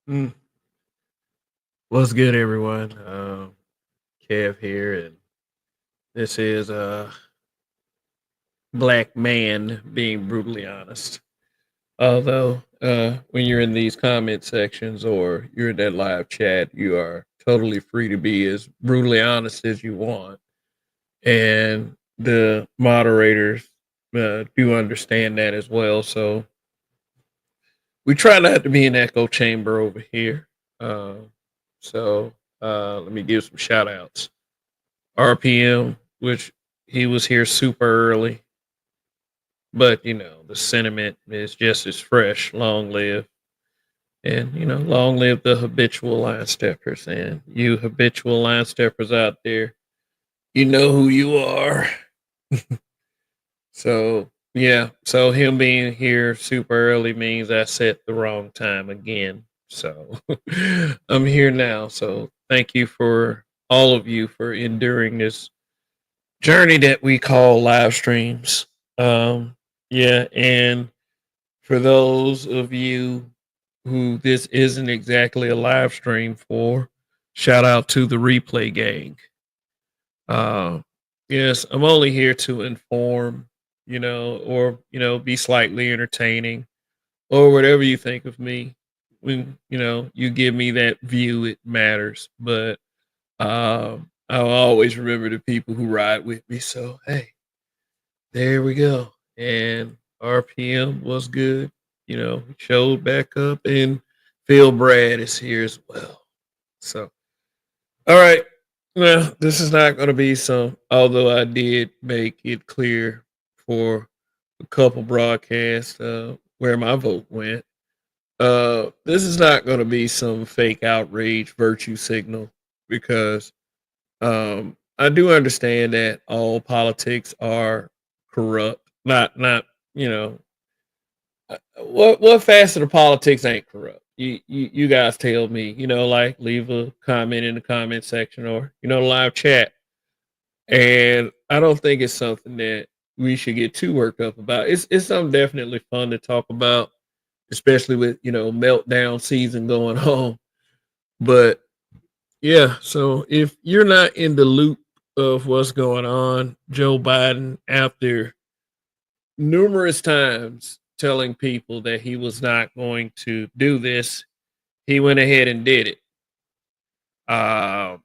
Mm. What's good, everyone? Kev here, and this is a black man being brutally honest. Although, when you're in these comment sections or you're in that live chat, you are totally free to be as brutally honest as you want, and the moderators do understand that as well. So we try not to be an echo chamber over here. Uh, so let me give some shout outs. RPM, which he was here super early, but the sentiment is just as fresh. Long live, and long live the habitual line steppers. And you habitual line steppers out there, you know who you are. So yeah, so him being here super early means I set the wrong time again. So I'm here now. So thank you for all of you for enduring this journey that we call live streams. Yeah, and for those of you who this isn't exactly a live stream for, shout out to the replay gang. Uh, yes, I'm only here to inform, or be slightly entertaining, or whatever you think of me. When you give me that view, it matters. But I'll always remember the people who ride with me. So hey, there we go. And RPM was good. Showed back up, and Phil Brad is here as well. So, all right. Well, this is not going to be some, although I did make it clear for a couple broadcasts where my vote went. This is not going to be some fake outrage virtue signal because I do understand that all politics are corrupt. Not you know what facet of politics ain't corrupt. You guys tell me. Like leave a comment in the comment section or live chat. And I don't think it's something that we should get too worked up about. It's something definitely fun to talk about, especially with meltdown season going on. But yeah, so if you're not in the loop of what's going on, Joe Biden, after numerous times telling people that he was not going to do this, he went ahead and did it. Uh,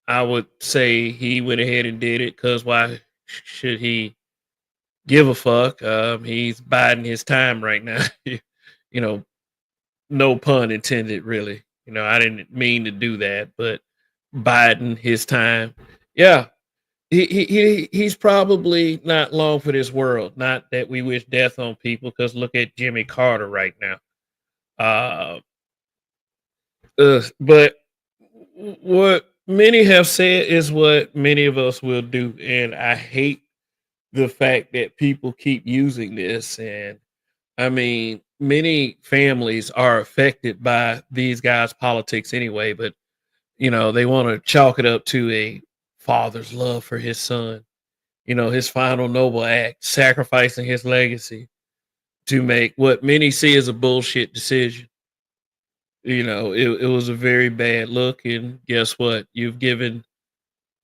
I would say he went ahead and did it because why should he give a fuck? He's biding his time right now. you know, no pun intended, really. I didn't mean to do that, but biding his time. Yeah, he's probably not long for this world. Not that we wish death on people, because look at Jimmy Carter right now. Uh, but what many have said is what many of us will do, and I hate the fact that people keep using this. And I mean, many families are affected by these guys' politics anyway, but they want to chalk it up to a father's love for his son. His final noble act, sacrificing his legacy to make what many see as a bullshit decision. It was a very bad look. And guess what? You've given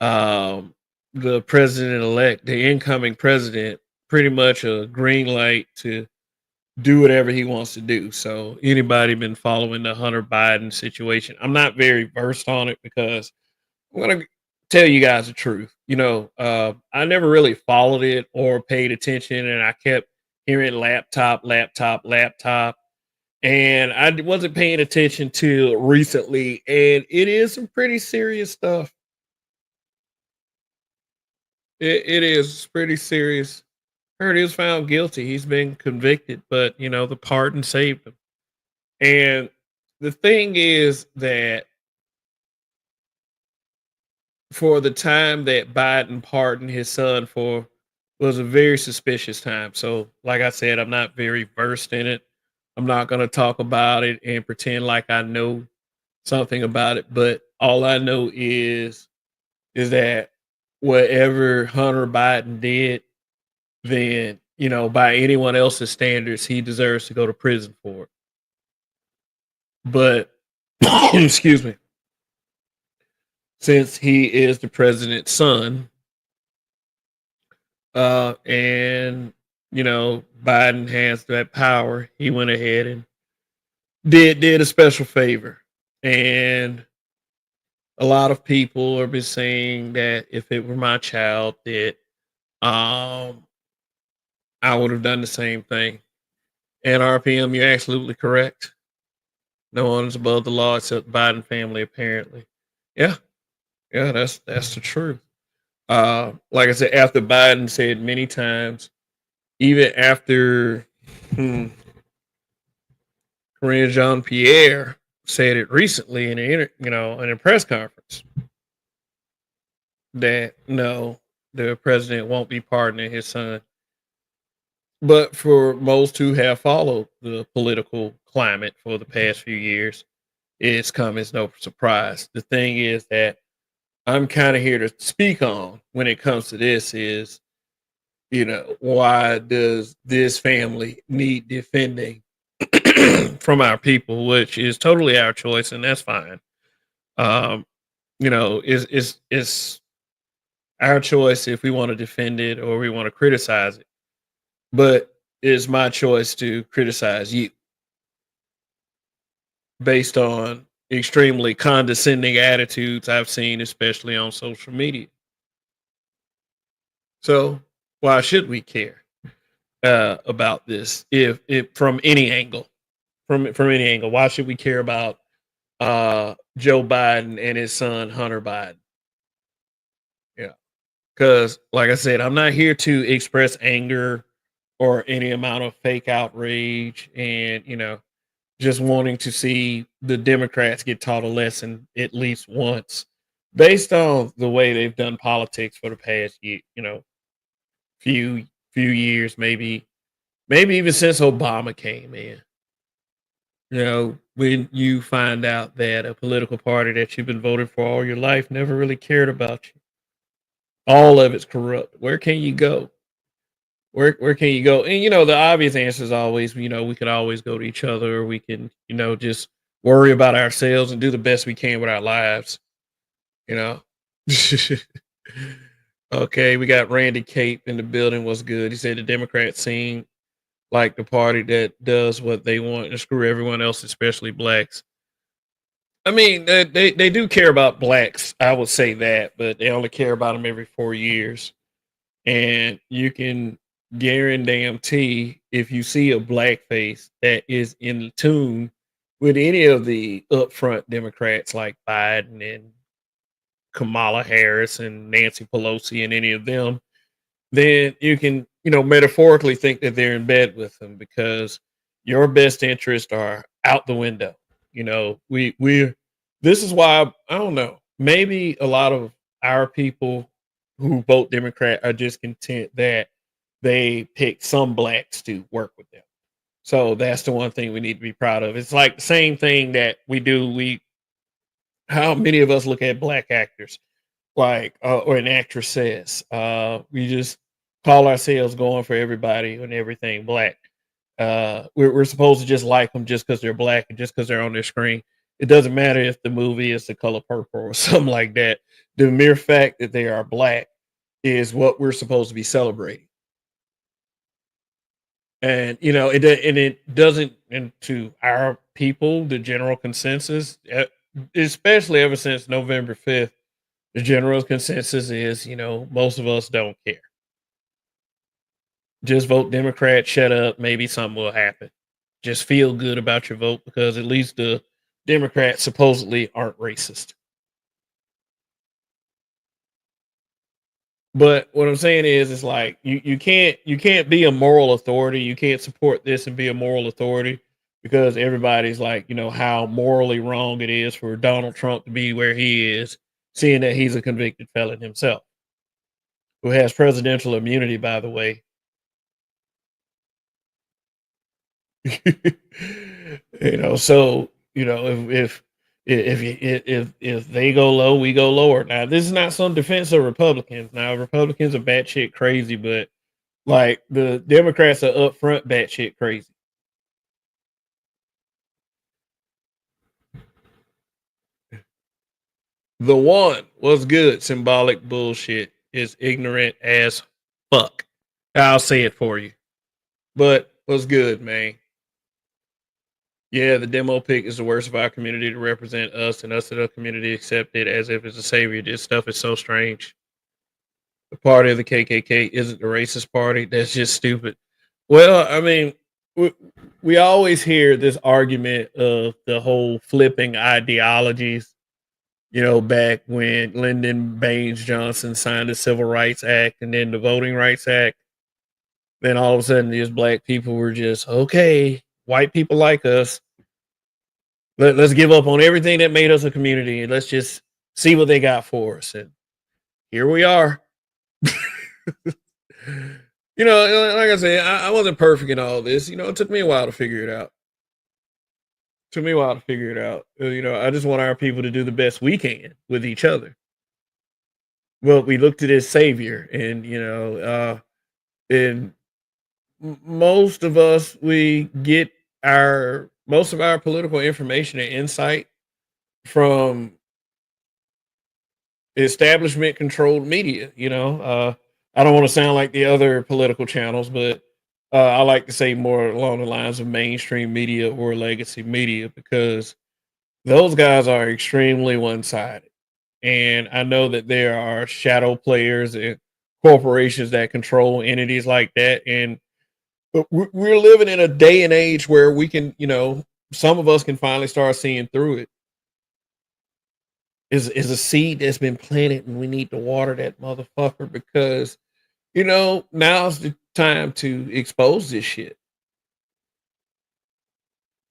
um, the president elect, the incoming president, pretty much a green light to do whatever he wants to do. So, anybody been following the Hunter Biden situation? I'm not very versed on it because I'm gonna tell you guys the truth. I never really followed it or paid attention, and I kept hearing laptop, laptop, laptop, and I wasn't paying attention till recently. And it is some pretty serious stuff. It is pretty serious. Heard he was found guilty. He's been convicted, but the pardon saved him. And the thing is that for the time that Biden pardoned his son for was a very suspicious time. So, like I said, I'm not very versed in it. I'm not going to talk about it and pretend like I know something about it. But all I know is that whatever Hunter Biden did, then by anyone else's standards, he deserves to go to prison for it. But excuse me, since he is the president's son, and Biden has that power, he went ahead and did a special favor, and a lot of people have been saying that if it were my child, that um I would have done the same thing. And RPM, you're absolutely correct. No one is above the law except the Biden family, apparently. Yeah, yeah, that's the truth. Like I said, after Biden said many times, even after hmm, Corinne Jean Pierre said it recently in in a press conference that no, the president won't be pardoning his son. But for most who have followed the political climate for the past few years, it's come as no surprise. The thing is that I'm kind of here to speak on when it comes to this is, why does this family need defending from our people, which is totally our choice, and that's fine. Um, it's our choice if we want to defend it or we want to criticize it. But it's my choice to criticize you based on extremely condescending attitudes I've seen, especially on social media. So why should we care about this if from any angle? From any angle, why should we care about Joe Biden and his son Hunter Biden? Yeah, because like I said, I'm not here to express anger or any amount of fake outrage, and just wanting to see the Democrats get taught a lesson at least once, based on the way they've done politics for the past year, few years, maybe even since Obama came in. When you find out that a political party that you've been voted for all your life never really cared about you, all of it's corrupt. Where can you go? Where can you go? And the obvious answer is always, we can always go to each other, or we can, just worry about ourselves and do the best we can with our lives. You know. Okay, we got Randy Cape in the building. What's good? He said the Democrats seem like the party that does what they want and screw everyone else, especially blacks. I mean, they do care about blacks. I would say that, but they only care about them every 4 years. And you can guarantee if you see a black face that is in tune with any of the upfront Democrats like Biden and Kamala Harris and Nancy Pelosi and any of them, then you can, metaphorically think that they're in bed with them because your best interests are out the window. We this is why I don't know. Maybe a lot of our people who vote Democrat are just content that they pick some blacks to work with them. So that's the one thing we need to be proud of. It's like the same thing that we do. How many of us look at black actors like or an actress says, we just call ourselves going for everybody and everything black. We're supposed to just like them just because they're black and just because they're on their screen. It doesn't matter if the movie is the color purple or something like that. The mere fact that they are black is what we're supposed to be celebrating. And it doesn't, and to our people, the general consensus, especially ever since November 5th, the general consensus is, most of us don't care. Just vote Democrat, shut up, maybe something will happen. Just feel good about your vote because at least the Democrats supposedly aren't racist. But what I'm saying is, it's like you can't be a moral authority. You can't support this and be a moral authority because everybody's like, how morally wrong it is for Donald Trump to be where he is, seeing that he's a convicted felon himself, who has presidential immunity, by the way. So if they go low, we go lower. Now, this is not some defense of Republicans. Now, Republicans are batshit crazy, but like the Democrats are upfront batshit crazy. The one was good. Symbolic bullshit is ignorant as fuck. I'll say it for you. But was good, man. Yeah, the demo pick is the worst of our community to represent us, and us in the community accept it as if it's a savior. This stuff is so strange. The party of the KKK isn't the racist party. That's just stupid. Well, I mean, we, we always hear this argument of the whole flipping ideologies. Back when Lyndon Baines Johnson signed the Civil Rights Act and then the Voting Rights Act, then all of a sudden these black people were just okay. White people like us. Let's give up on everything that made us a community and let's just see what they got for us. And here we are. Like I said, I wasn't perfect in all this. It took me a while to figure it out. Took me a while to figure it out. I just want our people to do the best we can with each other. Well, we look to this savior, and and most of us we get our most of our political information and insight from establishment controlled media. I don't want to sound like the other political channels, but I like to say more along the lines of mainstream media or legacy media because those guys are extremely one sided. And I know that there are shadow players and corporations that control entities like that. And but we're living in a day and age where we can, some of us can finally start seeing through it. Is a seed that's been planted, and we need to water that motherfucker because now's the time to expose this shit.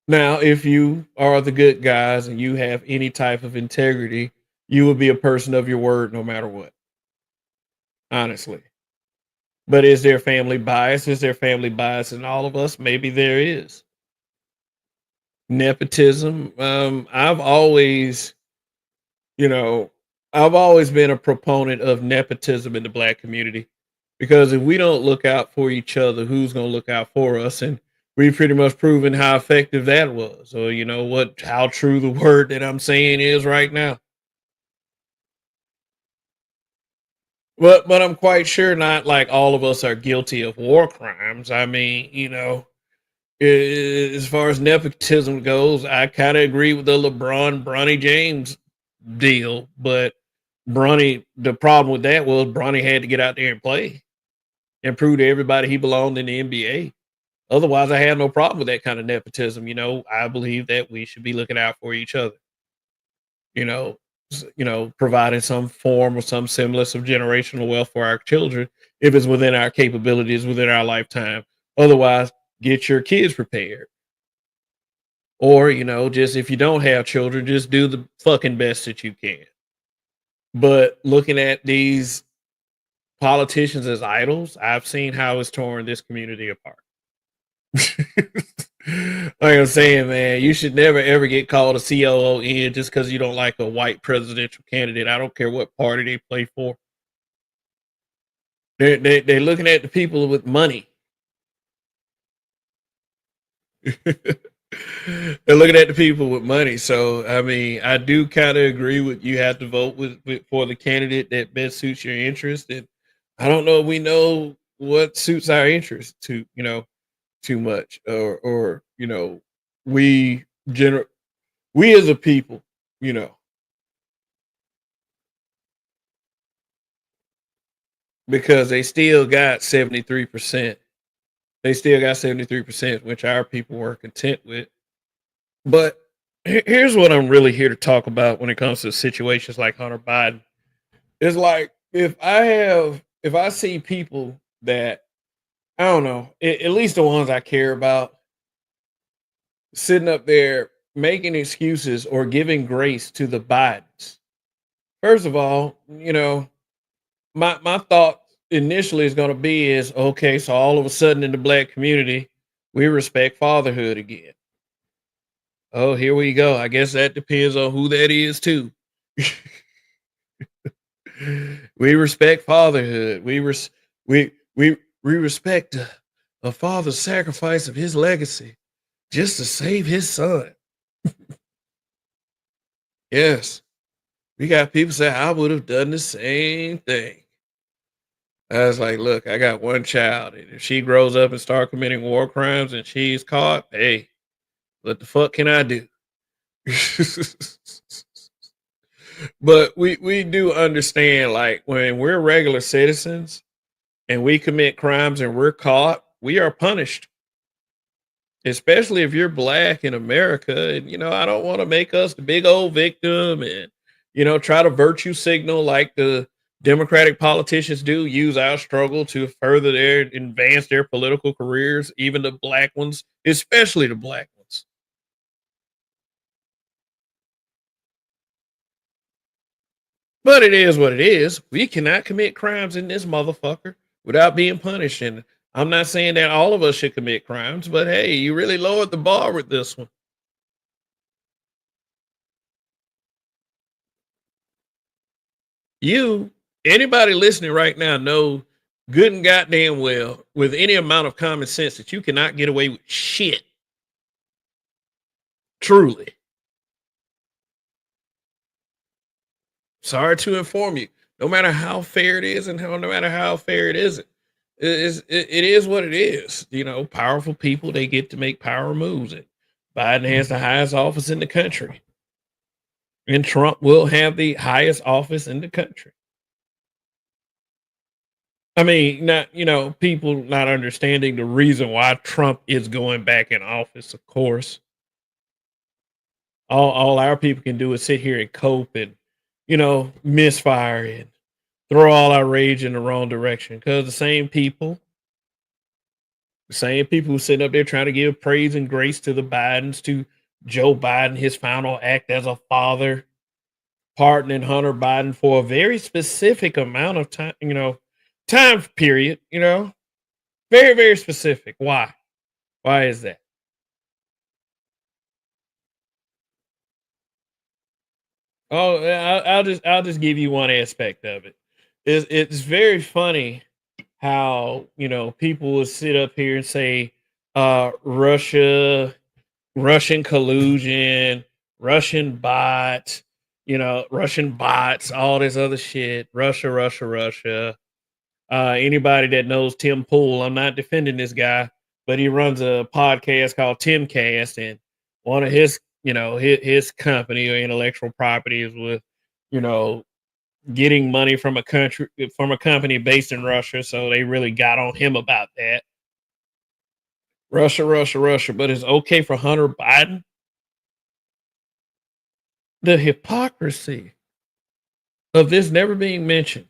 Now, if you are the good guys and you have any type of integrity, you will be a person of your word no matter what. Honestly. But is there family bias? Is there family bias in all of us? Maybe there is. Nepotism. You know, I've always been a proponent of nepotism in the black community because if we don't look out for each other, who's going to look out for us? And we've pretty much proven how effective that was. Or how true the word that I'm saying is right now. But I'm quite sure not like all of us are guilty of war crimes. I mean, as far as nepotism goes, I kind of agree with the LeBron Bronny James deal, but Bronny, the problem with that was Bronny had to get out there and play and prove to everybody he belonged in the NBA. Otherwise, I have no problem with that kind of nepotism. I believe that we should be looking out for each other. You know, providing some form or some semblance of generational wealth for our children if it's within our capabilities, within our lifetime. Otherwise, get your kids prepared. Or, just if you don't have children, just do the fucking best that you can. But looking at these politicians as idols, I've seen how it's torn this community apart. Like I'm saying, man, you should never ever get called a COON just because you don't like a white presidential candidate. I don't care what party they play for. They're looking at the people with money. They're looking at the people with money. So I mean, I do kind of agree with you have to vote with for the candidate that best suits your interest. And I don't know if we know what suits our interest too much or we gener we as a people, you know, because they still got 73%. They still got 73%, which our people were content with. But here's what I'm really here to talk about when it comes to situations like Hunter Biden. It's like if I see people that I don't know, at least the ones I care about, sitting up there making excuses or giving grace to the Bidens. First of all, my thought initially is going to be is okay, so all of a sudden in the black community, we respect fatherhood again. Oh, here we go. I guess that depends on who that is too. We respect fatherhood. We respect a father's sacrifice of his legacy just to save his son. Yes. We got people say I would have done the same thing. I was like, look, I got one child, and if she grows up and start committing war crimes and she's caught, hey, what the fuck can I do? But we do understand, like when we're regular citizens and we commit crimes and we're caught, we are punished. Especially if you're black in America, and I don't want to make us the big old victim and try to virtue signal like the Democratic politicians do, use our struggle to further their advance their political careers, even the black ones, especially the black ones. But it is what it is. We cannot commit crimes in this motherfucker without being punished. And I'm not saying that all of us should commit crimes, but hey, you really lowered the bar with this one. You, anybody listening right now, know good and goddamn well, with any amount of common sense, that you cannot get away with shit. Truly. Sorry to inform you. No matter how fair it is, and no matter how fair it isn't, it is what it is. Powerful people, they get to make power moves. And Biden has the highest office in the country, and Trump will have the highest office in the country. I mean, not people not understanding the reason why Trump is going back in office. Of course, all our people can do is sit here and cope and misfire and throw all our rage in the wrong direction, because the same people who sit up there trying to give praise and grace to the Bidens, to Joe Biden, his final act as a father, pardoning Hunter Biden for a very specific amount of time, time period, very, very specific. Why? Why is that? Oh, I'll just give you one aspect of it. It's very funny how people will sit up here and say Russian collusion, Russian bots, Russian bots, all this other shit, Russia, Russia, Russia. Anybody that knows Tim Pool, I'm not defending this guy, but he runs a podcast called Timcast, and one of his company or intellectual property is with, you know, getting money from a company based in Russia. So they really got on him about that. Russia, Russia, Russia. But it's okay for Hunter Biden. The hypocrisy of this never being mentioned.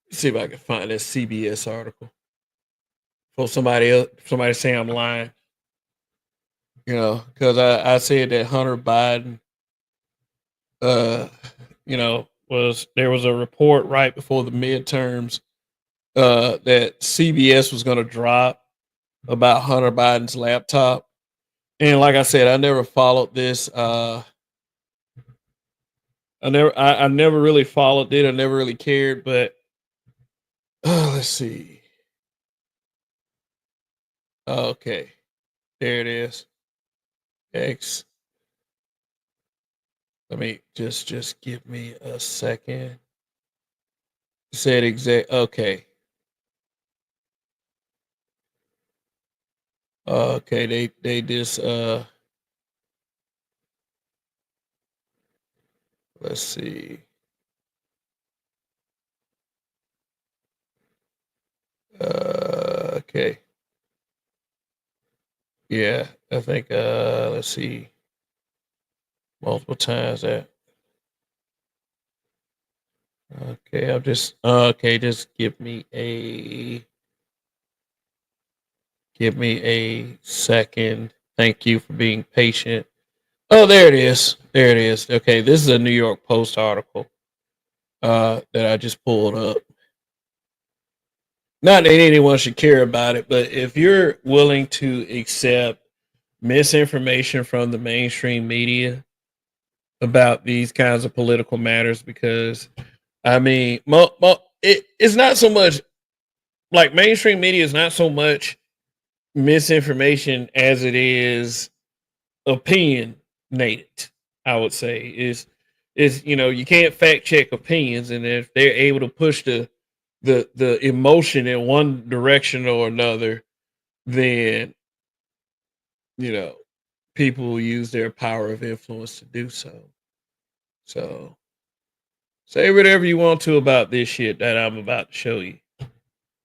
Let's see if I can find this CBS article. For somebody say I'm lying. Because I said that Hunter Biden, uh, was a report right before the midterms, that CBS was going to drop about Hunter Biden's laptop. And like I said, I never followed this. I never really followed it. I never really cared. But let's see. Okay, there it is. X. Let me just give me a second. Said exact. Okay. Okay. They just let's see. Okay. Yeah, I think let's see, multiple times that. Okay, I'll just okay, just give me a second. Thank you for being patient. Oh, there it is. There it is. Okay, this is a New York Post article that I just pulled up. Not that anyone should care about it, but if you're willing to accept misinformation from the mainstream media about these kinds of political matters, because I mean, it's not so much like mainstream media is not so much misinformation as it is opinionated. I would say is is, you can't fact check opinions, and if they're able to push the emotion in one direction or another, then you know people will use their power of influence to do so. So say whatever you want to about this shit that I'm about to show you.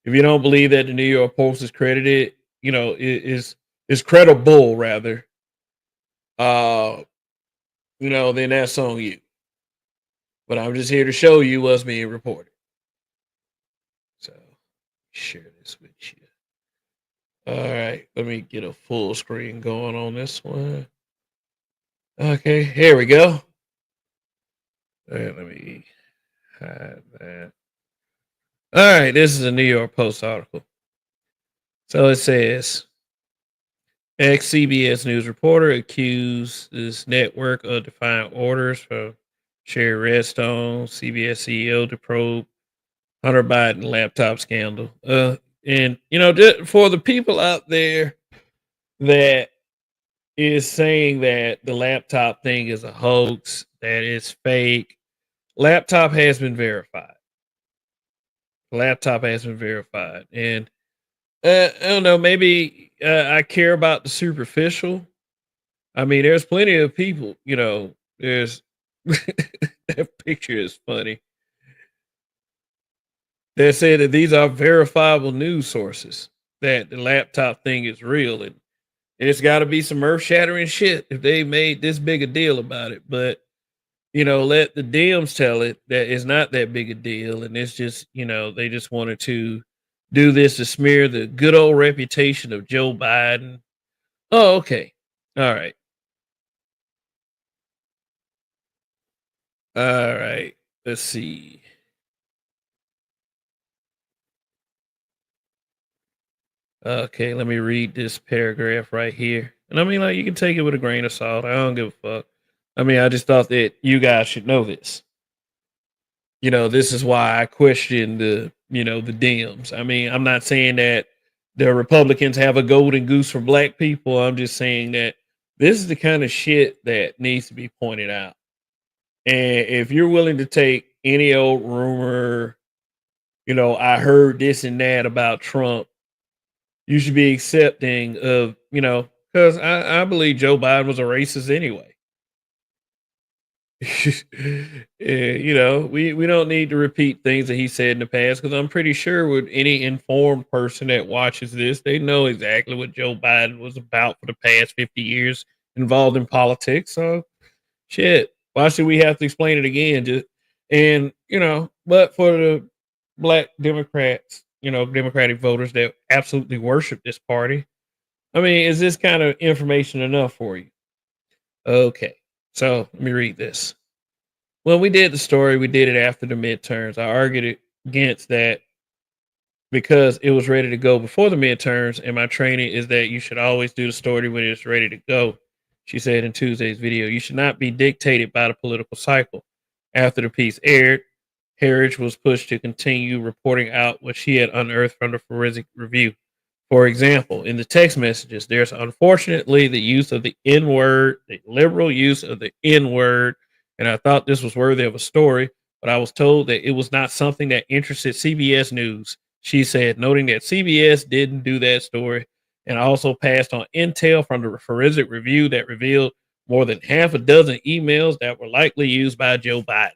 If you don't believe that the New York Post is credited, is credible rather, uh, then that's on you. But I'm just here to show you what's being reported. So share this with you. All right, let me get a full screen going on this one. Okay, here we go. All right, let me hide that. All right, this is a New York Post article. So it says ex CBS News reporter accused this network of defying orders from Sherry Redstone, CBS CEO, to probe Hunter Biden laptop scandal. And for the people out there that is saying that the laptop thing is a hoax, that it's fake, laptop has been verified. Laptop has been verified, and I don't know. Maybe I care about the superficial. I mean, there's plenty of people. There's that picture is funny. They say that these are verifiable news sources. That the laptop thing is real, and it's got to be some earth shattering shit if they made this big a deal about it. But let the DMs tell it that it's not that big a deal, and it's just they just wanted to do this to smear the good old reputation of Joe Biden. Oh, okay, all right, all right. Let's see. Okay, let me read this paragraph right here. And I mean, like, you can take it with a grain of salt. I don't give a fuck. I mean, I just thought that you guys should know this. This is why I question the Dems. I mean, I'm not saying that the Republicans have a golden goose for black people. I'm just saying that this is the kind of shit that needs to be pointed out. And if you're willing to take any old rumor, I heard this and that about Trump, you should be accepting of, because I believe Joe Biden was a racist anyway. We don't need to repeat things that he said in the past because I'm pretty sure with any informed person that watches this, they know exactly what Joe Biden was about for the past 50 years involved in politics. So shit, why should we have to explain it again? But for the black Democrats, Democratic voters that absolutely worship this party, I mean, is this kind of information enough for you? Okay, so let me read this. When we did the story, we did it after the midterms. I argued against that because it was ready to go before the midterms, and my training is that you should always do the story when it's ready to go. She said in Tuesday's video, you should not be dictated by the political cycle. After the piece aired, Harridge was pushed to continue reporting out what she had unearthed from the forensic review. For example, in the text messages, there's unfortunately the use of the N word, the liberal use of the N word, and I thought this was worthy of a story, but I was told that it was not something that interested CBS News. She said, noting that CBS didn't do that story, and also passed on intel from the forensic review that revealed more than half a dozen emails that were likely used by Joe Biden.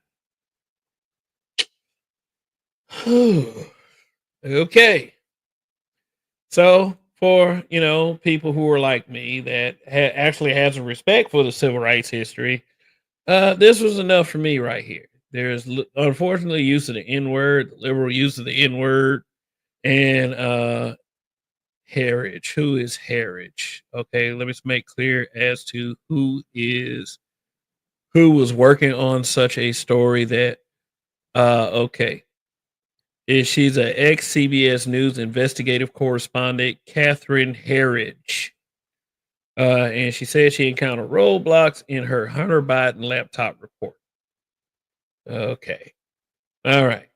Okay. So for people who are like me that actually has a respect for the civil rights history, this was enough for me right here. There's unfortunately use of the N word, the liberal use of the N word, and Harridge. Who is Harridge? Okay, let me just make clear as to who was working on such a story that. Okay, is she's an ex CBS News investigative correspondent, Catherine Harridge. And she said she encountered roadblocks in her Hunter Biden laptop report. Okay. All right.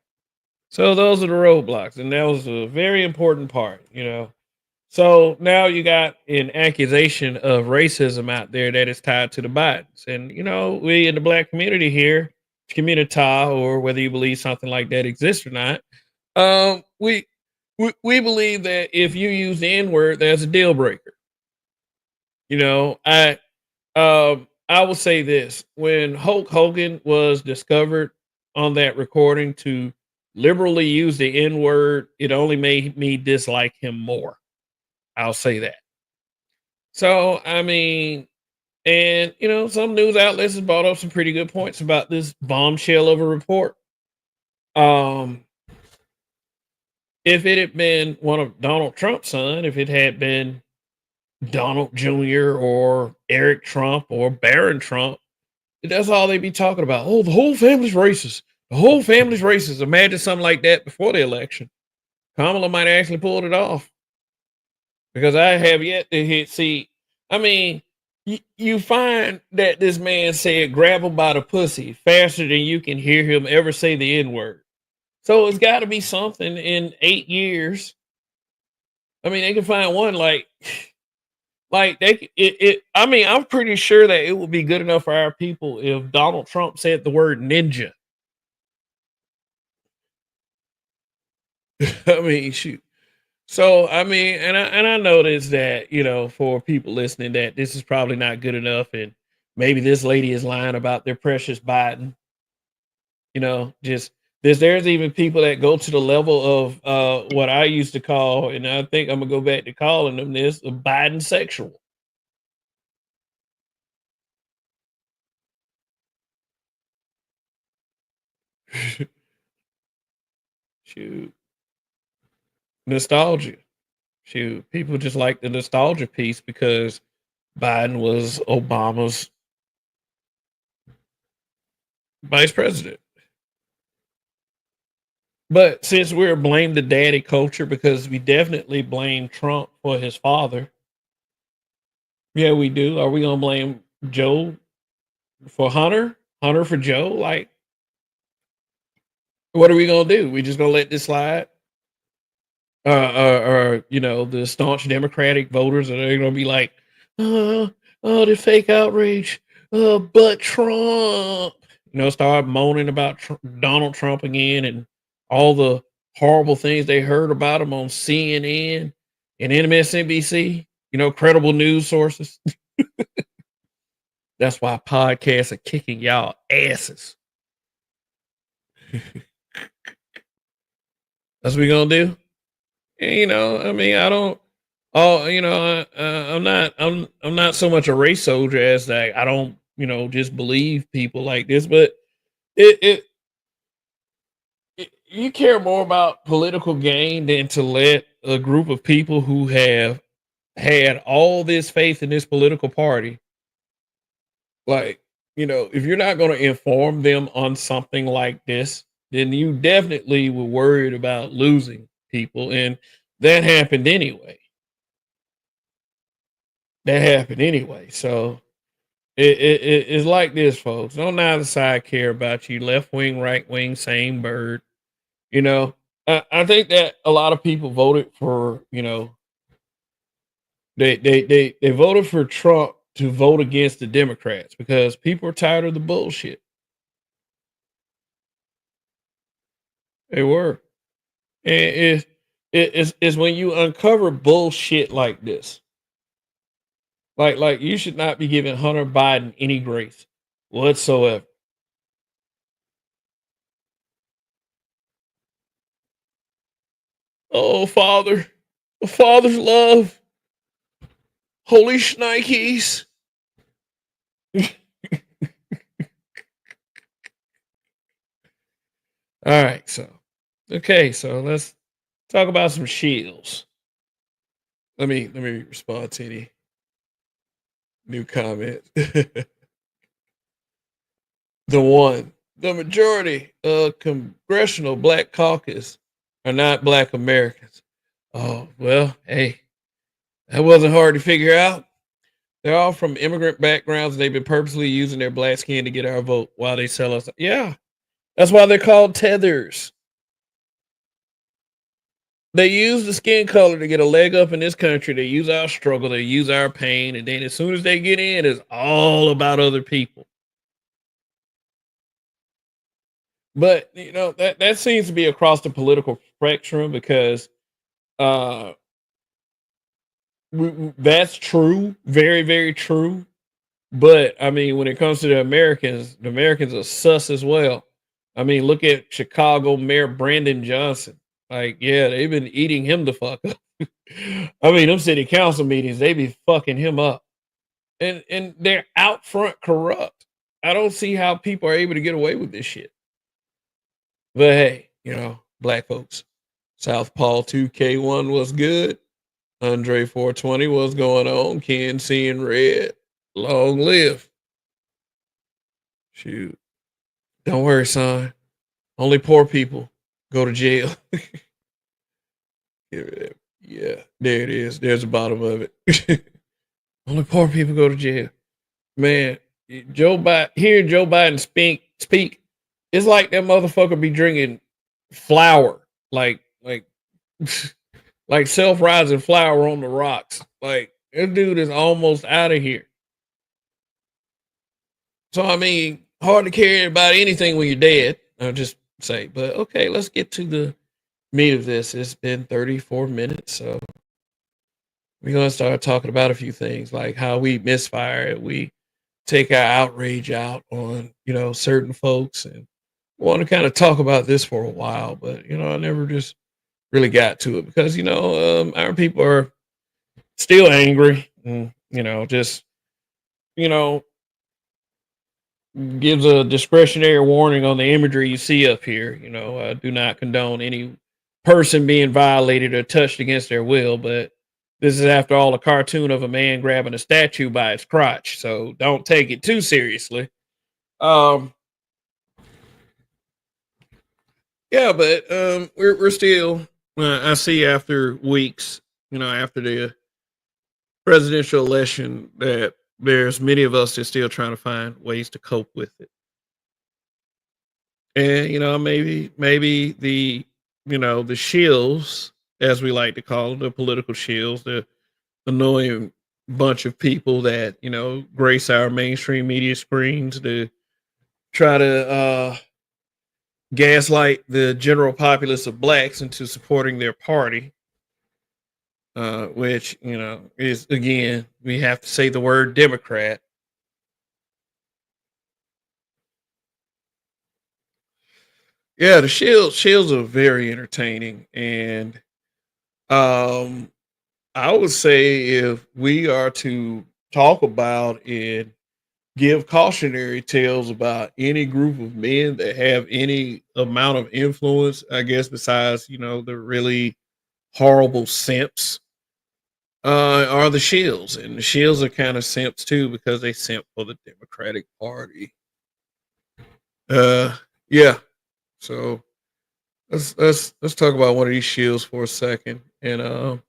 So those are the roadblocks. And that was a very important part. So now you got an accusation of racism out there that is tied to the Bidens. And, we in the black community here, community, or whether you believe something like that exists or not, um, we, we believe that if you use the N word, that's a deal breaker. You know, I will say this: when Hulk Hogan was discovered on that recording to liberally use the N word, it only made me dislike him more. I'll say that. So, I mean, and some news outlets have brought up some pretty good points about this bombshell of a report. Um, if it had been one of Donald Trump's son, if it had been Donald Jr. or Eric Trump or Barron Trump, that's all they'd be talking about. Oh, the whole family's racist. The whole family's racist. Imagine something like that before the election. Kamala might actually pulled it off because I have yet to hit. See, I mean, you find that this man said grab him by the pussy faster than you can hear him ever say the N word. So it's got to be something in 8 years. I mean, they can find one like it. I mean, I'm pretty sure that it would be good enough for our people if Donald Trump said the word ninja. I mean, shoot. So I mean, and I noticed that for people listening that this is probably not good enough, and maybe this lady is lying about their precious Biden. Just there's even people that go to the level of what I used to call, and I think I'm gonna go back to calling them this a Biden sexual. Shoot, nostalgia. Shoot, people just like the nostalgia piece because Biden was Obama's vice president. But since we're blame the daddy culture because we definitely blame Trump for his father. Yeah, we do. Are we gonna blame Joe for Hunter? Hunter for Joe? Like, what are we gonna do? We just gonna let this slide? Or the staunch Democratic voters are they gonna be like, oh, oh, the fake outrage, but Trump, start moaning about Donald Trump again and all the horrible things they heard about him on CNN and MSNBC, credible news sources. That's why podcasts are kicking y'all asses. That's what we gonna do. And, I mean, I don't. Oh, I'm not so much a race soldier as that I don't, just believe people like this. But it, it, you care more about political gain than to let a group of people who have had all this faith in this political party, like, if you're not going to inform them on something like this, then you definitely were worried about losing people, and that happened anyway. That happened anyway. So it's like this, folks. Don't neither side care about you. Left wing, right wing, same bird. You know, I think that a lot of people voted for, they voted for Trump to vote against the Democrats because people are tired of the bullshit. They were. And it's when you uncover bullshit like this. Like you should not be giving Hunter Biden any grace whatsoever. Oh, Father, Father's love, holy shnikes. All right, so okay, so let's talk about some shields. Let me respond to any new comment. The majority of congressional black caucus are not black Americans. Oh well, hey, that wasn't hard to figure out. They're all from immigrant backgrounds. They've been purposely using their black skin to get our vote while they sell us. Yeah, that's why they're called tethers. They use the skin color to get a leg up in this country. They use our struggle. They use our pain, and then as soon as they get in, it's all about other people. But that seems to be across the political spectrum because uh, that's true, very very true. But I mean, when it comes to the Americans are sus as well. I mean, look at Chicago Mayor Brandon Johnson. Like, yeah, they've been eating him the fuck up. I mean, them city council meetings, they be fucking him up, and they're out front corrupt. I don't see how people are able to get away with this shit. But hey, black folks, Southpaw 2K1 was good. Andre 420 was going on. Ken seeing red. Long live. Shoot. Don't worry, son. Only poor people go to jail. Yeah, there it is. There's the bottom of it. Only poor people go to jail. Man, hearing Joe Biden speak, it's like that motherfucker be drinking flour, like like self rising flour on the rocks. Like this dude is almost out of here. So I mean, hard to care about anything when you're dead. I'll just say, but okay, let's get to the meat of this. It's been 34 minutes, so we're gonna start talking about a few things like how we misfire. We take our outrage out on certain folks, and want to kind of talk about this for a while, but I never just really got to it because our people are still angry. And, just you know gives a discretionary warning on the imagery you see up here. I do not condone any person being violated or touched against their will, but this is after all a cartoon of a man grabbing a statue by its crotch, so don't take it too seriously. Um, yeah, but we're still. I see after weeks, after the presidential election, that there's many of us that still trying to find ways to cope with it. And maybe the shills, as we like to call them, the political shills, the annoying bunch of people that grace our mainstream media screens to try to gaslight the general populace of blacks into supporting their party, which is, again, we have to say the word Democrat. Yeah, the Shills are very entertaining, and um, I would say if we are to talk about and give cautionary tales about any group of men that have any amount of influence, I guess, besides the really horrible simps, are the Shills, and the Shills are kind of simps too because they simp for the Democratic Party. Uh, yeah. So let's talk about one of these Shills for a second, and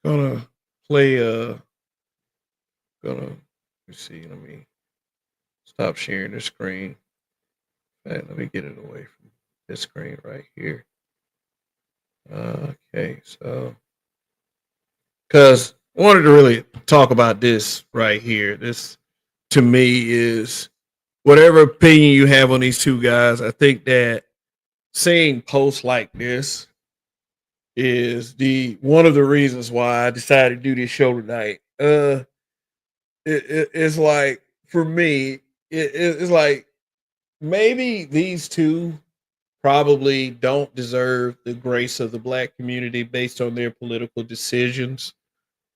gonna play. Gonna let's see. Let me stop sharing the screen. Let me get it away from this screen right here. Okay, so because I wanted to really talk about this right here. This to me is whatever opinion you have on these two guys. I think that seeing posts like this is the one of the reasons why I decided to do this show tonight. It's like for me, it's like maybe these two probably don't deserve the grace of the black community based on their political decisions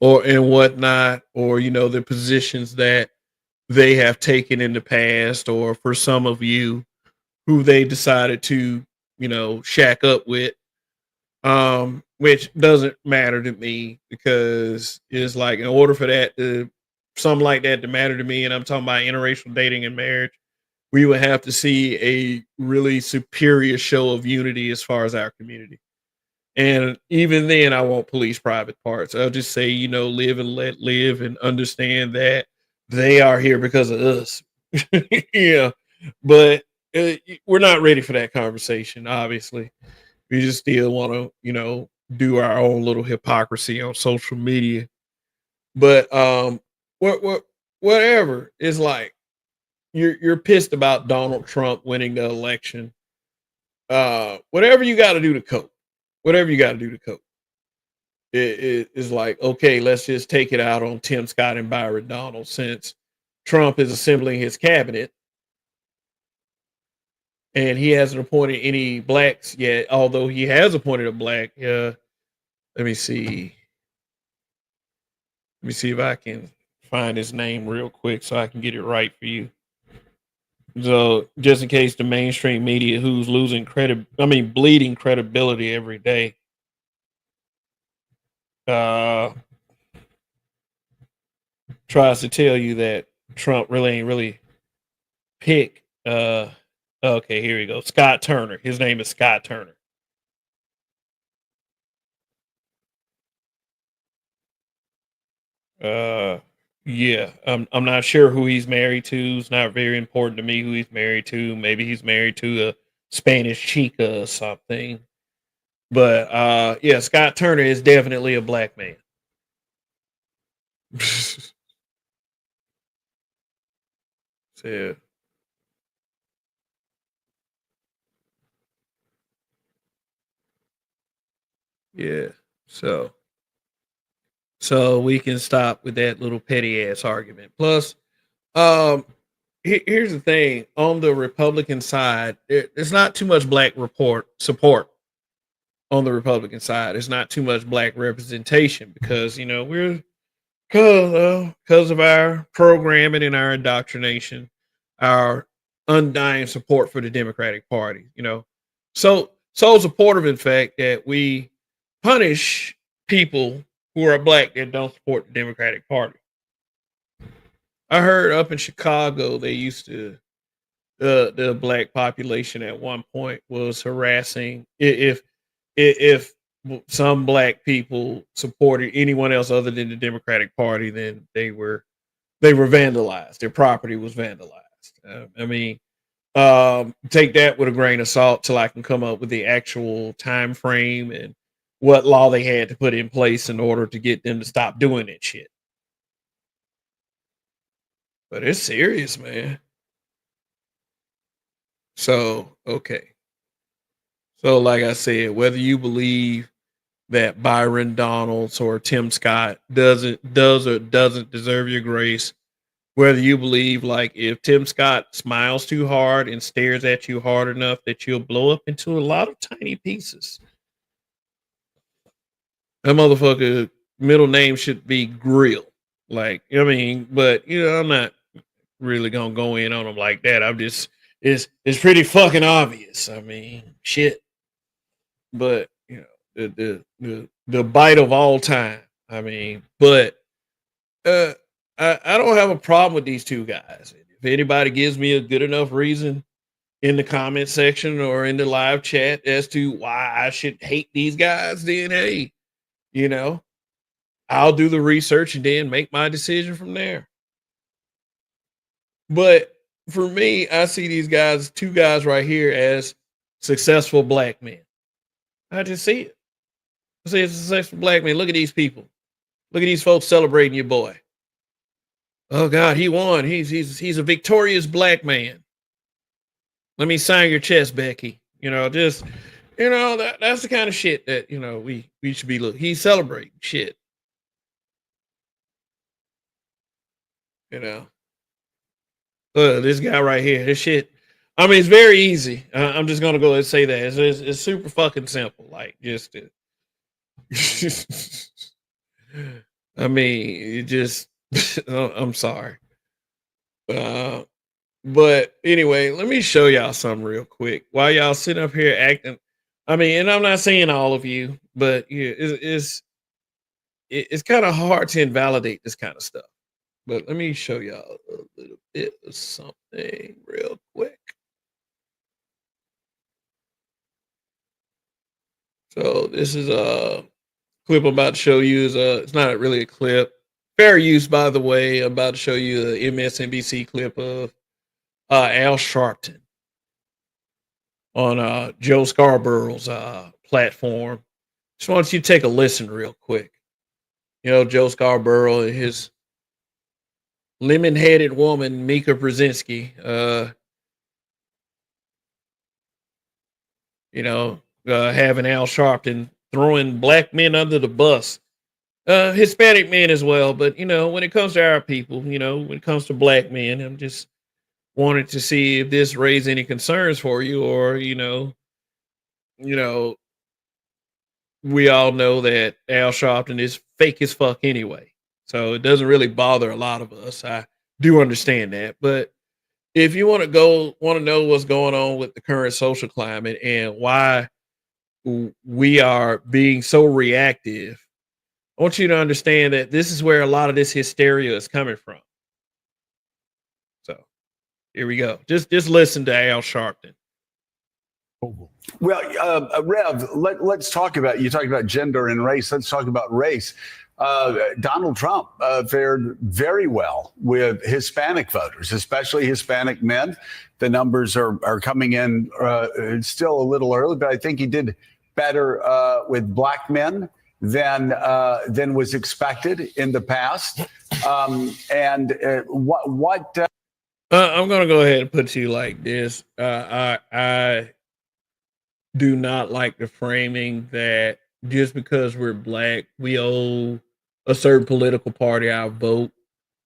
or and whatnot, or the positions that they have taken in the past, or for some of you who they decided to shack up with, which doesn't matter to me because it's like in order for that to something like that to matter to me, and I'm talking about interracial dating and marriage, we would have to see a really superior show of unity as far as our community. And even then, I won't police private parts. I'll just say, live and let live, and understand that they are here because of us. Yeah, but we're not ready for that conversation. Obviously, we just still want to, do our own little hypocrisy on social media. But what whatever is like you're pissed about Donald Trump winning the election. Whatever you got to do to cope, whatever you got to do to cope. It is like, okay, let's just take it out on Tim Scott and Byron Donald since Trump is assembling his cabinet and he hasn't appointed any blacks yet, although he has appointed a black. Let me see. Let me see if I can find his name real quick so I can get it right for you. So, just in case the mainstream media, who's losing credit, I mean, bleeding credibility every day, uh, tries to tell you that Trump really ain't really pick. Okay, here we go. Scott Turner. His name is Scott Turner. Uh, yeah, I'm not sure who he's married to. It's not very important to me who he's married to. Maybe he's married to a Spanish chica or something. But yeah, Scott Turner is definitely a black man. So, yeah. So so we can stop with that little petty ass argument. Plus, um, here's the thing: on the Republican side, there's not too much black report support on the Republican side. There's not too much black representation because we're because of our programming and our indoctrination, our undying support for the Democratic Party. So supportive, in fact, that we punish people who are black that don't support the Democratic Party. I heard up in Chicago they used to the black population at one point was harassing if some black people supported anyone else other than the Democratic Party, then they were vandalized. Their property was vandalized. I mean, take that with a grain of salt till I can come up with the actual time frame and what law they had to put in place in order to get them to stop doing that shit. But it's serious, man. So okay, so like I said, whether you believe that Byron Donalds or Tim Scott does or doesn't deserve your grace, whether you believe like if Tim Scott smiles too hard and stares at you hard enough that you'll blow up into a lot of tiny pieces. That motherfucker middle name should be Grill. Like, I mean, but I'm not really gonna go in on him like that. I'm just it's pretty fucking obvious. I mean, shit. But the bite of all time. I mean, but uh I don't have a problem with these two guys. If anybody gives me a good enough reason in the comment section or in the live chat as to why I should hate these guys, then hey, you know, I'll do the research and then make my decision from there. But for me, I see these guys, two guys right here, as successful black men. I just see it. I see a successful black man. Look at these people. Look at these folks celebrating your boy. Oh God, he won. He's a victorious black man. Let me sign your chest, Becky. Just that's the kind of shit that we should be looking. He's celebrating shit. You know, this guy right here. This shit. I mean, it's very easy. I'm just gonna go and say that it's super fucking simple. Like just. I mean, it just. I'm sorry. Uh, But anyway, let me show y'all something real quick. While y'all sitting up here acting, I mean, and I'm not saying all of you, but yeah, it's kind of hard to invalidate this kind of stuff. But let me show y'all a little bit of something real quick. So this is a clip I'm about to show you. It's not really a clip. Fair use, by the way. I'm about to show you the MSNBC clip of Al Sharpton on Joe Scarborough's platform. Just want you to take a listen real quick. Joe Scarborough and his lemon-headed woman Mika Brzezinski. Having Al Sharpton throwing black men under the bus, Hispanic men as well. But when it comes to our people, when it comes to black men, I'm just wanted to see if this raised any concerns for you, or you know, we all know that Al Sharpton is fake as fuck anyway. So it doesn't really bother a lot of us. I do understand that. But if you want to know what's going on with the current social climate and why we are being so reactive, I want you to understand that this is where a lot of this hysteria is coming from. So here we go. Just listen to Al Sharpton. Well, Rev, let's talk about, you talked about gender and race. Let's talk about race. Donald Trump fared very well with Hispanic voters, especially Hispanic men. The numbers are coming in still a little early, but I think he did better with black men than was expected in the past. I'm going to go ahead and put you like this. I do not like the framing that just because we're black, we owe a certain political party our vote.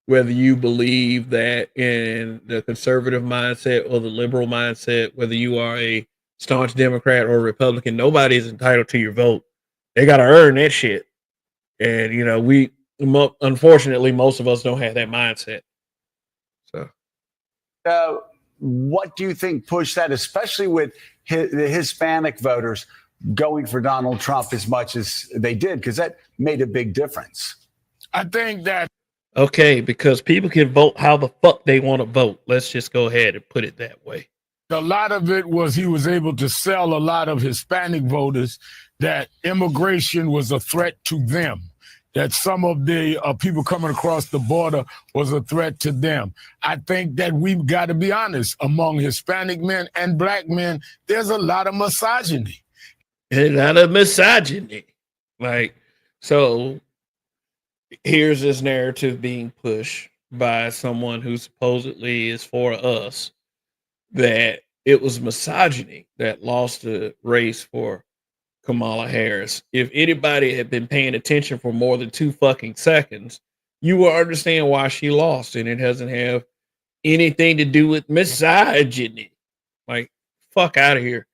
Whether you believe that in the conservative mindset or the liberal mindset, whether you are a staunch Democrat or Republican, nobody is entitled to your vote. They got to earn that shit. And, unfortunately, most of us don't have that mindset. So, what do you think pushed that, especially with the Hispanic voters going for Donald Trump as much as they did? Because that made a big difference. I think that. Okay, because people can vote how the fuck they want to vote. Let's just go ahead and put it that way. A lot of it was he was able to sell a lot of Hispanic voters that immigration was a threat to them, that some of the people coming across the border was a threat to them. I think that we've got to be honest, among Hispanic men and black men, there's a lot of misogyny. A lot of misogyny. So here's this narrative being pushed by someone who supposedly is for us, that it was misogyny that lost the race for Kamala Harris. If anybody had been paying attention for more than 2 fucking seconds, you will understand why she lost, and it doesn't have anything to do with misogyny. Fuck out of here.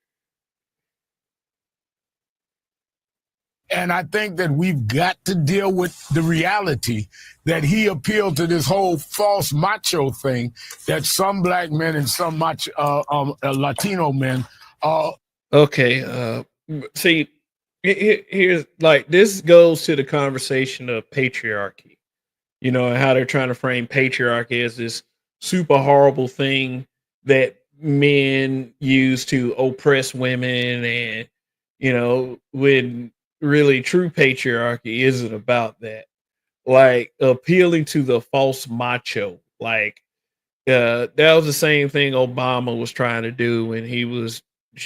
And I think that we've got to deal with the reality that he appealed to this whole false macho thing that some black men and some Latino men are. Okay. See, here's this goes to the conversation of patriarchy, and how they're trying to frame patriarchy as this super horrible thing that men use to oppress women. And, when really true patriarchy isn't about that. Appealing to the false macho. That was the same thing Obama was trying to do when he was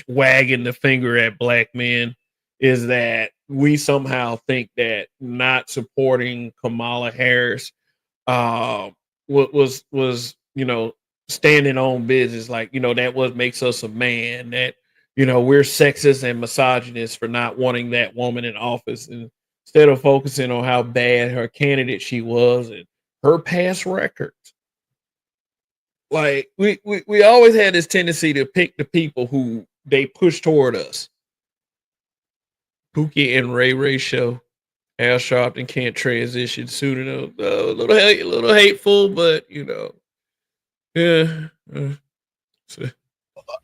wagging the finger at black men, is that we somehow think that not supporting Kamala Harris was standing on business, that what makes us a man, that we're sexist and misogynist for not wanting that woman in office, and instead of focusing on how bad her candidate she was and her past records. We always had this tendency to pick the people who they push toward us. Pookie and Ray show. Al Sharpton can't transition soon enough. A little hateful, but yeah.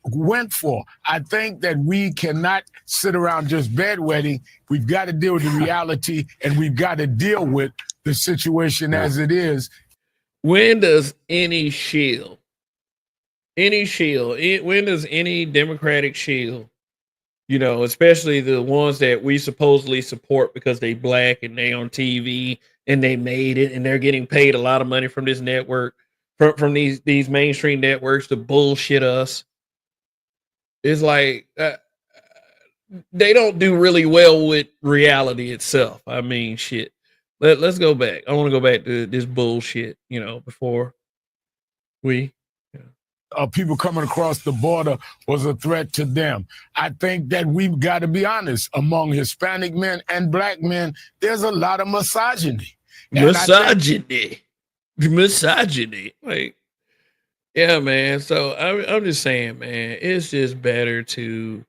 Went for. I think that we cannot sit around just bedwetting. We've got to deal with the reality, and we've got to deal with the situation as it is. When does any shield, when does any Democratic shield, especially the ones that we supposedly support because they black and they on TV and they made it and they're getting paid a lot of money from this network, from these mainstream networks to bullshit us. It's they don't do really well with reality itself. I mean, shit. Let's go back. I want to go back to this bullshit, before we. Yeah. People coming across the border was a threat to them. I think that we've got to be honest. Among Hispanic men and black men, there's a lot of misogyny. Misogyny. Like, yeah, man. So I'm just saying, man, it's just better to,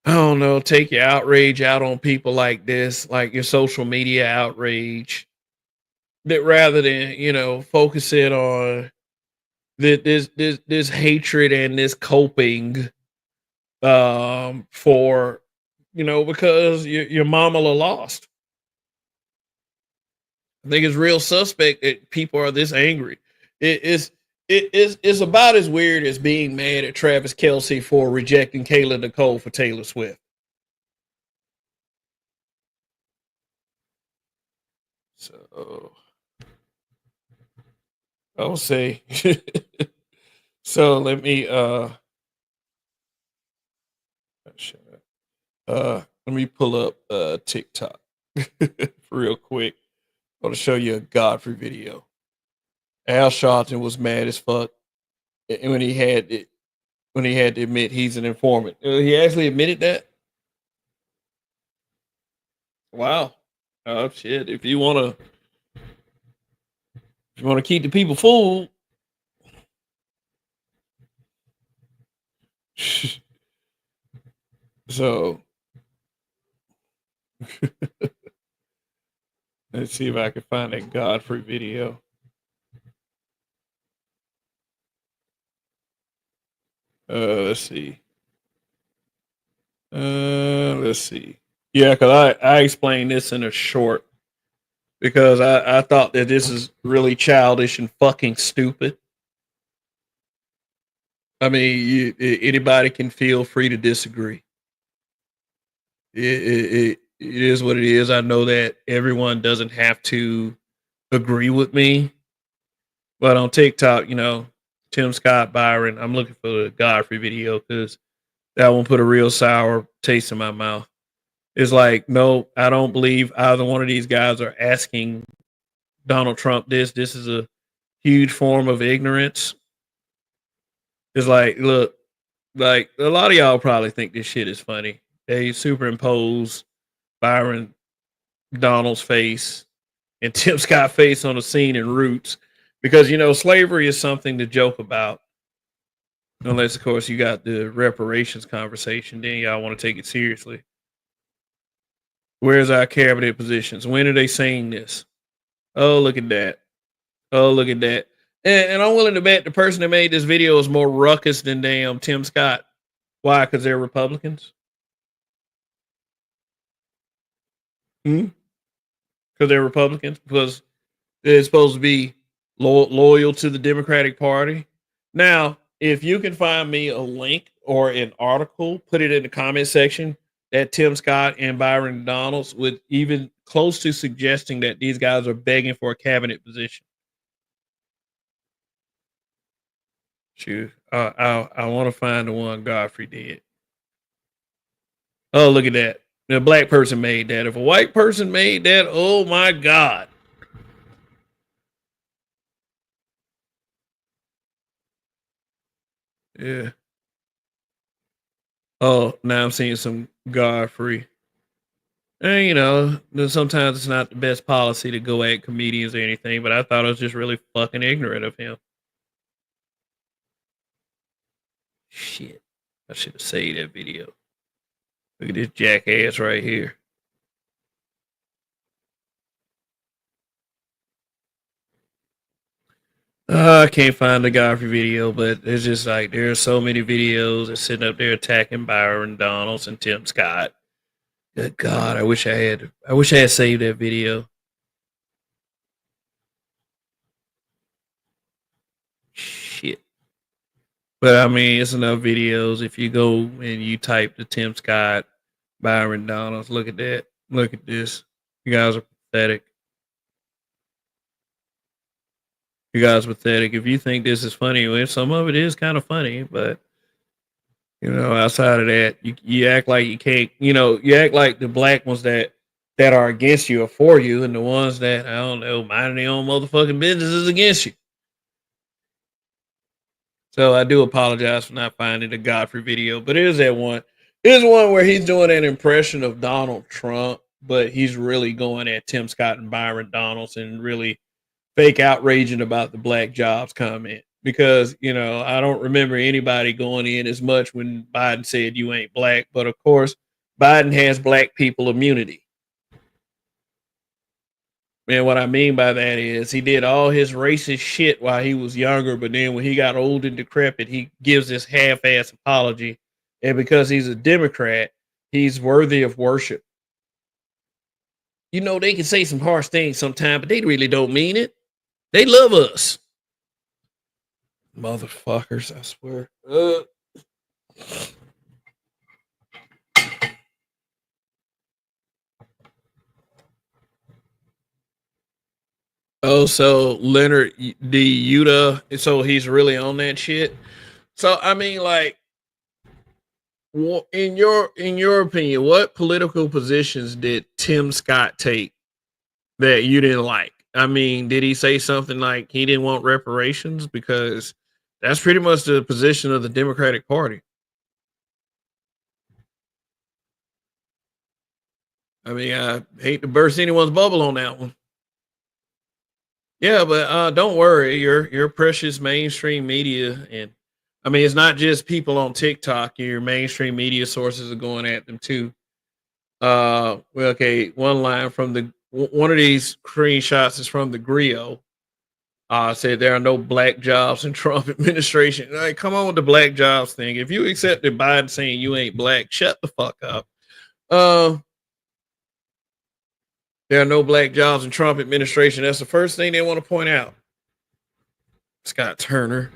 I don't know, take your outrage out on people like this, like your social media outrage, that rather than, focus it on this hatred and this coping for, because your mama lost. I think it's real suspect that people are this angry. It's about as weird as being mad at Travis Kelce for rejecting Kayla Nicole for Taylor Swift. So I'll say. So let me let me pull up TikTok real quick. I want to show you a Godfrey video. Al Sharpton was mad as fuck when he had it, when he had to admit he's an informant. He actually admitted that. Wow. Oh shit! If you wanna keep the people fooled, so let's see if I can find that Godfrey video. Let's see. Let's see. Yeah, because I explained this in a short because I thought that this is really childish and fucking stupid. I mean, anybody can feel free to disagree. It is what it is. I know that everyone doesn't have to agree with me, but on TikTok, Tim Scott Byron, I'm looking for the Godfrey video because that one put a real sour taste in my mouth. It's like, no, I don't believe either one of these guys are asking Donald Trump this. This is a huge form of ignorance. It's like, look, like a lot of y'all probably think this shit is funny. They superimpose Byron Donald's face and Tim Scott face on the scene in Roots because slavery is something to joke about. Unless, of course, you got the reparations conversation, then y'all want to take it seriously. Where's our cabinet positions? When are they saying this? Oh, look at that. Oh, look at that. And I'm willing to bet the person that made this video is more ruckus than damn Tim Scott. Why? Because they're Republicans? Because they're Republicans? Because they're supposed to be loyal to the Democratic Party? Now, if you can find me a link or an article, put it in the comment section that Tim Scott and Byron Donalds would even close to suggesting that these guys are begging for a cabinet position. Shoot, I want to find the one Godfrey did. Oh, look at that. A black person made that. If a white person made that, oh my God. Yeah. Oh, now I'm seeing some Godfrey. And sometimes it's not the best policy to go at comedians or anything, but I thought it was just really fucking ignorant of him. Shit. I should have saved that video. Look at this jackass right here. I can't find the Godfrey video, but it's just like there are so many videos that's sitting up there attacking Byron Donalds and Tim Scott. Good God, I wish I had saved that video. Shit. But I mean, it's enough videos. If you go and you type the Tim Scott, Byron Donalds, look at that. Look at this. You guys are pathetic. You guys are pathetic. If you think this is funny, well, some of it is kind of funny, but Outside of that, you act like you can't. You act like the black ones that are against you are for you, and the ones that I don't know minding their own motherfucking business is against you. So I do apologize for not finding the Godfrey video, but it is that one. It is one where he's doing an impression of Donald Trump, but he's really going at Tim Scott and Byron Donaldson and really fake outraging about the black jobs comment. Because, I don't remember anybody going in as much when Biden said you ain't black. But of course, Biden has black people immunity. And what I mean by that is he did all his racist shit while he was younger, but then when he got old and decrepit, he gives this half-ass apology. And because he's a Democrat, he's worthy of worship. They can say some harsh things sometimes, but they really don't mean it. They love us. Motherfuckers, I swear. Oh, so Leonard D. Yuta, so he's really on that shit. So I mean, like, in your opinion, what political positions did Tim Scott take that you didn't like? I mean, did he say something like he didn't want reparations? Because that's pretty much the position of the Democratic Party. I mean, I hate to burst anyone's bubble on that one. Yeah, but don't worry, your precious mainstream media, and I mean it's not just people on TikTok. Your mainstream media sources are going at them too. Well, okay, one line from one of these screenshots is from the Grio. Said there are no black jobs in Trump administration. Like, come on with the black jobs thing. If you accepted Biden saying you ain't black, shut the fuck up. Uh, there are no black jobs in Trump administration. That's the first thing they want to point out. Scott Turner.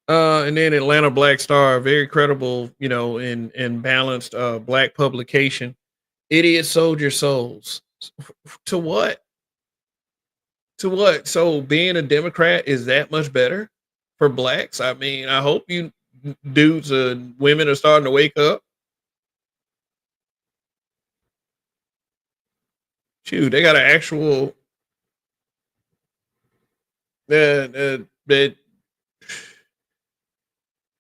And then Atlanta Black Star, very credible, and balanced black publication. Idiot sold your souls. To what? To what? So being a Democrat is that much better for blacks? I mean, I hope you dudes and women are starting to wake up. Shoot, they got an actual they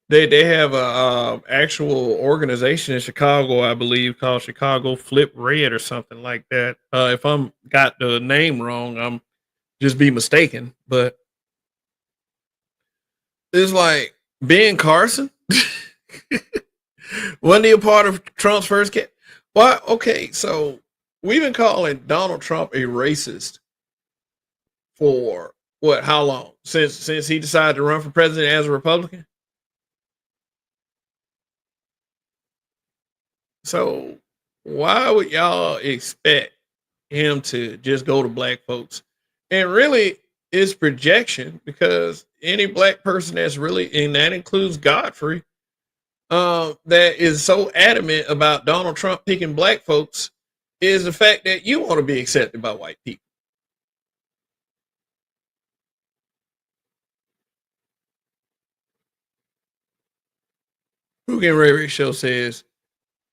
they have a actual organization in Chicago, I believe, called Chicago Flip Red or something like that. If I'm got the name wrong, I'm just be mistaken. But it's like Ben Carson. Wasn't he a part of Trump's first case? Why? Okay, so we've been calling Donald Trump a racist for what? How long? Since he decided to run for president as a Republican. So why would y'all expect him to just go to black folks? And really, it's projection because any black person that's really, and that includes Godfrey, that is so adamant about Donald Trump picking black folks is the fact that you want to be accepted by white people. Hogan Ray Show says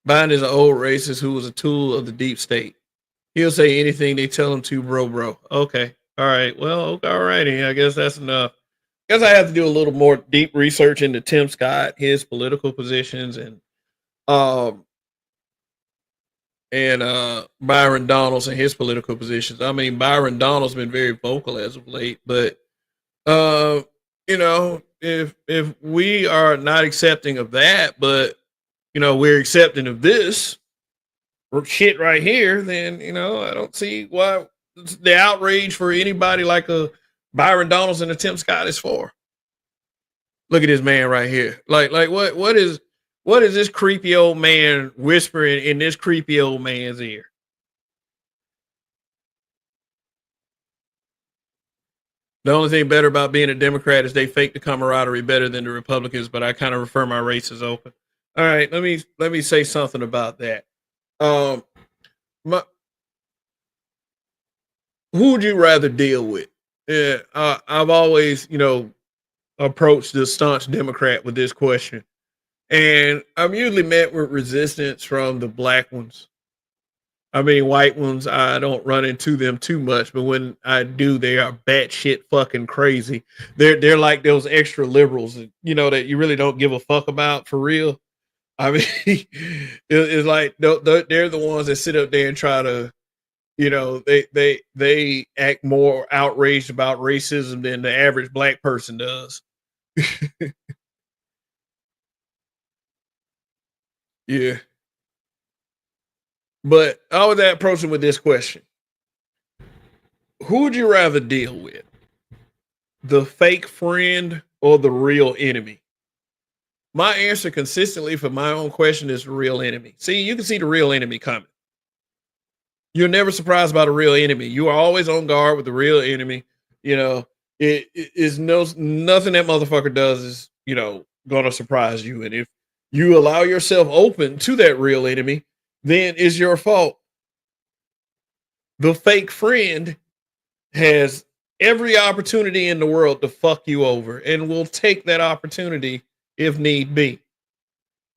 Biden is an old racist who was a tool of the deep state. He'll say anything they tell him to, bro. Okay. All right. Well, all righty. I guess that's enough. I guess I have to do a little more deep research into Tim Scott, his political positions, um and Byron Donalds and his political positions. I mean, Byron Donalds been very vocal as of late, but if we are not accepting of that, but we're accepting of this shit right here, then I don't see why the outrage for anybody like a Byron Donalds and a Tim Scott is for. Look at this man right here. Like what is this creepy old man whispering in this creepy old man's ear? The only thing better about being a Democrat is they fake the camaraderie better than the Republicans, but I kind of refer my races open. All right, let me say something about that. Um, my, who would you rather deal with? Yeah, I've always, approached the staunch Democrat with this question, And I'm usually met with resistance from the black ones. I mean, white ones, I don't run into them too much, but when I do, they are batshit fucking crazy. They're like those extra liberals, that you really don't give a fuck about for real. I mean, it's like they're the ones that sit up there and try to, they act more outraged about racism than the average black person does. Yeah. But I was approaching with this question. Who would you rather deal with? The fake friend or the real enemy? My answer consistently for my own question is the real enemy. See, you can see the real enemy coming. You're never surprised by the real enemy. You are always on guard with the real enemy. You know, it is nothing that motherfucker does is, gonna surprise you. And if you allow yourself open to that real enemy, then it's your fault. The fake friend has every opportunity in the world to fuck you over and will take that opportunity if need be.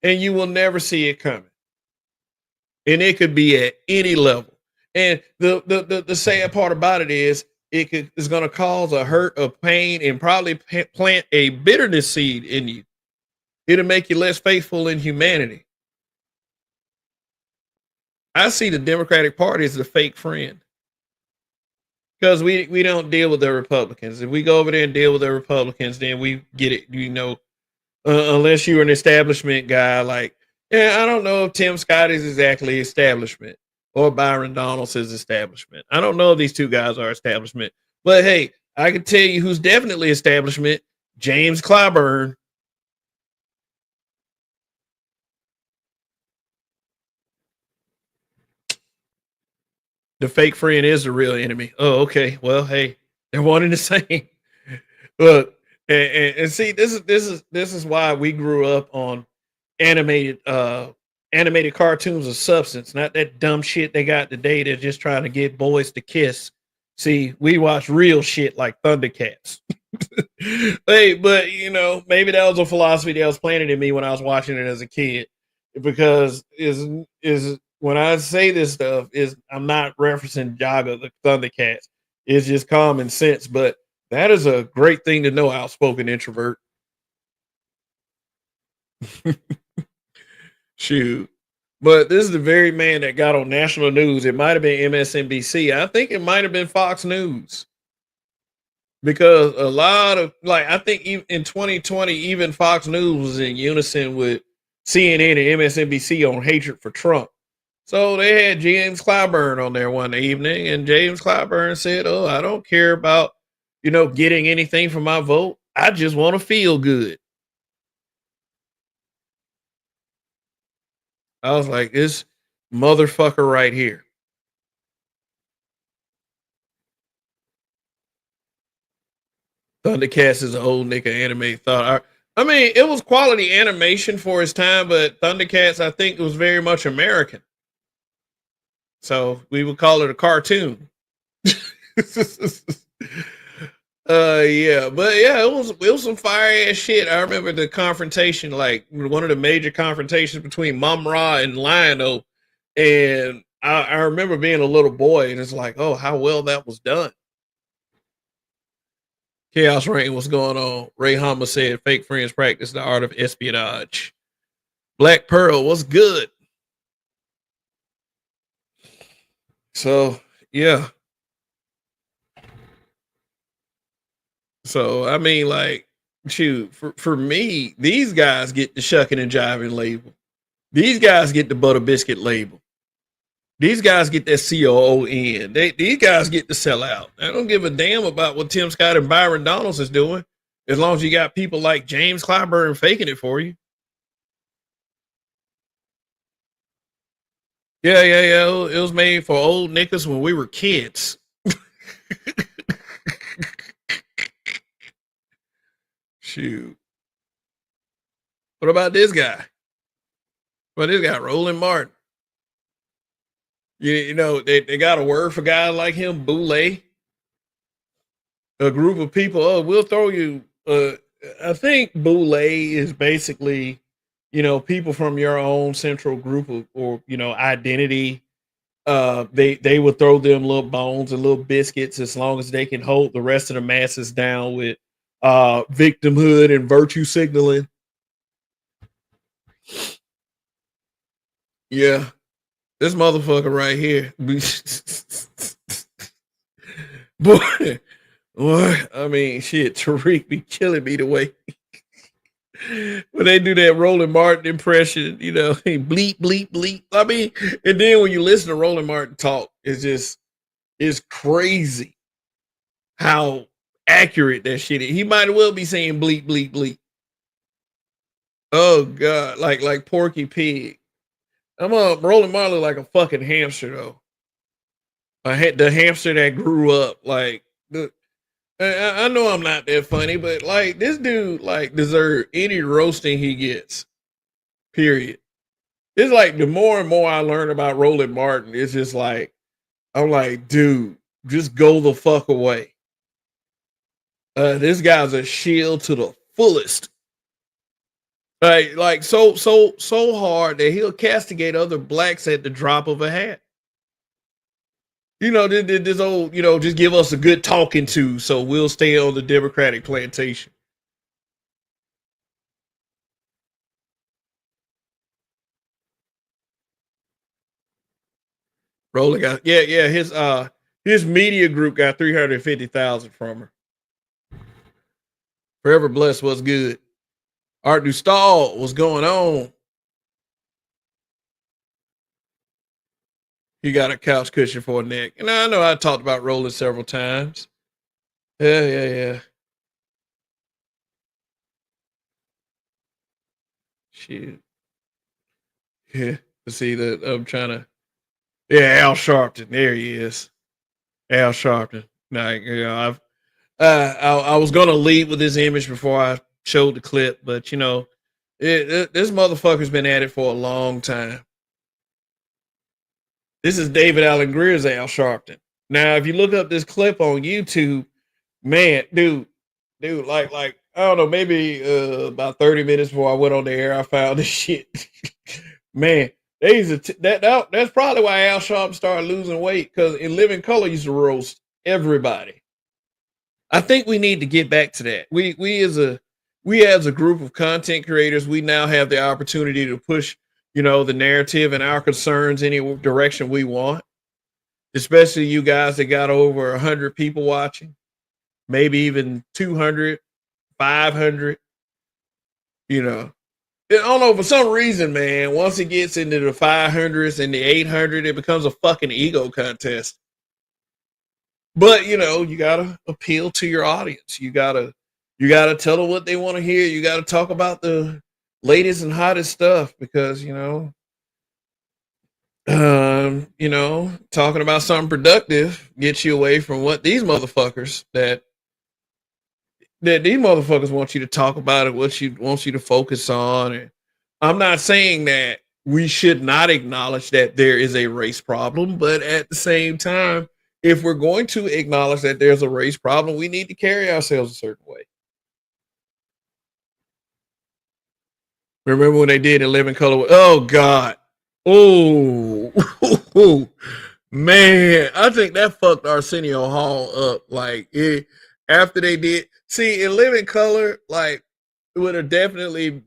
And you will never see it coming. And it could be at any level. And the sad part about it is it's going to cause a hurt, a pain, and probably plant a bitterness seed in you. It'll make you less faithful in humanity. I see the Democratic Party as the fake friend. Because we don't deal with the Republicans. If we go over there and deal with the Republicans, then we get it, unless you're an establishment guy. Like, yeah, I don't know if Tim Scott is exactly establishment or Byron Donalds is establishment. I don't know if these two guys are establishment. But hey, I can tell you who's definitely establishment. James Clyburn. The fake friend is the real enemy. Oh, okay. Well, hey, they're one and the same. Look, and see, this is why we grew up on animated animated cartoons of substance, not that dumb shit they got today. They're just trying to get boys to kiss. See, we watch real shit like Thundercats. Hey, but maybe that was a philosophy that was planted in me when I was watching it as a kid. Because is when I say this stuff, is I'm not referencing Jaga the Thundercats. It's just common sense, but that is a great thing to know, outspoken introvert. Shoot. But this is the very man that got on national news. It might have been MSNBC. I think it might have been Fox News. Because a lot of, like, I think in 2020, even Fox News was in unison with CNN and MSNBC on hatred for Trump. So they had James Clyburn on there one evening, and James Clyburn said, "Oh, I don't care about, getting anything from my vote. I just want to feel good." I was like, this motherfucker right here. Thundercats is an old nigga anime thought. I mean, it was quality animation for its time, but Thundercats, I think, was very much American. So we would call it a cartoon. Yeah, but yeah, it was some fire ass shit. I remember the confrontation, like one of the major confrontations between Mum Ra and Lion-O, and I remember being a little boy, and it's like, oh, how well that was done. Chaos Rain, what's going on? Ray Hama said, "Fake friends practice the art of espionage." Black Pearl, what's good? So yeah, so I mean, like, shoot, for me, these guys get the shucking and jiving label. These guys get the butter biscuit label. These guys get that COON. These guys get to sell out. I don't give a damn about what Tim Scott and Byron Donalds is doing, as long as you got people like James Clyburn faking it for you. Yeah, yeah, yeah. It was made for old niggas when we were kids. Shoot. What about this guy? Well, this guy, Roland Martin. They got a word for guys like him, boule. A group of people, oh, we'll throw you. I think boule is basically, people from your own central group or identity, they would throw them little bones and little biscuits as long as they can hold the rest of the masses down with victimhood and virtue signaling. Yeah, this motherfucker right here. Boy, boy, I mean, shit, Tariq be killing me the way when they do that Roland Martin impression, he bleep, bleep, bleep. I mean, and then when you listen to Roland Martin talk, it's crazy how accurate that shit is. He might as well be saying bleep, bleep, bleep. Oh God, like Porky Pig. I'm Roland Martin like a fucking hamster though. I had the hamster that grew up like I know I'm not that funny, but like this dude like deserve any roasting he gets. Period. It's like the more and more I learn about Roland Martin, it's just like I'm like, dude, just go the fuck away. This guy's a shield to the fullest. Like so hard that he'll castigate other blacks at the drop of a hat. This old, just give us a good talking to so we'll stay on the Democratic plantation. Rolling got yeah, his media group got 350,000 from her. Forever Blessed was good. Art Dustall was going on. He got a couch cushion for a neck. And I know I talked about Roland several times. Yeah. Shit. Yeah. See that I'm trying to. Yeah, Al Sharpton. There he is. Al Sharpton. Like, I was gonna lead with this image before I showed the clip, but this motherfucker's been at it for a long time. This is David Allen Greer's Al Sharpton. Now, if you look up this clip on YouTube, man, dude, like I don't know, maybe about 30 minutes before I went on the air, I found this shit. Man, that's probably why Al Sharpton started losing weight because in Living Color used to roast everybody. I think we need to get back to that. We as a group of content creators, we now have the opportunity to push, the narrative and our concerns any direction we want. Especially you guys that got over 100 people watching, maybe even 200, 500. I don't know, for some reason, man, once it gets into the 500s and the 800, it becomes a fucking ego contest. But you gotta appeal to your audience. You gotta tell them what they want to hear. You gotta talk about the latest and hottest stuff because talking about something productive gets you away from what these motherfuckers that these motherfuckers want you to talk about and what you wants you to focus on. And I'm not saying that we should not acknowledge that there is a race problem, but at the same time, if we're going to acknowledge that there's a race problem, we need to carry ourselves a certain way. Remember when they did in Living Color? Oh God. Oh man. I think that fucked Arsenio Hall up. Like after they did see in Living Color, like it would have definitely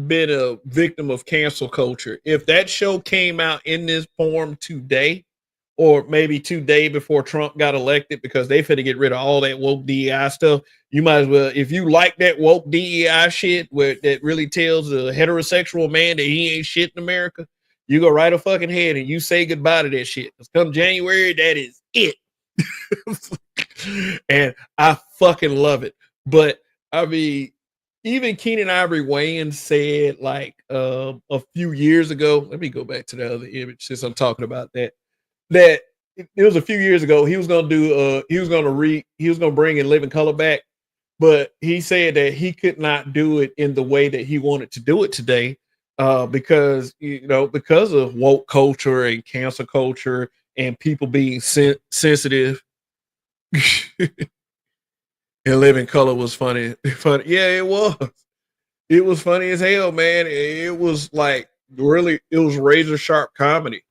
been a victim of cancel culture. If that show came out in this form today, or maybe 2 days before Trump got elected, because they finna get rid of all that woke DEI stuff. You might as well, if you like that woke DEI shit, where that really tells a heterosexual man that he ain't shit in America, you go right a fucking head and you say goodbye to that shit. Because come January, that is it. And I fucking love it. But I mean, even Keenan Ivory Wayans said like a few years ago. Let me go back to the other image since I'm talking about that. That it was a few years ago. He was gonna bring in Living Color back, but he said that he could not do it in the way that he wanted to do it today, because because of woke culture and cancel culture and people being sensitive. And Living Color was funny. Yeah, it was. It was funny as hell, man. It was like really, it was razor sharp comedy.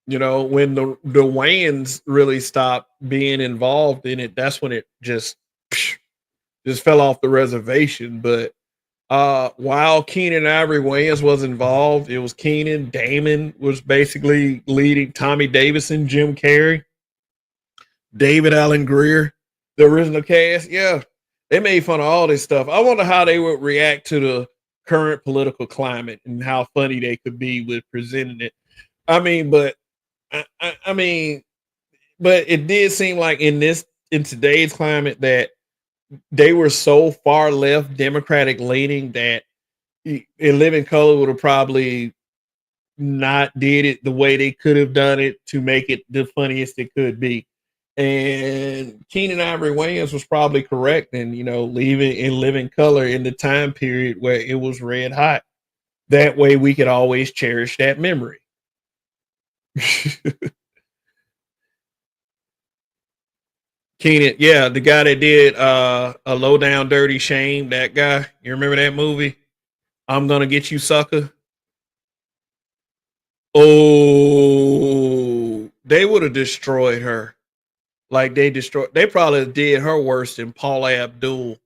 You know, when the Wayans really stopped being involved in it, that's when it just fell off the reservation. But while Keenan Ivory Wayans was involved, it was Keenan. Damon was basically leading. Tommy Davidson, Jim Carrey, David Allen Greer, the original cast. Yeah, they made fun of all this stuff. I wonder how they would react to the current political climate and how funny they could be with presenting it. I mean, but I mean, but it did seem like in today's climate that they were so far left Democratic leaning that in Living Color would have probably not did it the way they could have done it to make it the funniest it could be. And Keenan Ivory Wayans was probably correct in, you know, leaving in Living Color in the time period where it was red hot. That way we could always cherish that memory. Keenan, yeah, the guy that did a low down dirty shame, that guy. You remember that movie? I'm gonna get you, sucker. Oh, they would have destroyed her. Like they probably did her worse than Paula Abdul.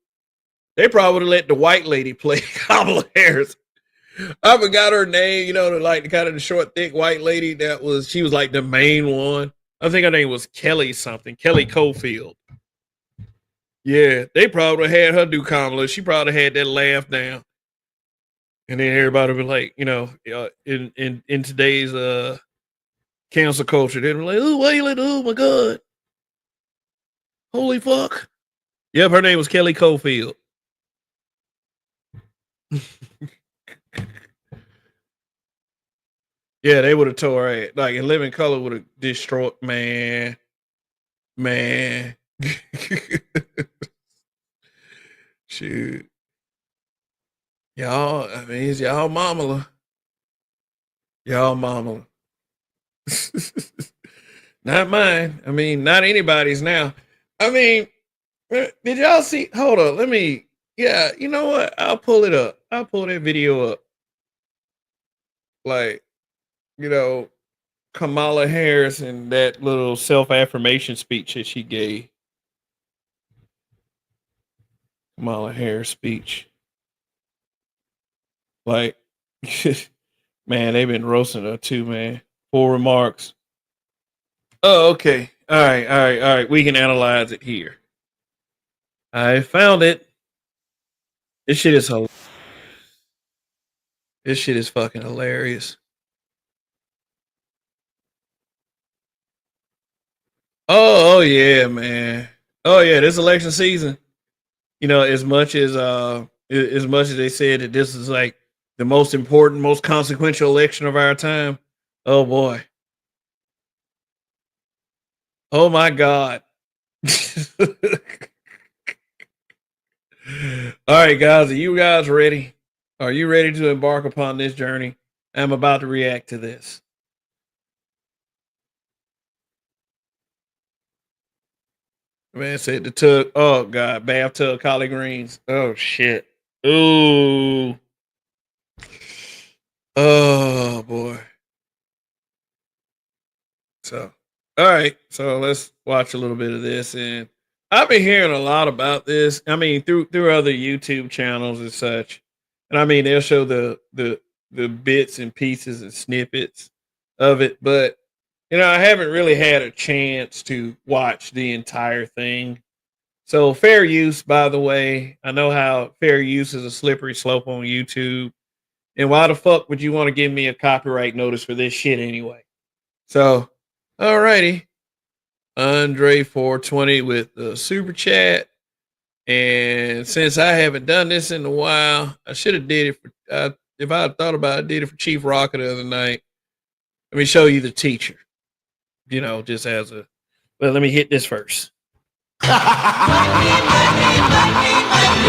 They probably would have let the white lady play Kamala Harris. I forgot her name, you know, the kind of the short, thick white lady she was like the main one. I think her name was Kelly something, Kelly Cofield. Yeah, they probably had her do Kamala. She probably had that laugh down. And then everybody would be like, you know, in today's cancel culture, they'd be like, oh, Waylon, oh my God. Holy fuck. Yep, her name was Kelly Cofield. Yeah, they would have tore it. Like in Living Color would have destroyed man. Shoot. Y'all, I mean, it's y'all mama. Y'all mama. Not mine. I mean, not anybody's now. I mean, did y'all see? Hold on, let me. Yeah, you know what? I'll pull it up. I'll pull that video up. Like, you know, Kamala Harris and that little self affirmation speech that she gave. Kamala Harris speech. Like, man, they've been roasting her too, man. Full remarks. Oh, okay. All right, all right, all right. We can analyze it here. I found it. This shit is this shit is fucking hilarious. Oh, oh yeah, man. Oh yeah, this election season. You know, as much as they said that this is like the most important, most consequential election of our time. Oh boy. Oh my God. All right, guys, are you guys ready? Are you ready to embark upon this journey? I'm about to react to this. Man said the tug. Oh God, bathtub collard greens. Oh shit. Ooh. Oh boy. So, all right. So let's watch a little bit of this. And I've been hearing a lot about this. I mean, through other YouTube channels and such. And I mean, they'll show the bits and pieces and snippets of it, but you know, I haven't really had a chance to watch the entire thing. So fair use, by the way. I know how fair use is a slippery slope on YouTube. And why the fuck would you want to give me a copyright notice for this shit anyway? So, alrighty. Andre 420 with the super chat. And since I haven't done this in a while, I should have did it for if I had thought about it, I did it for Chief Rocker the other night. Let me show you the teacher. You know, just as a well, let me hit this first. And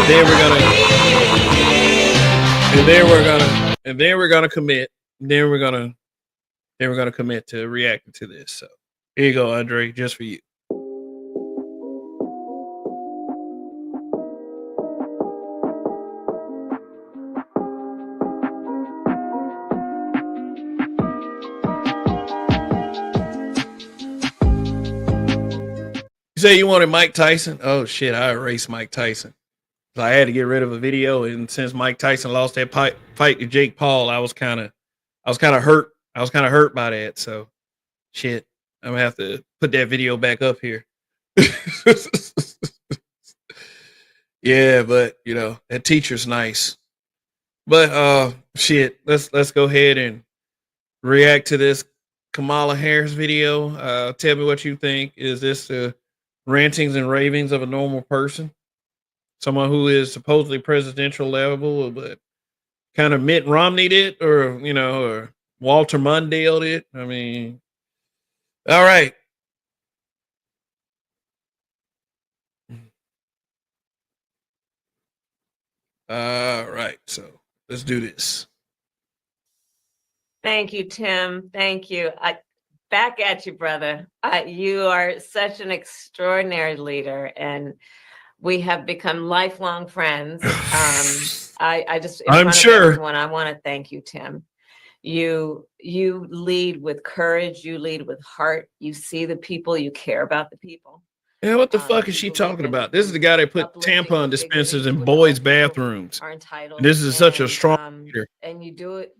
then we're gonna and then we're gonna commit. Then we're gonna commit to reacting to this. So. Here you go, Andre, just for you. say you wanted Mike Tyson? Oh shit, I erased Mike Tyson. So I had to get rid of a video, and since Mike Tyson lost that fight to Jake Paul, I was kind of hurt. I was kind of hurt by that. So shit, I'm gonna have to put that video back up here. Yeah, but you know that teacher's nice. But shit, let's go ahead and react to this Kamala Harris video. Tell me what you think. Is this the rantings and ravings of a normal person? Someone who is supposedly presidential level, but kind of Mitt Romney did, or you know, or Walter Mondale did. I mean, all right. All right, so let's do this. Thank you, Tim. Thank you. Back at you, brother. You are such an extraordinary leader, and we have become lifelong friends. I just, in I'm front sure. of everyone, I want to thank you, Tim. You lead with courage. You lead with heart. You see the people. You care about the people. Yeah, what the fuck is she talking about? This is the guy that put tampon dispensers in boys' bathrooms. Are entitled. This is such a strong leader. And you do it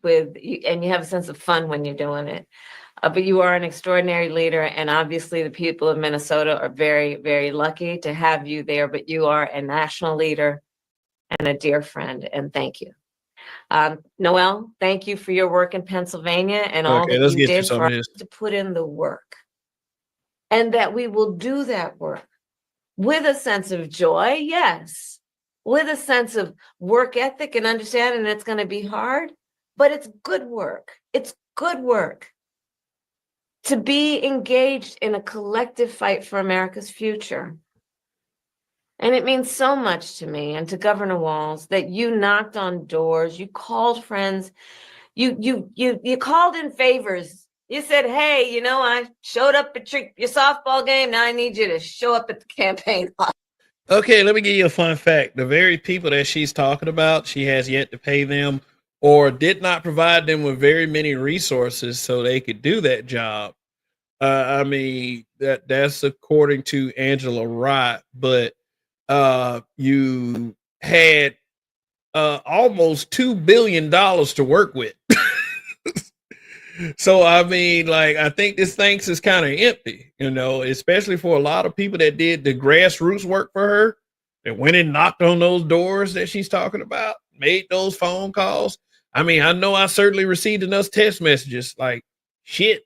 and you have a sense of fun when you're doing it. But you are an extraordinary leader, and obviously the people of Minnesota are very, very lucky to have you there. But you are a national leader and a dear friend, and thank you. Noel, thank you for your work in Pennsylvania and all that you did for us to put in the work. And that we will do that work with a sense of joy, yes, with a sense of work ethic and understanding it's going to be hard, but it's good work. It's good work to be engaged in a collective fight for America's future. And it means so much to me and to Governor Walz that you knocked on doors, you called friends, you called in favors. You said, hey, you know, I showed up at your softball game. Now I need you to show up at the campaign. Okay, let me give you a fun fact. The very people that she's talking about, she has yet to pay them or did not provide them with very many resources so they could do that job. I mean, that's according to Angela Rott, but you had almost $2 billion to work with. So I mean, like, I think this thanks is kind of empty, you know, especially for a lot of people that did the grassroots work for her, that went and knocked on those doors that she's talking about, made those phone calls. I mean, I know I certainly received enough text messages like shit.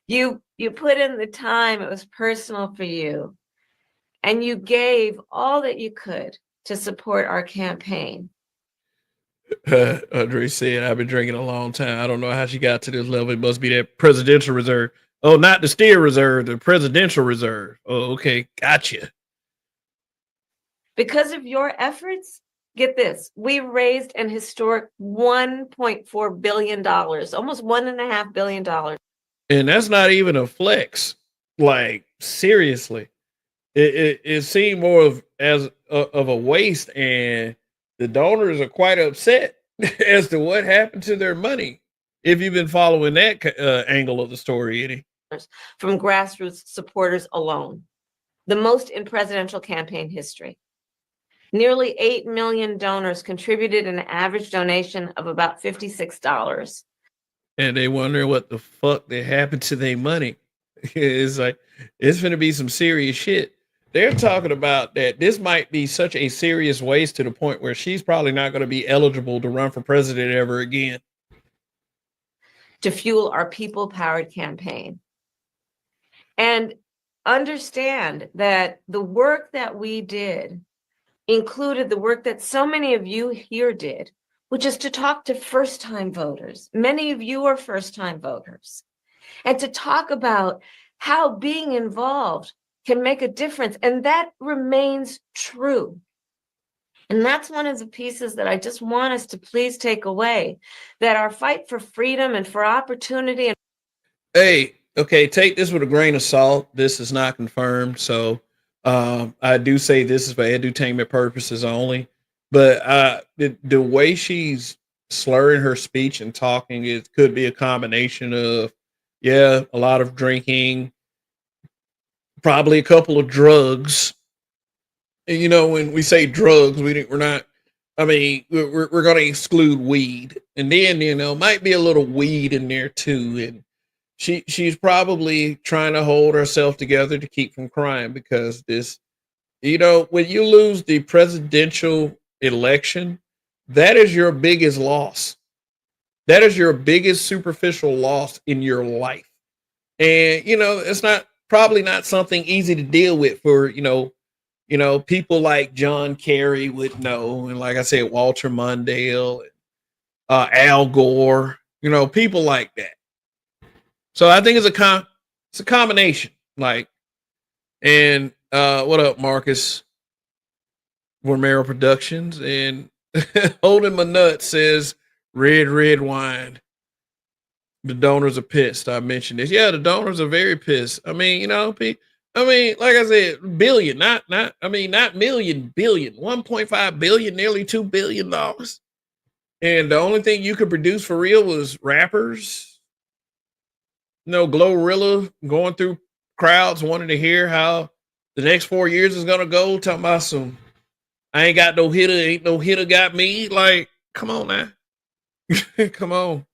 You put in the time, it was personal for you, and you gave all that you could to support our campaign. Andre said, I've been drinking a long time. I don't know how she got to this level. It must be that presidential reserve. Oh, not the steer reserve, the presidential reserve. Oh, okay. Gotcha. Because of your efforts, get this, we raised an historic $1.4 billion, almost $1.5 billion. And that's not even a flex. Like, seriously. It seemed more of a waste, and the donors are quite upset as to what happened to their money. If you've been following that angle of the story, Eddie. From grassroots supporters alone, the most in presidential campaign history. Nearly 8 million donors contributed an average donation of about $56. And they wonder what the fuck that happened to their money. It's like, it's going to be some serious shit. They're talking about that this might be such a serious waste to the point where she's probably not going to be eligible to run for president ever again. To fuel our people-powered campaign. And understand that the work that we did included the work that so many of you here did, which is to talk to first-time voters. Many of you are first-time voters. And to talk about how being involved can make a difference. And that remains true. And that's one of the pieces that I just want us to please take away, that our fight for freedom and for opportunity. Hey, okay, take this with a grain of salt. This is not confirmed. So I do say this is for edutainment purposes only. But the way she's slurring her speech and talking, it could be a combination of, yeah, a lot of drinking, probably a couple of drugs. And when we say drugs, we're not. I mean, we're going to exclude weed, and then might be a little weed in there too. And she's probably trying to hold herself together to keep from crying because this, when you lose the presidential election, that is your biggest loss. That is your biggest superficial loss in your life. And it's not probably not something easy to deal with for people like John Kerry would know, and like I said, Walter Mondale, Al Gore, people like that. So I think it's a combination. Like, and what up, Marcus Romero Productions, and holding my nuts says red wine. The donors are pissed. I mentioned this. Yeah, the donors are very pissed. I mean, like I said, billion, not million, billion, 1.5 billion, nearly $2 billion. And the only thing you could produce for real was rappers. Glorilla going through crowds wanting to hear how the next 4 years is gonna go. Talking about some, I ain't got no hitter, ain't no hitter got me. Like, come on now, come on.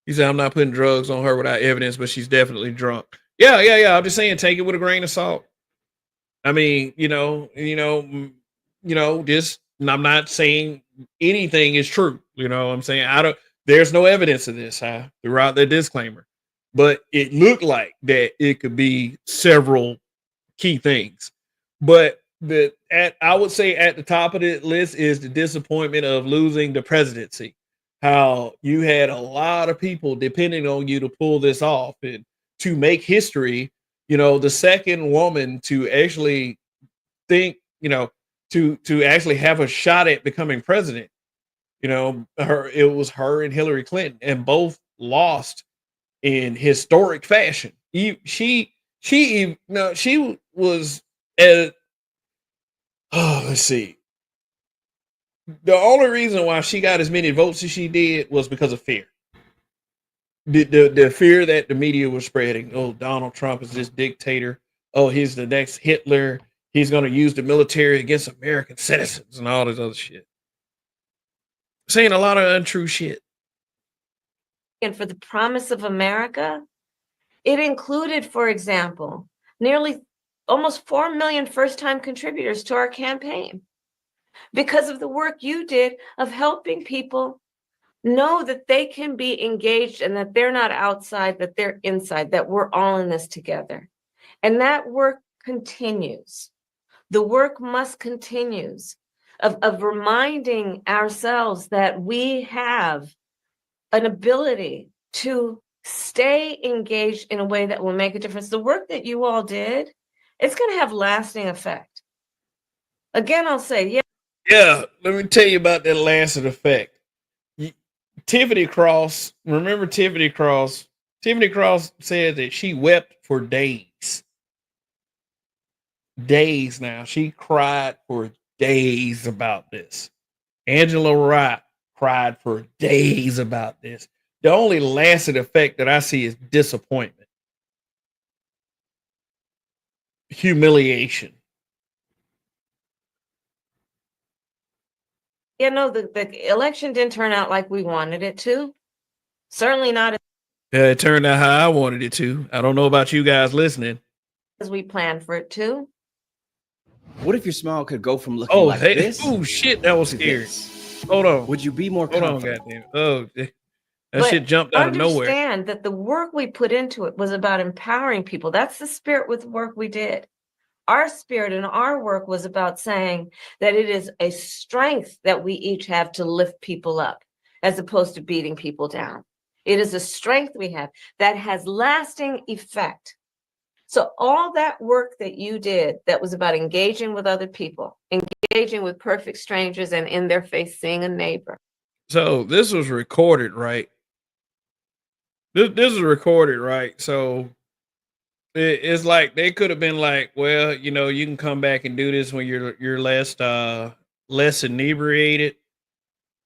He said, I'm not putting drugs on her without evidence, but she's definitely drunk. Yeah. I'm just saying, take it with a grain of salt. I mean, just, I'm not saying anything is true. I'm saying, there's no evidence of this. I threw out the disclaimer, but it looked like that it could be several key things. But I would say at the top of the list is the disappointment of losing the presidency. How you had a lot of people depending on you to pull this off and to make history. The second woman to actually think, to actually have a shot at becoming president. It was her and Hillary Clinton, and both lost in historic fashion. She was at, let's see. The only reason why she got as many votes as she did was because of fear. The fear that the media was spreading. Oh, Donald Trump is this dictator. Oh, he's the next Hitler. He's going to use the military against American citizens and all this other shit. Saying a lot of untrue shit. And for the promise of America, it included, for example, nearly almost 4 million first-time contributors to our campaign because of the work you did of helping people know that they can be engaged and that they're not outside, that they're inside, that we're all in this together. And that work continues. The work must continue of reminding ourselves that we have an ability to stay engaged in a way that will make a difference. The work that you all did, it's going to have lasting effect. Again, I'll say, yeah. Yeah, let me tell you about that lasting effect. Tiffany Cross, remember Tiffany Cross? Tiffany Cross said that she wept for days. Days now. She cried for days about this. Angela Wright cried for days about this. The only lasting effect that I see is disappointment, humiliation. The election didn't turn out like we wanted it to. Certainly not It turned out how I wanted it to. I don't know about you guys listening. as we planned for it to. What if your smile could go from looking like this? Oh shit, that was scary. This? Hold on. Would you be more confident? Hold on, goddamn. That shit jumped out of nowhere. Understand that the work we put into it was about empowering people. That's the spirit with the work we did. Our spirit and our work was about saying that it is a strength that we each have to lift people up as opposed to beating people down. It is a strength we have that has lasting effect. So all that work that you did that was about engaging with other people, engaging with perfect strangers and in their face seeing a neighbor. So this was recorded, right? This is recorded, right? So it's like they could have been like, well, you can come back and do this when you're less inebriated.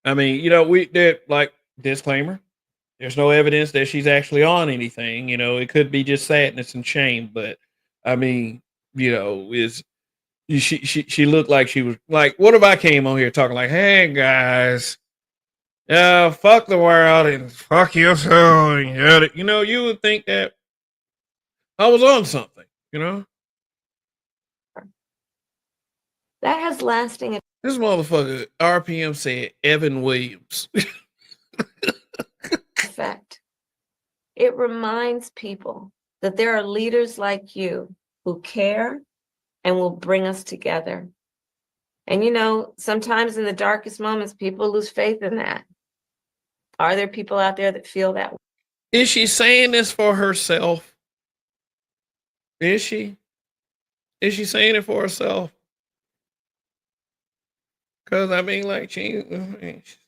I mean, we did, like, disclaimer. There's no evidence that she's actually on anything. It could be just sadness and shame, but I mean, is she looked like she was like, what if I came on here talking like, hey guys, yeah, fuck the world and fuck you too, you would think that I was on something, That has lasting This motherfucker RPM said Evan Williams. effect. It reminds people that there are leaders like you who care and will bring us together. And sometimes in the darkest moments, people lose faith in that. Are there people out there that feel that way? Is she saying this for herself? Is she? Is she saying it for herself? Because I mean, like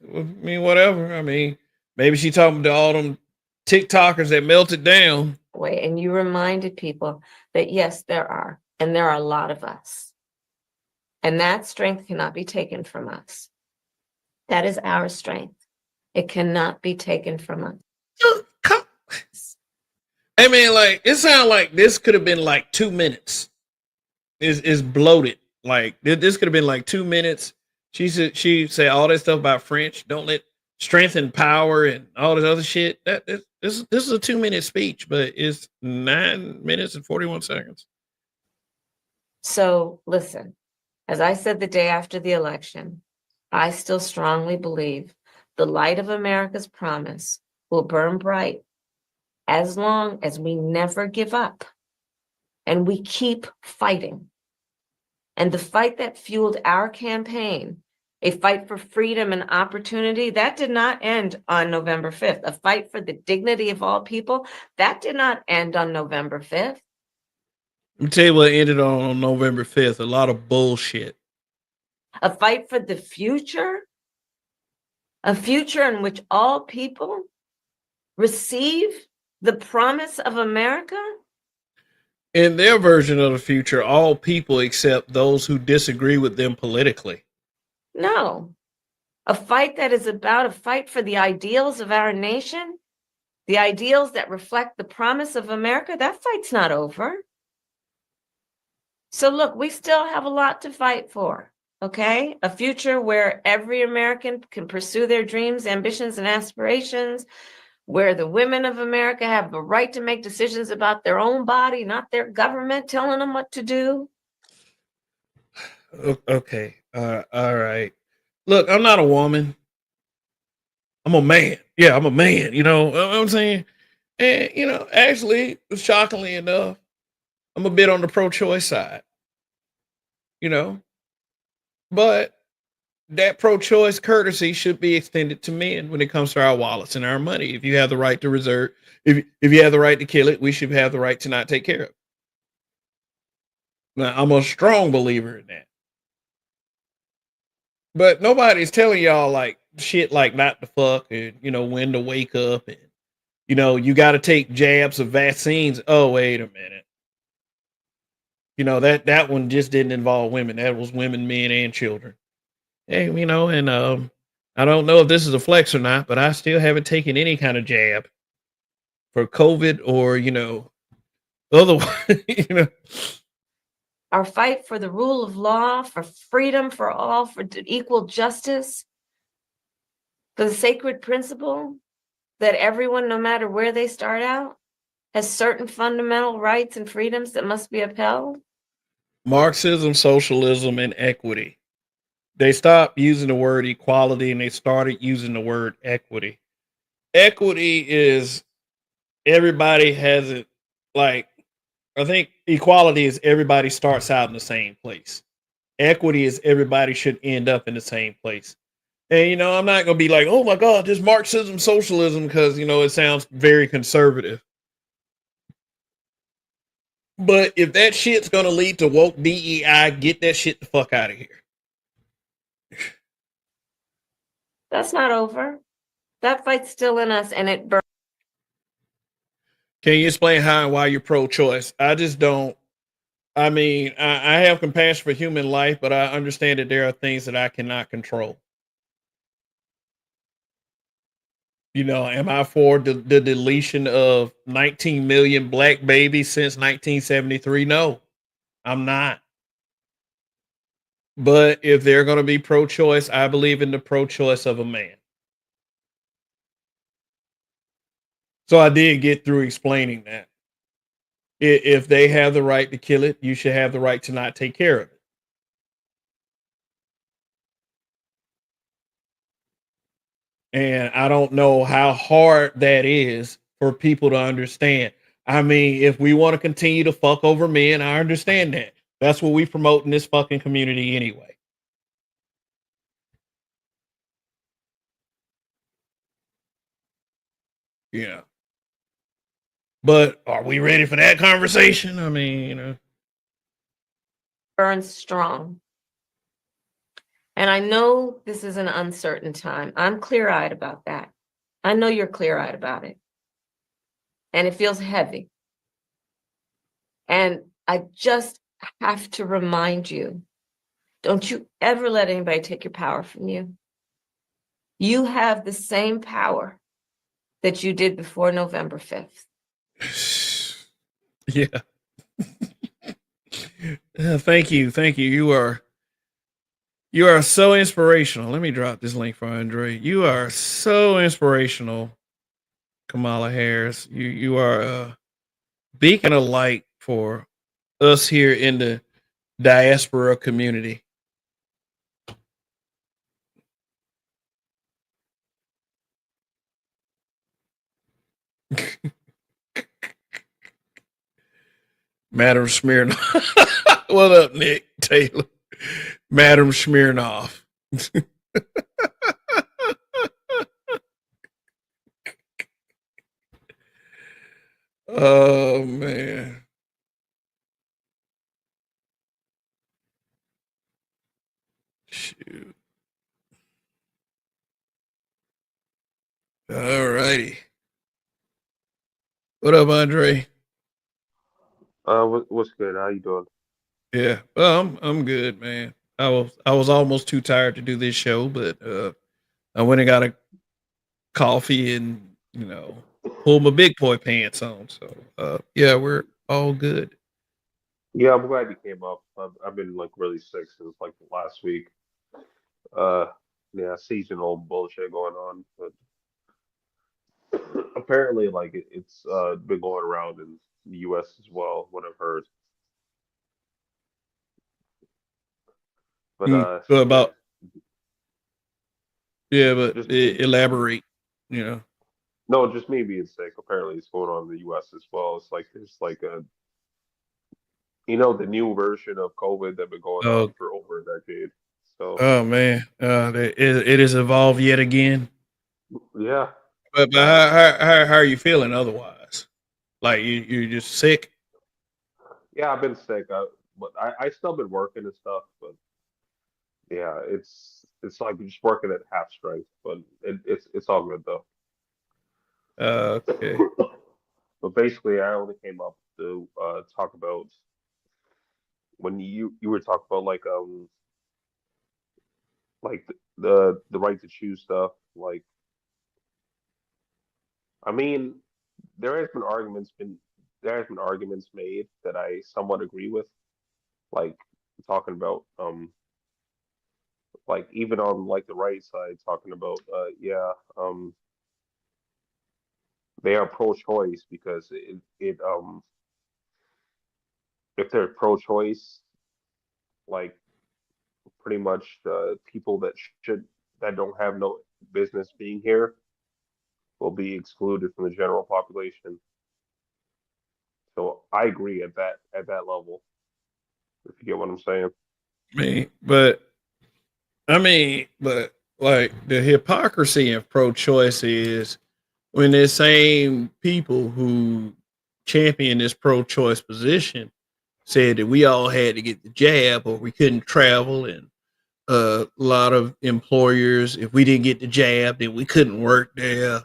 whatever. I mean, maybe she talking to all them TikTokers that melted down. And you reminded people that yes, there are, and there are a lot of us. And that strength cannot be taken from us. That is our strength. It cannot be taken from us. I mean, like, it sounds like this could have been like 2 minutes. Is bloated. Like this could have been like 2 minutes. She said all that stuff about French. Don't let strength and power and all this other shit. This is a 2-minute speech, but it's 9 minutes and 41 seconds. So listen, as I said the day after the election, I still strongly believe the light of America's promise will burn bright as long as we never give up and we keep fighting. And the fight that fueled our campaign, a fight for freedom and opportunity, that did not end on November 5th. A fight for the dignity of all people, that did not end on November 5th. Let me tell you what ended on November 5th. A lot of bullshit. A fight for the future, a future in which all people receive the promise of America. In their version of the future, all people except those who disagree with them politically. No, a fight that is about a fight for the ideals of our nation, the ideals that reflect the promise of America. That fight's not over. So look, we still have a lot to fight for, okay? A future where every American can pursue their dreams, ambitions, and aspirations, where the women of America have the right to make decisions about their own body, not their government telling them what to do. Okay. All right. Look, I'm not a woman. I'm a man. Yeah, I'm a man. You know what I'm saying? And, actually, shockingly enough, I'm a bit on the pro-choice side, you know, but that pro-choice courtesy should be extended to men when it comes to our wallets and our money. If you have the right to reserve, if you have the right to kill it, we should have the right to not take care of it. Now, I'm a strong believer in that. But nobody's telling y'all like shit like not to fuck and when to wake up and you got to take jabs of vaccines. Oh, wait a minute. That one just didn't involve women. That was women, men, and children. Hey, and I don't know if this is a flex or not, but I still haven't taken any kind of jab for COVID or otherwise. Our fight for the rule of law, for freedom for all, for equal justice, for the sacred principle that everyone, no matter where they start out, has certain fundamental rights and freedoms that must be upheld. Marxism, socialism, and equity. They stopped using the word equality and they started using the word equity. Equity is everybody has it. Like, I think equality is everybody starts out in the same place. Equity is everybody should end up in the same place. And I'm not gonna be like, oh my God, this Marxism, socialism, because it sounds very conservative. But if that shit's gonna lead to woke DEI, get that shit the fuck out of here. That's not over. That fight's still in us, and it burns. Can you explain how and why you're pro-choice? I just don't. I mean, I have compassion for human life, but I understand that there are things that I cannot control. Am I for the deletion of 19 million black babies since 1973? No, I'm not. But if they're going to be pro-choice, I believe in the pro-choice of a man. So I did get through explaining that. If they have the right to kill it, you should have the right to not take care of it. And I don't know how hard that is for people to understand. I mean, if we want to continue to fuck over men, I understand that. That's what we promote in this fucking community anyway. Yeah. But are we ready for that conversation? I mean, Burns strong. And I know this is an uncertain time. I'm clear-eyed about that. I know you're clear-eyed about it. And it feels heavy. And I just have to remind you, don't you ever let anybody take your power from you. You have the same power that you did before November 5th. Yeah. Thank you. Thank you. You are so inspirational. Let me drop this link for Andre. You are so inspirational, Kamala Harris. You are a beacon of light for us here in the diaspora community. Madam Smirnoff. What up, Nick Taylor? Madam Smirnoff. Oh man. Shoot. All righty. What up, Andre? What's good? How you doing? Yeah. Well, I'm good, man. I was almost too tired to do this show, but I went and got a coffee and pulled my big boy pants on. So yeah, we're all good. Yeah, I'm glad you came up. I've been like really sick since like last week. Uh, yeah, seasonal bullshit going on, but apparently like it's been going around in the U.S. as well. What I've heard, but What yeah, about yeah, but just me. elaborate. You know. No, just me being sick. Apparently, it's going on in the U.S. as well. It's like there's like the new version of COVID that been going on Oh, for over a decade. So oh man, it is evolved yet again. yeah, But uh, how are you feeling otherwise? Like you're just sick. yeah, I've been sick. But I still been working and stuff, but yeah, it's like just working at half strength, but it's all good though. Okay. But basically, I only came up to talk about when you were talking about like the right to choose stuff. Like, I mean, there has been arguments been there has been arguments made that I somewhat agree with, like talking about like even on like the right side talking about yeah they are pro-choice because it if they're pro-choice, like pretty much people that don't have no business being here will be excluded from the general population. So I agree at that level, if you get what I'm saying. Me, but but like the hypocrisy of pro-choice is when the same people who champion this pro-choice position said that we all had to get the jab or we couldn't travel, and a lot of employers, if we didn't get the jab, then we couldn't work there.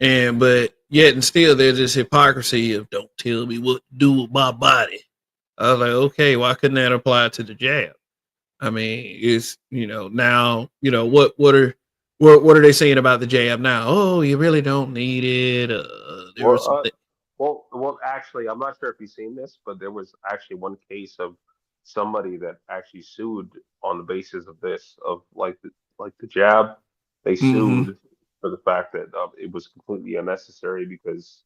And but yet and still, there's this hypocrisy of don't tell me what to do with my body. I was like, okay, why couldn't that apply to the jab? I mean, it's now What are they saying about the jab now? Oh, you really don't need it. There was Well, something. actually, I'm not sure if you've seen this, but there was actually one case of somebody that actually sued on the basis of this, of like the jab. They Mm-hmm. sued for the fact that it was completely unnecessary because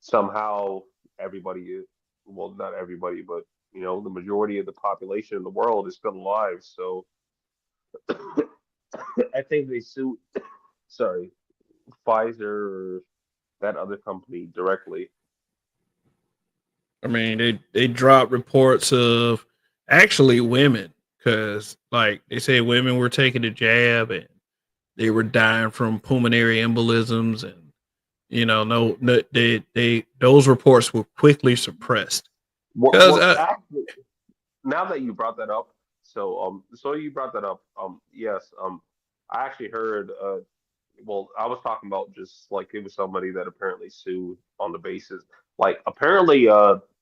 somehow everybody, well, not everybody, but the majority of the population in the world is still alive. So I think they sued, sorry, Pfizer or that other company directly. I mean, they dropped reports of actually women because, like, they say women were taking the jab and they were dying from pulmonary embolisms, and no, they those reports were quickly suppressed because Actually, now that you brought that up, so you brought that up, yes, I actually heard, well, I was talking about just like it was somebody that apparently sued on the basis, like apparently,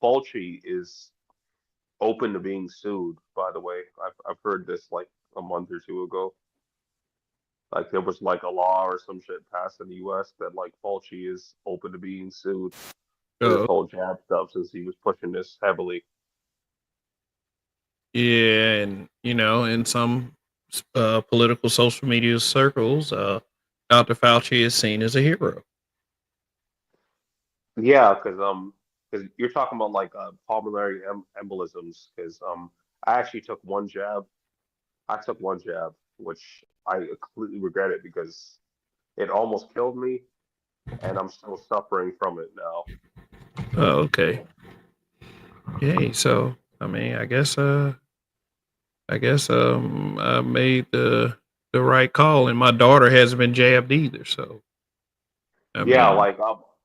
Fulci is open to being sued. By the way, I've heard this like a month or two ago. Like there was like a law or some shit passed in the U.S. that like Fulci is open to being sued for this uh, whole jab stuff since he was pushing this heavily. yeah, and in some political social media circles, Dr. Fauci is seen as a hero. Yeah, because you're talking about like pulmonary embolisms. Because I actually took one jab. I took one jab, which I completely regret it because it almost killed me, and I'm still suffering from it now. Oh, okay. Yay. So, I mean, I made the right call, and my daughter hasn't been jabbed either. So, I Yeah, mean, like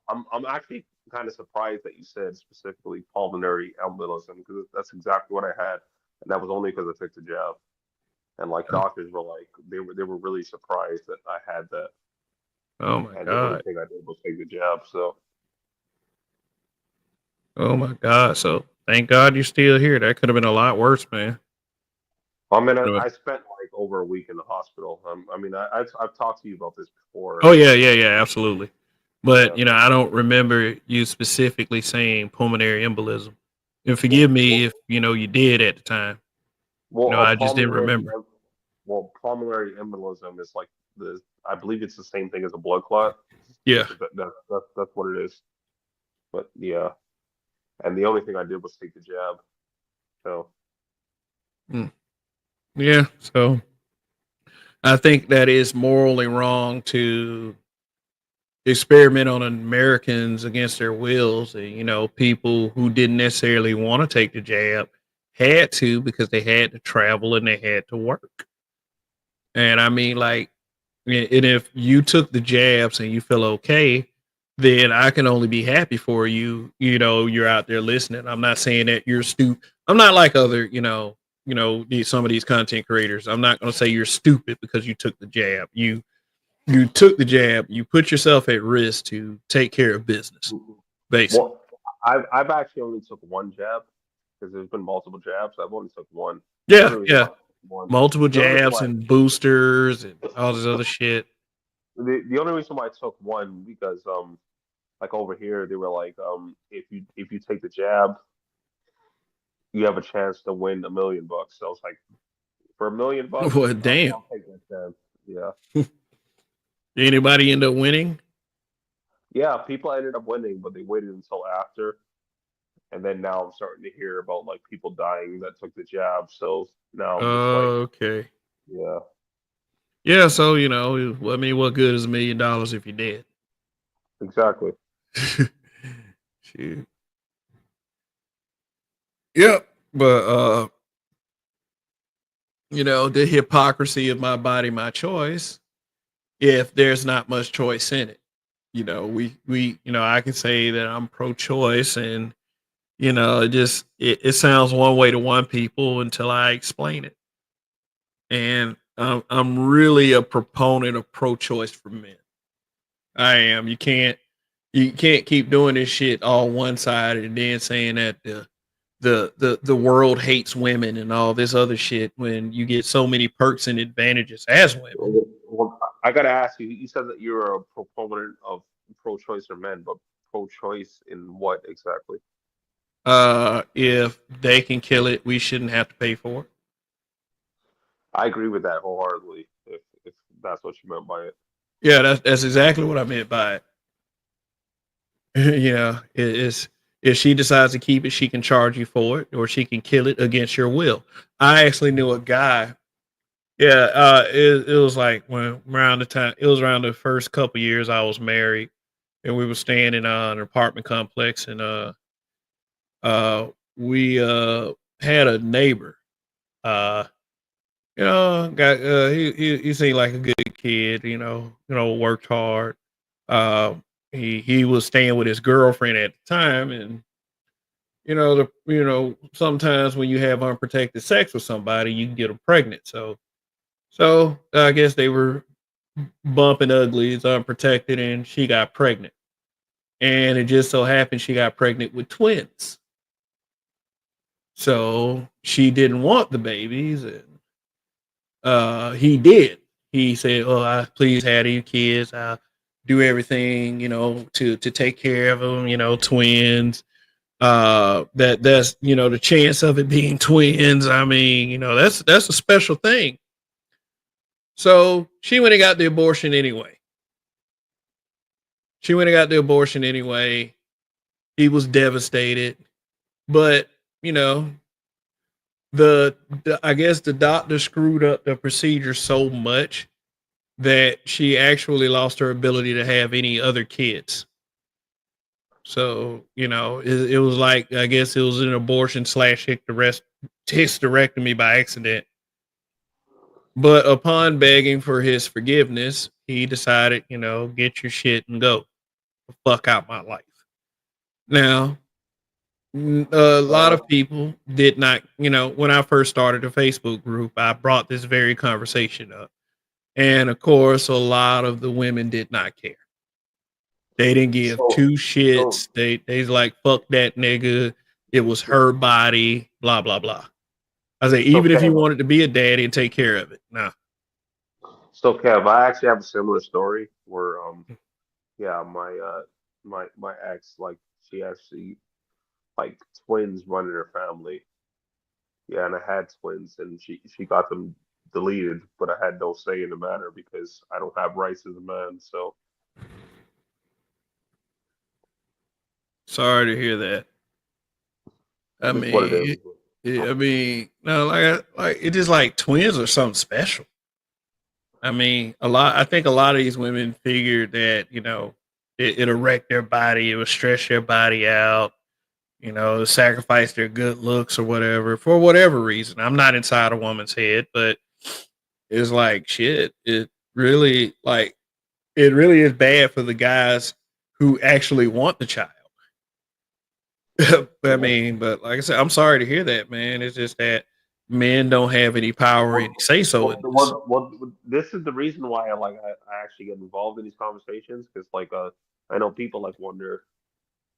I'm actually kind of surprised that you said specifically pulmonary embolism because that's exactly what I had, and that was only because I took the jab. And like uh, doctors were like, they were really surprised that I had that, oh my and the only god, thing I did was take the jab. So oh my god. So, thank God you're still here. That could have been a lot worse, man. I mean, Could've been- I spent like over a week in the hospital. I mean, I've talked to you about this before, Oh and yeah, yeah, yeah, absolutely. But yeah. I don't remember you specifically saying pulmonary embolism. And Well, forgive me if well, you did at the time. well, I just didn't remember. pulmonary embolism is like I believe it's the same thing as a blood clot. Yeah. That's what it is. But yeah, and the only thing I did was take the jab. So Mm. Yeah. So I think that is morally wrong to experiment on Americans against their wills. And, people who didn't necessarily want to take the jab had to because they had to travel and they had to work. And I mean, like, and if you took the jabs and you feel okay, then I can only be happy for you. You're out there listening. I'm not saying that you're stupid. I'm not like other, some of these content creators. I'm not going to say you're stupid because you took the jab. You took the jab. You put yourself at risk to take care of business, basically. well, I've actually only took one jab because there's been multiple jabs. I've only took one. The Yeah, only reason why yeah. I took one, Multiple the only reason jabs why and boosters and all this other shit. the only reason why I took one because like over here they were like if you take the jab you have a chance to win $1 million. So I was like for $1 million Well, damn. I'll take that chance. Yeah. Anybody end up winning? Yeah, people ended up winning, but they waited until after. And then now I'm starting to hear about like people dying that took the jab. So now I'm just like, Okay. yeah, Yeah, so I mean, what good is $1 million if you're dead? exactly. Shoot. Yep. But the hypocrisy of my body, my choice, if there's not much choice in it. I can say that I'm pro choice and it sounds one way to one people until I explain it. And I'm really a proponent of pro choice for men. I am. You can't keep doing this shit all one side and then saying that the world hates women and all this other shit when you get so many perks and advantages as women. Well, I gotta ask you. You said that you're a proponent of pro-choice for men, but pro-choice in what exactly? If they can kill it, we shouldn't have to pay for it. I agree with that wholeheartedly. If that's what you meant by it. Yeah, that's exactly what I meant by it. It's if she decides to keep it, she can charge you for it, or she can kill it against your will. I actually knew a guy. Yeah, it was like when around the time it was around the first couple years I was married, and we were staying in an apartment complex, and uh, we had a neighbor. Uh, got he seemed like a good kid. Worked hard. Uh, he was staying with his girlfriend at the time, and sometimes when you have unprotected sex with somebody, you can get them pregnant. So I guess they were bumping uglies, unprotected, and she got pregnant. And it just so happened she got pregnant with twins. So she didn't want the babies, and he did. He said, "Oh, I please have these kids. I'll do everything, to take care of them. Twins. That's the chance of it being twins. I mean, that's a special thing." So she went and got the abortion anyway. She went and got the abortion anyway. He was devastated, but you know, the I guess the doctor screwed up the procedure so much that she actually lost her ability to have any other kids. So it was like, I guess it was an abortion slash hysterectomy by accident. But upon begging for his forgiveness, he decided, get your shit and go the fuck out my life. Now, a lot Uh, of people did not, when I first started the Facebook group, I brought this very conversation up. And of course, a lot of the women did not care. They didn't give so two so shits. They's like, fuck that nigga. It was her body, blah, blah, blah. I say, so even if you Kev, wanted to be a daddy and take care of it. Nah. I actually have a similar story where yeah, my ex, like, she actually, like, twins running her family. Yeah, and I had twins, and she got them deleted, but I had no say in the matter because I don't have rights as a man. So Sorry to hear that. I it is what it is. mean, no, like it just like twins are something special. I mean, I think a lot of these women figured that it'll wreck their body, it will stress their body out, sacrifice their good looks or whatever for whatever reason. I'm not inside a woman's head, but it's like shit. Really like it really is bad for the guys who actually want the child. I Yeah. mean, but like I said, I'm sorry to hear that, man. It's just that men don't have any power, What any say so in this. this is the reason why I actually get involved in these conversations because, like, I know people, like, wonder,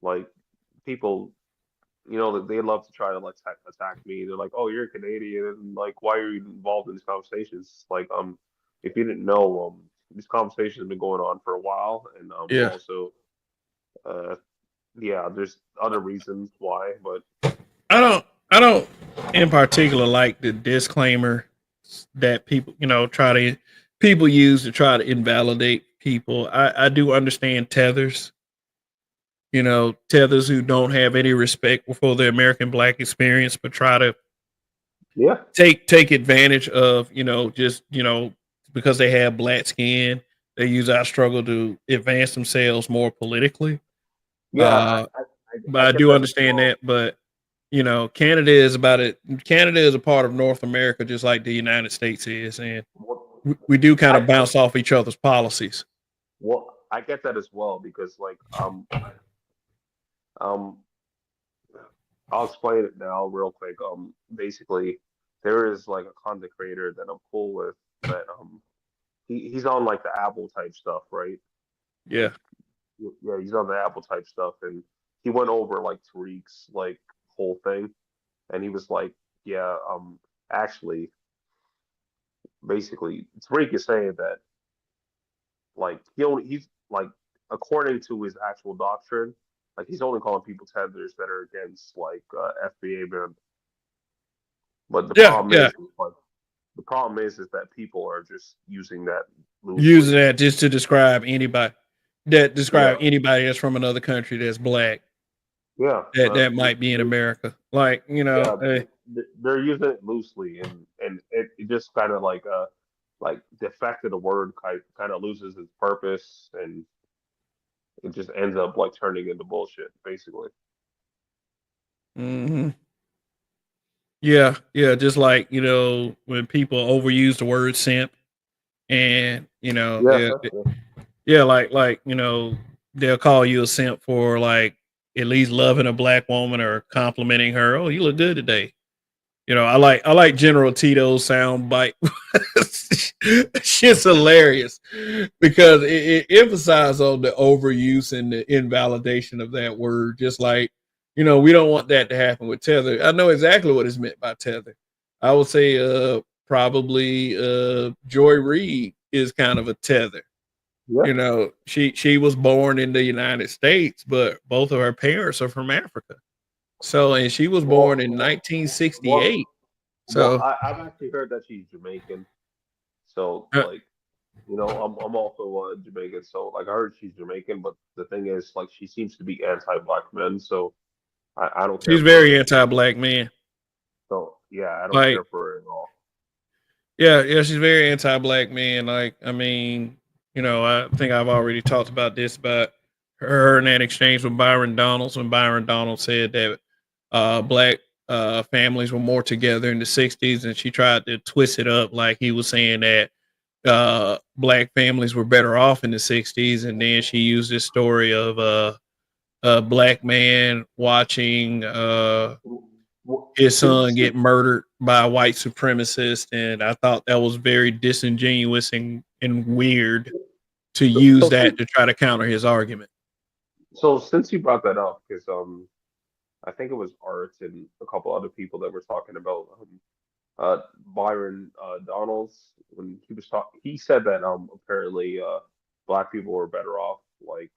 like, people, that they love to try to, like, attack me. They're like, "Oh, you're a Canadian, and, like, why are you involved in these conversations?" Like, if you didn't know, these conversations have been going on for a while, and Yeah. also, uh, yeah, there's other reasons why, but I don't in particular like the disclaimer that people use to try to invalidate people. I do understand tethers who don't have any respect for the American black experience, but try to yeah, take advantage of, just, because they have black skin, they use our struggle to advance themselves more politically. yeah, Uh but I I get do that as understand well. that, but Canada is about it. Canada is a part of North America, just like the United States is, and What we do kind of I bounce off each other's policies. I get that as well because, like, um I'll explain it now real quick. Basically, there is, like, a content creator that I'm cool with that he's on, like, the Apple type stuff, right? Yeah, Like, yeah, he's on the Apple type stuff, and he went over, like, Tariq's, like, whole thing, and he was like, yeah, actually, basically, Tariq is saying that like he's like according to his actual doctrine, like he's only calling people tethers that are against like FBA ban. But Yeah, yeah. the problem is that people are just using that Using loosely. that just to describe anybody Yeah, that's from another country that's black yeah, that might be in America. Like, yeah. They're using it loosely, and it just kind of like the effect of the word kind of loses its purpose, and it just ends up like turning into bullshit, basically. hmm yeah, yeah. Just like, when people overuse the word simp and, Yeah, yeah, like, they'll call you a simp for like at least loving a black woman or complimenting her. Oh, you look good today. I like General Tito's sound bite. Shit's hilarious because it emphasizes on the overuse and the invalidation of that word. Just like, we don't want that to happen with tether. I know exactly what is meant by tether. I would say probably Joy Reid is kind of a tether. yeah. She was born in the United States, but both of her parents are from Africa. So, and she was born in Well, 1968. well, So, I've actually heard that she's Jamaican. So uh, like, I'm also Jamaican. So like, I heard she's Jamaican, but the thing is, like, she seems to be anti-black men. So I don't care she's for her. very anti-black man. So yeah, I don't Like, care for her at all. yeah, yeah, she's very anti-black man. Like, I mean, I think I've already talked about this, but her and that exchange with Byron Donalds when Byron Donald said that black families were more together in the '60s, and she tried to twist it up like he was saying that black families were better off in the '60s, and then she used this story of a black man watching his son get murdered by a white supremacist, and I thought that was very disingenuous and weird to So, use so, that since, to try to counter his argument. so since you brought that up, because I think it was Art and a couple other people that were talking about Byron Donalds when he was talking. He said that apparently black people were better off. Like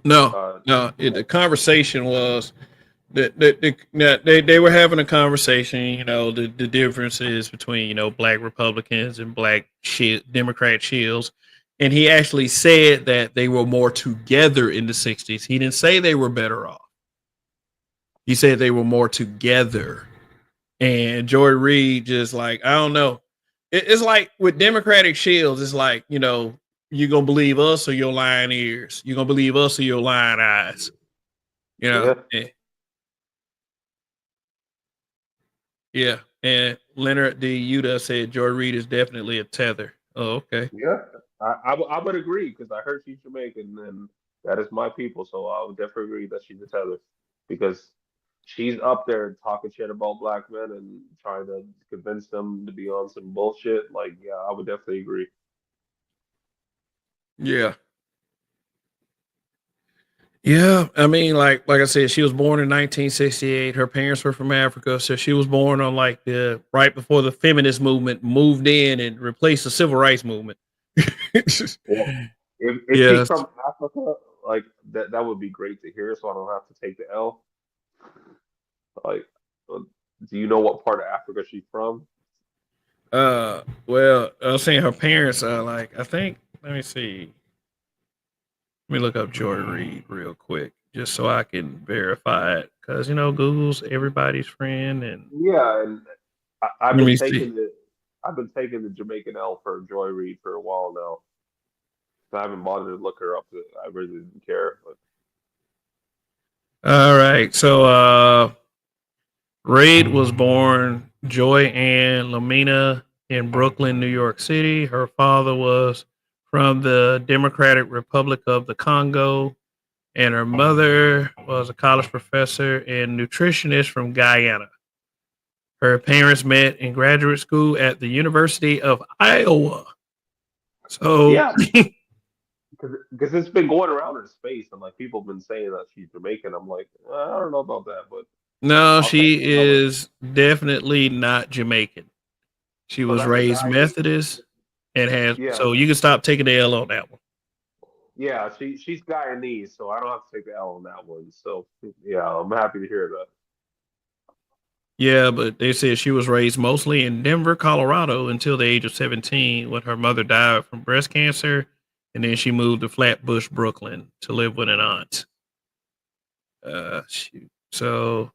No, uh, no, the conversation was they were having a conversation. The differences between black Republicans and black Democrat Shills, and he actually said that they were more together in the '60s. He didn't say they were better off. He said they were more together. And Joy Reid just like, I don't know. It's like with Democratic Shields, it's like, you gonna believe us or your lying ears. You gonna believe us or your lying eyes. You know, yeah, eh, yeah. And Leonard D. Yuta said Joy Reid is definitely a tether. Oh, okay. yeah, I would agree because I heard she's Jamaican and that is my people, so I would definitely agree that she's a tether because she's up there talking shit about black men and trying to convince them to be on some bullshit. Like, yeah, I would definitely agree. Yeah. Yeah, I mean, like I said, she was born in 1968. Her parents were from Africa, so she was born on like the right before the feminist movement moved in and replaced the civil rights movement. Well, if she's Yes. from Africa, like that would be great to hear, so I don't have to take the L. Like, uh, do you know what part of Africa she's from? Well, I was saying her parents are like, I think. Let me see. Let me look up Joy Reid real quick, just so I can verify it, because Google's everybody's friend, and Yeah, and I've let been me see. taking the Jamaican L for Joy Reid for a while now. So I haven't bothered to look her up. I really didn't care. But All right, so Reid was born Joy Ann Lamina in Brooklyn, New York City. Her father was from the Democratic Republic of the Congo, and her mother was a college professor and nutritionist from Guyana. Her parents met in graduate school at the University of Iowa. So, yeah, because it's been going around in space, and like people have been saying that she's Jamaican. I'm like, I don't know about that, but no, I'll take she it. is definitely not Jamaican. She So was that's a raised guy. Methodist. and has Yeah, so you can stop taking the L on that one. yeah. She's Guyanese, so I don't have to take the L on that one. So yeah, I'm happy to hear that. Yeah, but they said she was raised mostly in Denver, Colorado until the age of 17 when her mother died from breast cancer. And then she moved to Flatbush, Brooklyn to live with an aunt. Shoot. So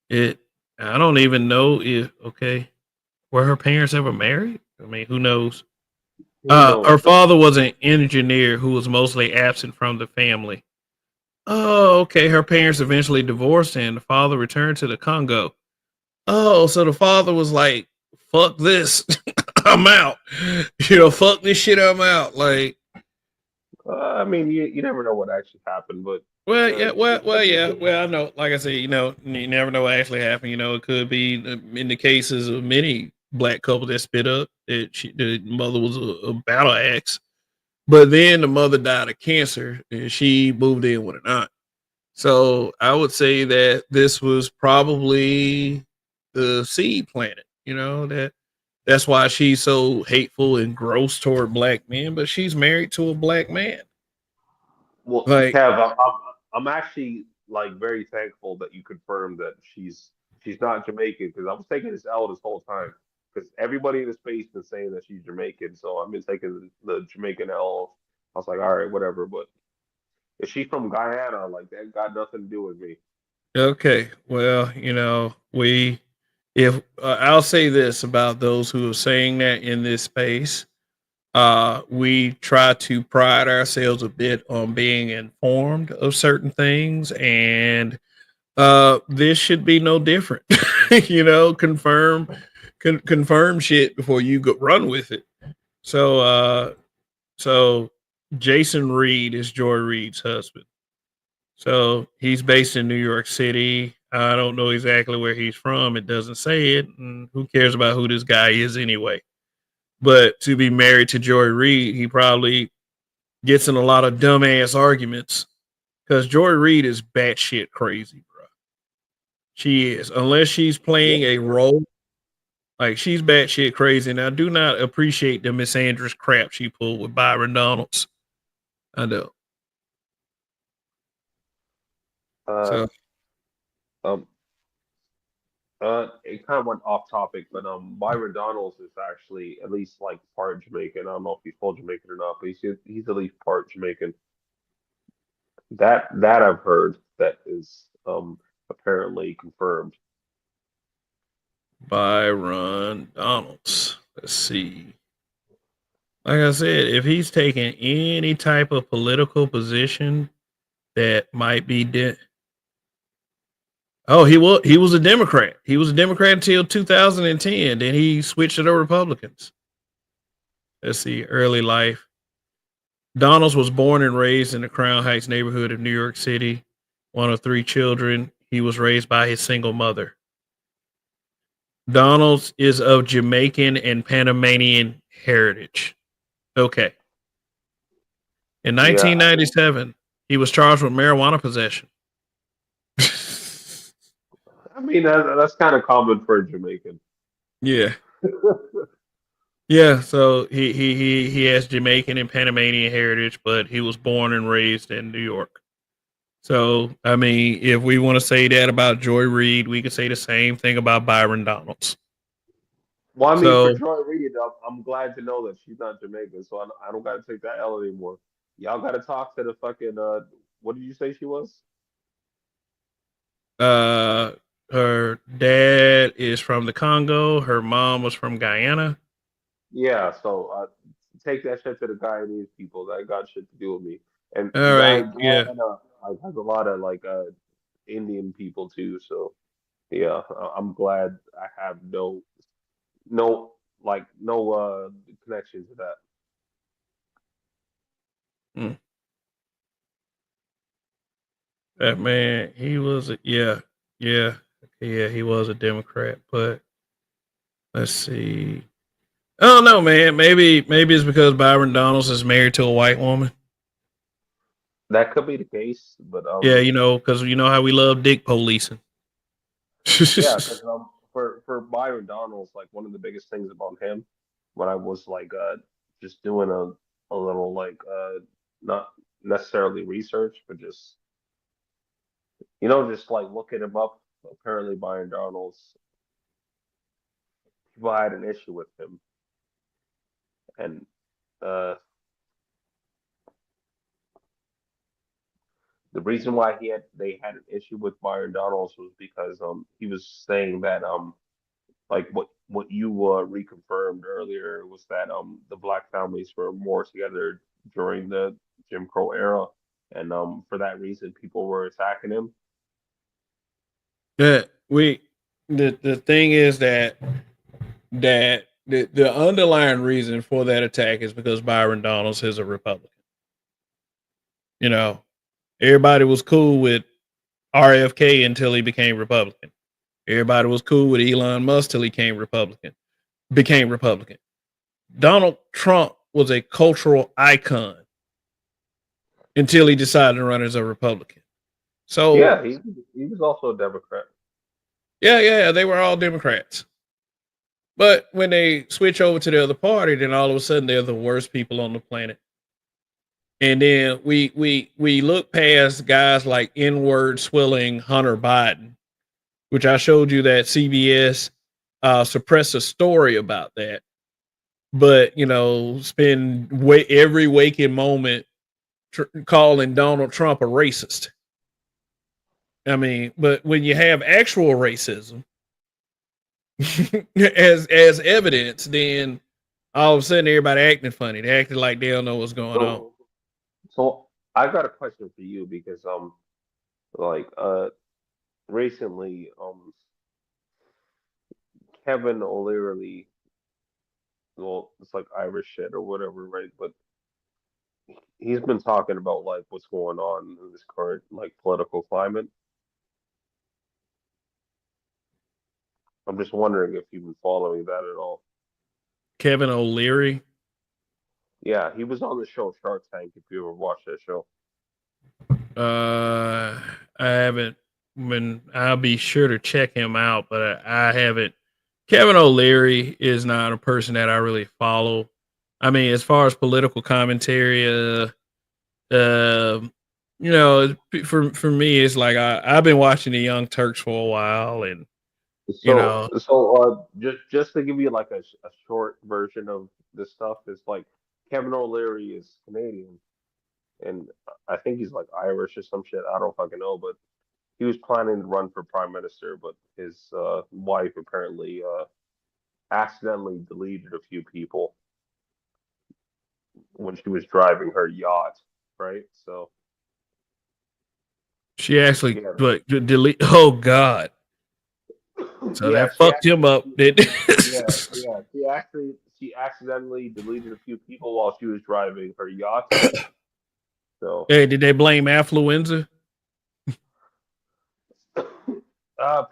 it, I don't even know if, okay, were her parents ever married? I mean, who knows? Who knows? Her father was an engineer who was mostly absent from the family. Oh, okay. Her parents eventually divorced and the father returned to the Congo. Oh, so the father was like, fuck this. I'm out. Fuck this shit. I'm out. Like, I mean, you never know what actually happened, but well, uh, yeah, yeah. Well, I know, like I said, you never know what actually happened. It could be in the cases of many black couples that split up that the mother was a battle axe, but then the mother died of cancer and she moved in with an aunt. So I would say that this was probably the seed planted. That's why she's so hateful and gross toward black men, but she's married to a black man. well, Like, Kev, I'm actually like very thankful that you confirmed that she's not Jamaican because I was taking this L this whole time because everybody in the space been saying that she's Jamaican, so I've been taking the Jamaican L. I was like, all right, whatever, but if she's from Guyana, like that got nothing to do with me. okay, well, we if I'll say this about those who are saying that in this space, we try to pride ourselves a bit on being informed of certain things, and this should be no different. Confirm shit before you go run with it. So, so Jason Reed is Joy Reid's husband. So he's based in New York City. I don't know exactly where he's from. It doesn't say it. And who cares about who this guy is anyway? But to be married to Joy Reid, he probably gets in a lot of dumbass arguments because Joy Reid is batshit crazy, bro. She is, unless she's playing a role. Like she's batshit crazy, and I do not appreciate the misandrous crap she pulled with Byron Donalds. I know. Uh, So um, it kind of went off topic, but Byron Donalds is actually at least like part Jamaican. I don't know if he's full Jamaican or not, but he's at least part Jamaican. That I've heard that is apparently confirmed. Byron Donalds. Let's see. Like I said, if he's taking any type of political position that might be oh, he was a Democrat. He was a Democrat until 2010. Then he switched to the Republicans. Let's see, early life. Donalds was born and raised in the Crown Heights neighborhood of New York City. One of three children. He was raised by his single mother. Donalds is of Jamaican and Panamanian heritage. Okay. In Yeah, 1997, he was charged with marijuana possession. I mean that's kind of common for a Jamaican. Yeah. Yeah, so he has Jamaican and Panamanian heritage, but he was born and raised in New York. So, I mean, if we want to say that about Joy Reid, we could say the same thing about Byron Donalds. Well, I mean, for So, Joy Reid, I'm glad to know that she's not Jamaican, so I don't got to take that L anymore. Y'all got to talk to the fucking what did you say she was? uh, her dad is from the Congo. Her mom was from Guyana. Yeah, so take that shit to the Guyanese people. That got shit to do with me. And All right, yeah. Guyana like has a lot of like Indian people too. So yeah, I'm glad I have no no connection to that. Mm. That man, he was yeah, yeah, he was a Democrat. But let's see. I don't know, man. Maybe it's because Byron Donalds is married to a white woman. That could be the case, but Yeah, because you know how we love dick policing. yeah, because for Byron Donalds, like one of the biggest things about him when I was like just doing a little like not necessarily research, but just just like looking him up. Apparently, Byron Donalds, people had an issue with him, and uh, the reason why they had an issue with Byron Donalds was because he was saying that like what you reconfirmed earlier was that the black families were more together during the Jim Crow era, and for that reason people were attacking him. Yeah, the thing is that the underlying reason for that attack is because Byron Donalds is a Republican. You know, everybody was cool with RFK until he became Republican. Everybody was cool with Elon Musk till he became Republican. Donald Trump was a cultural icon until he decided to run as a Republican. So Yeah, he was also a Democrat. yeah, they were all Democrats. But when they switch over to the other party, then all of a sudden they're the worst people on the planet. And then we look past guys like N-word swilling Hunter Biden, which I showed you that CBS suppressed a story about that. But spend every waking moment calling Donald Trump a racist. I mean, but when you have actual racism as evidence, then all of a sudden everybody acting funny. They acting like they don't know what's going on. So I've got a question for you because like recently Kevin O'Leary, well, it's like Irish shit or whatever, right? But he's been talking about like what's going on in this current like political climate. I'm just wondering if you've been following that at all. Kevin O'Leary. Yeah, he was on the show Shark Tank. If you ever watched that show. I haven't been. I'll be sure to check him out, but I haven't. Kevin O'Leary is not a person that I really follow. I mean, as far as political commentary, uh, for me, it's like I've been watching the Young Turks for a while, and Just to give you like a short version of this stuff is like Kevin O'Leary is Canadian, and I think he's like Irish or some shit. I don't fucking know, but he was planning to run for prime minister, but his wife apparently accidentally deleted a few people when she was driving her yacht, right? So she actually yeah, delete. Oh God! So yeah, that fucked him up. she accidentally deleted a few people while she was driving her yacht. So Hey, did they blame affluenza?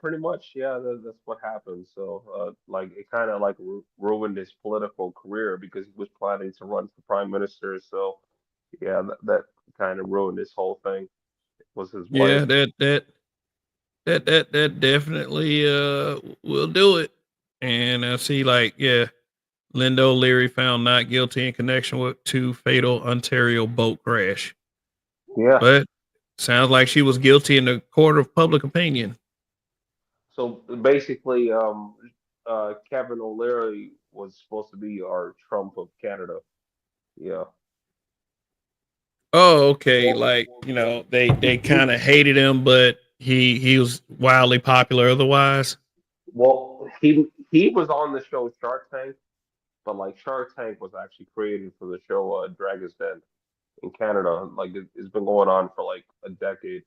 pretty much, yeah, that's what happened. So like it kind of like ruined his political career because he was planning to run for prime minister. So yeah, that kind of ruined his whole thing. Was his wife. Yeah, that definitely will do it. And I see Linda O'Leary found not guilty in connection with two fatal Ontario boat crash. Yeah. But sounds like she was guilty in the court of public opinion. So basically, Kevin O'Leary was supposed to be our Trump of Canada. Yeah. Oh, okay. Well, Like, they he, kind of hated him, but he was wildly popular otherwise. he was on the show Shark Tank, but like Shark Tank was actually created for the show Dragon's Den in Canada. Like it's been going on for like a decade.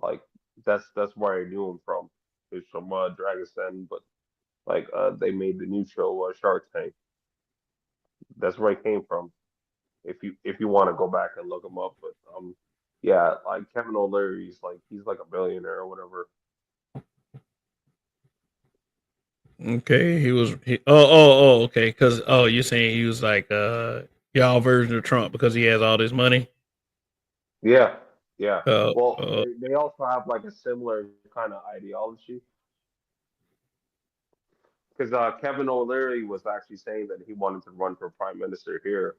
Like that's where I knew him from. He's from Dragon's Den, but like they made the new show Shark Tank. That's where I came from. If you want to go back and look him up, but yeah, like Kevin O'Leary's like he's like a billionaire or whatever. Okay, okay. Because you're saying he was like y'all version of Trump because he has all this money. Yeah, yeah. Uh, Well, uh they also have like a similar kind of ideology. Kevin O'Leary was actually saying that he wanted to run for prime minister here,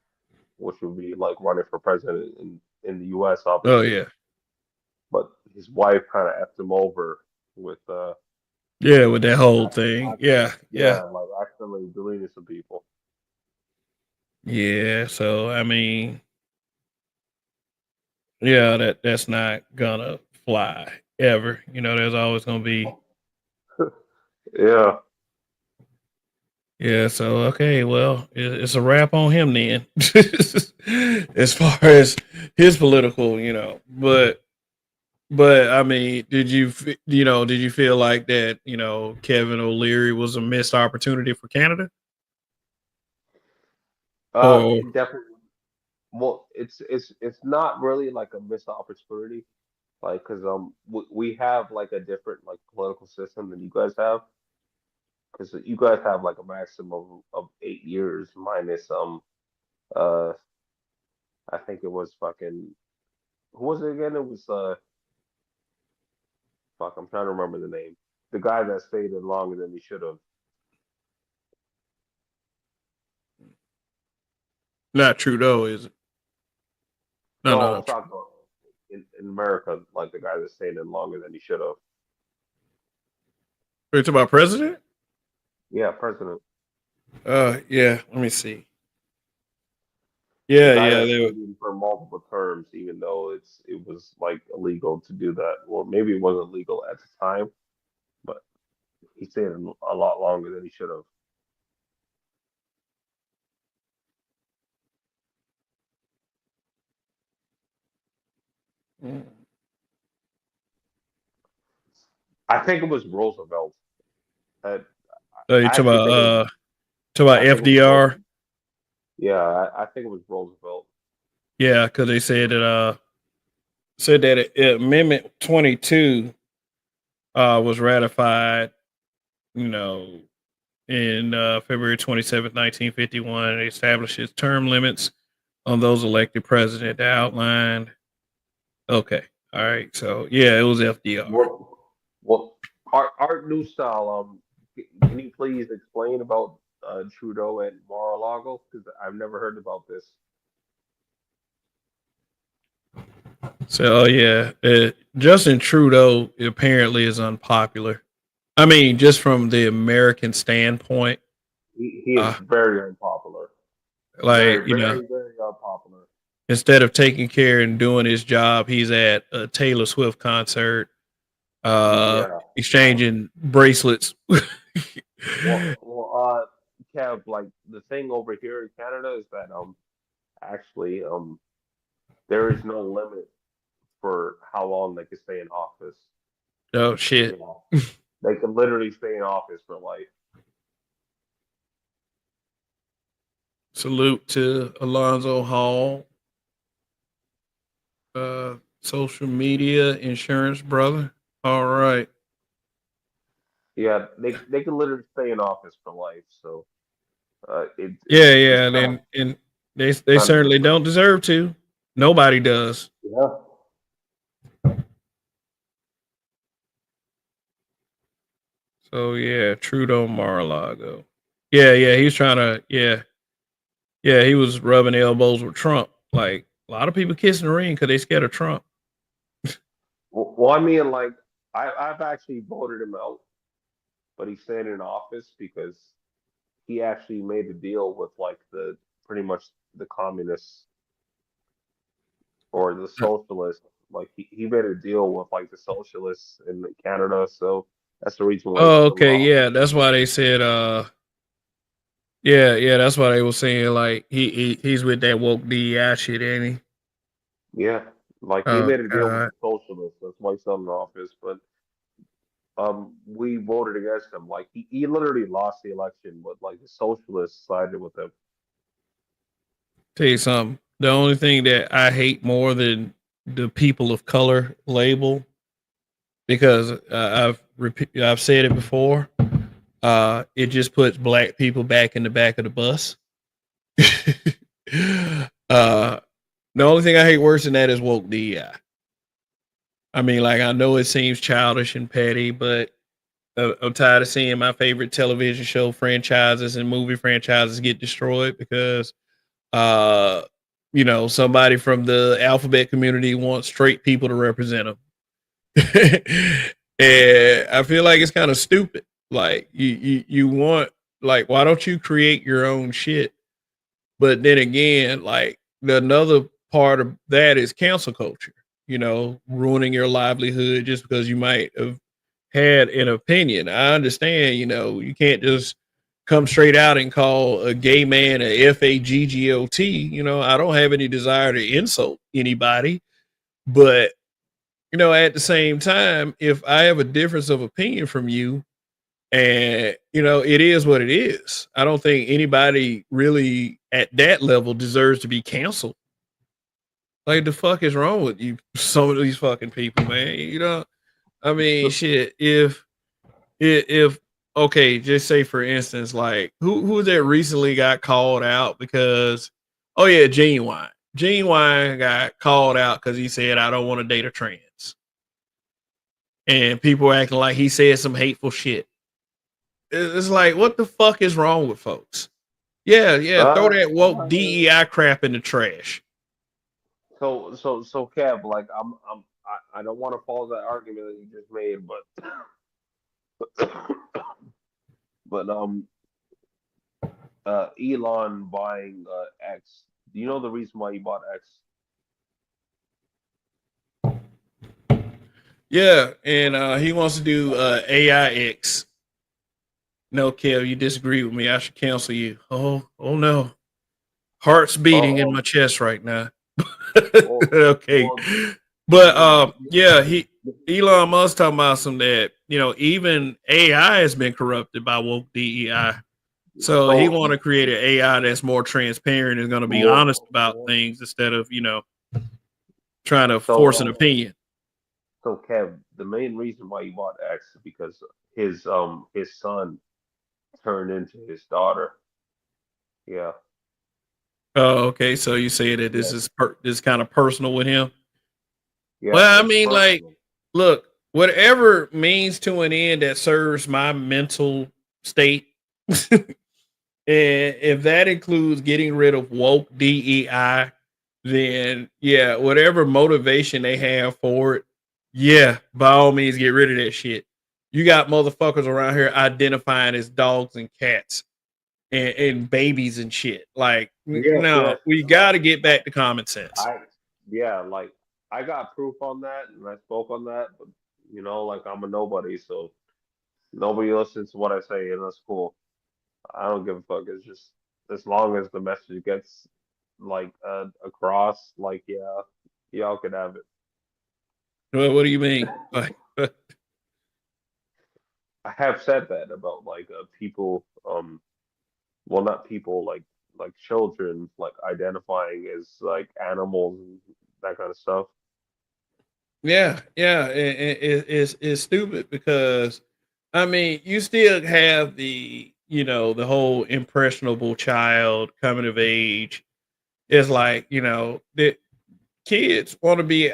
which would be like running for president in the U.S. Oh obviously. yeah. But his wife kind of effed him over with Yeah, with that whole thing. Yeah, yeah, yeah. like accidentally deleting some people. Yeah. So I mean, yeah, that's not gonna fly ever. There's always gonna be. Yeah. Yeah, so okay, well, it's a wrap on him then, as far as his political, but I mean, did you feel like that, Kevin O'Leary was a missed opportunity for Canada? Or It definitely. Well, it's not really like a missed opportunity, like because we have like a different like political system than you guys have, because you guys have like a maximum of 8 years minus uh I think it was fucking who was it again? It was fuck, I'm trying to remember the name. The guy that stayed in longer than he should have. not Trudeau, is it? No, no, No, no. I'm talking about in America, like the guy that stayed in longer than he should have. Are you talking about president? Yeah, president. Yeah. Let me see. The Yeah, guy yeah. that stayed in for multiple terms, even though it was like illegal to do that. Well, maybe it wasn't legal at the time, but he stayed in a lot longer than he should have. Mm. I think it was Roosevelt. Uh, You I actually think it was. talking I about think it was FDR? Roosevelt. Yeah, I think it was Roosevelt. Yeah, because they said that Amendment 22 was ratified, you know, in February 27th, 1951. It establishes term limits on those elected president that outlined. Okay. All right. So, yeah, it was FDR. Well, Art New Style. Can you please explain about Trudeau and Mar-a-Lago? Because I've never heard about this. So, yeah, Justin Trudeau apparently is unpopular. I mean, just from the American standpoint, He is uh, very unpopular. like, Very unpopular. instead of taking care and doing his job, he's at a Taylor Swift concert, Yeah. exchanging bracelets. Kev, like the thing over here in Canada is that actually there is no limit for how long they can stay in office. Oh You shit! know, they can literally stay in office for life. Salute to Alonzo Hall, social media insurance brother. All right. Yeah, they can literally stay in office for life. So Yeah, it's yeah, and they kind of certainly different. don't deserve to. Nobody does. Yeah. So yeah, Trudeau Mar-a-Lago. Yeah, yeah, he's trying to. Yeah, yeah, he was rubbing elbows with Trump. Like a lot of people kissing the ring because they scared of Trump. Well, I mean, like I've actually voted him out, but he's staying in office because he actually made a deal with like the pretty much the communists or the socialists. Like he made a deal with like the socialists in Canada, so that's the reason why he's Oh, still in okay, office. yeah, that's why they said. Yeah, yeah, that's why they were saying like he's with that woke DEI shit, ain't he? Yeah, like he Oh made a deal with God. the socialists. That's why he's still in office. But we voted against him. Like he literally lost the election, but like the socialists sided with him. Tell you something. The only thing that I hate more than the people of color label, because I've said it before, it just puts black people back in the back of the bus. uh, the only thing I hate worse than that is woke DEI. I mean, like I know it seems childish and petty, but I'm tired of seeing my favorite television show franchises and movie franchises get destroyed because uh somebody from the alphabet community wants straight people to represent them. And I feel like it's kind of stupid. Like you want, like, why don't you create your own shit? But then again, like, another part of that is cancel culture, ruining your livelihood just because you might have had an opinion. I understand, you can't just come straight out and call a gay man a faggot. I don't have any desire to insult anybody, but at the same time, if I have a difference of opinion from you, and it is what it is. I don't think anybody really at that level deserves to be canceled. Like, the fuck is wrong with you? Some of these fucking people, man. I mean, shit. If okay, just say for instance, like, who that recently got called out because, oh yeah, Genuine. Genuine got called out because he said, "I don't want to date a trans," and people acting like he said some hateful shit. It's like, what the fuck is wrong with folks? Yeah, throw that woke DEI crap in the trash. So Kev, like I don't want to follow that argument that you just made, but Elon buying X. Do you know the reason why he bought X? Yeah, and he wants to do AIX. No, Kev, you disagree with me. I should cancel you. Oh no. Heart's beating in Oh, my chest right now. well, Okay. well, But yeah, the, Elon Musk talking about some that, even AI has been corrupted by woke DEI. So he so want to create an AI that's more transparent and going to be honest more, about more things instead of, trying to so force an opinion. so Kev, the main reason why he bought X is because his son turned into his daughter. Yeah, Oh, okay. So you say that this yes, is this kind of personal with him. yes, Well, I it's mean, like, personal. look, whatever means to an end that serves my mental state, and if that includes getting rid of woke DEI, then yeah, whatever motivation they have for it, yeah, by all means, get rid of that shit. You got motherfuckers around here identifying as dogs and cats and babies and shit. Like, Yes, no, yes. we got to get back to common sense. I yeah, like I got proof on that and I spoke on that, but like I'm a nobody, so nobody listens to what I say, and that's cool. I don't give a fuck. It's just as long as the message gets like across, like yeah, y'all could have it. Well, what do you mean? Like, I have said that about like people, well, not people, like children, like identifying as like animals and that kind of stuff. yeah, yeah, it's stupid because, I mean, you still have the whole impressionable child coming of age. It's like, the kids want to be,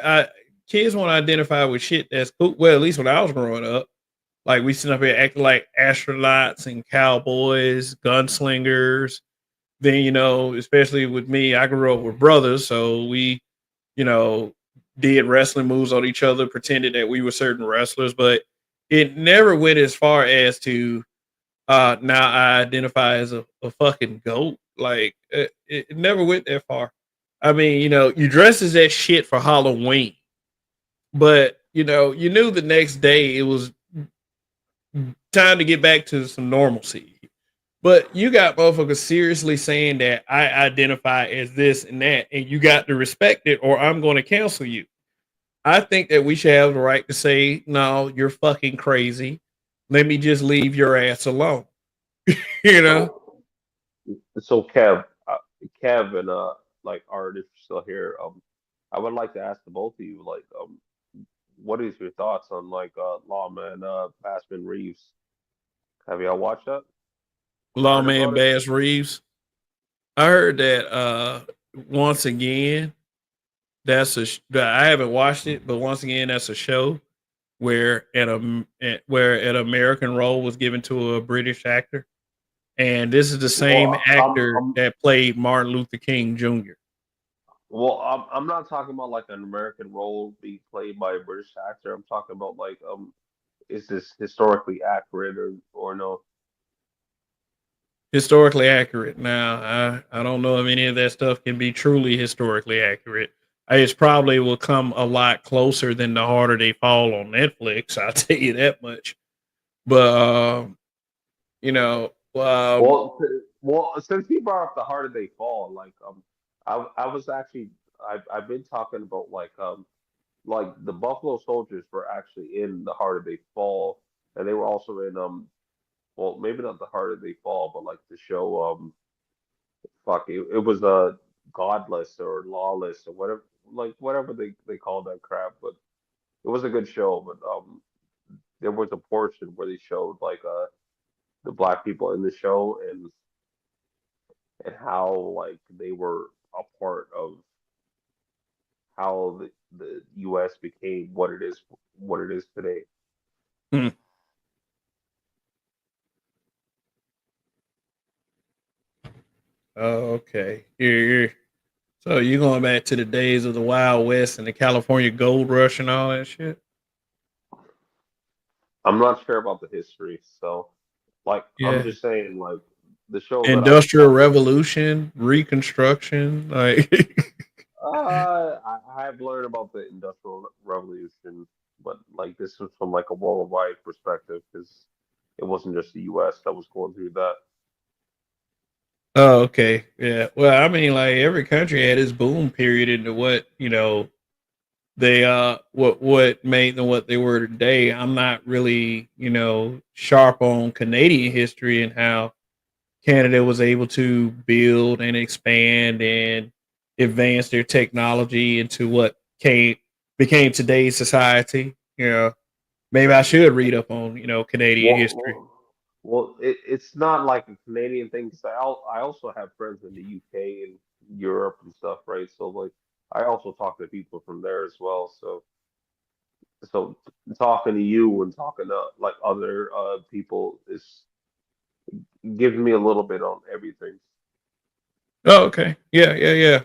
kids want to identify with shit that's cool. Well, at least when I was growing up, like, we sit up here acting like astronauts and cowboys, gunslingers. Then, especially with me, I grew up with brothers, so we, you know, did wrestling moves on each other, pretended that we were certain wrestlers, but it never went as far as to, now I identify as a fucking goat. Like, it never went that far. I mean, you dress as that shit for Halloween, but you knew the next day it was time to get back to some normalcy. But you got motherfuckers seriously saying that I identify as this and that, and you got to respect it, or I'm going to cancel you. I think that we should have the right to say, no, you're fucking crazy. Let me just leave your ass alone. you know? So, so Kev, and like Art, if you're still here, I would like to ask the both of you, like, what is your thoughts on like Lawman Bassman Reeves? Have y'all watched that? Heard Lawman about it? Bass Reeves. I heard that once again, I haven't watched it, but once again, that's a show. where an American role was given to a British actor, and this is the same Well, actor that played Martin Luther King Jr. I'm not talking about like an American role being played by a British actor. I'm talking about like is this historically accurate or no? Historically accurate. Now, I don't know if any of that stuff can be truly historically accurate. It's probably will come a lot closer than The Harder They Fall on Netflix. I'll tell you that much. But you know, Since he brought up the harder they fall, like I was actually I've been talking about like the Buffalo Soldiers were actually in the harder they fall, and they were also in well maybe not the harder they fall, but like the show it was a godless or lawless or whatever like whatever they call that crap, but it was a good show, but there was a portion where they showed like the black people in the show and how like they were a part of how the US became what it is today. hmm. Oh, okay. So you going back to the days of the Wild West and the California Gold Rush and all that shit? I'm not sure about the history, so like I'm Yeah. just saying like the show that Industrial Revolution, Reconstruction, like I've learned about the Industrial Revolution, but like this was from like a worldwide perspective because it wasn't just the US that was going through that. oh, okay. Yeah. Well, I mean, like every country had its boom period into what, they what made them what they were today. I'm not really, sharp on Canadian history and how Canada was able to build and expand and advance their technology into what came became today's society. Maybe I should read up on, Canadian Well, history. well, it's not like a Canadian thing 'cause I also have friends in the UK and Europe and stuff, right? So like I also talk to people from there as well. So talking to you and talking to like other people is gives me a little bit on everything. Oh, okay. Yeah, yeah, yeah.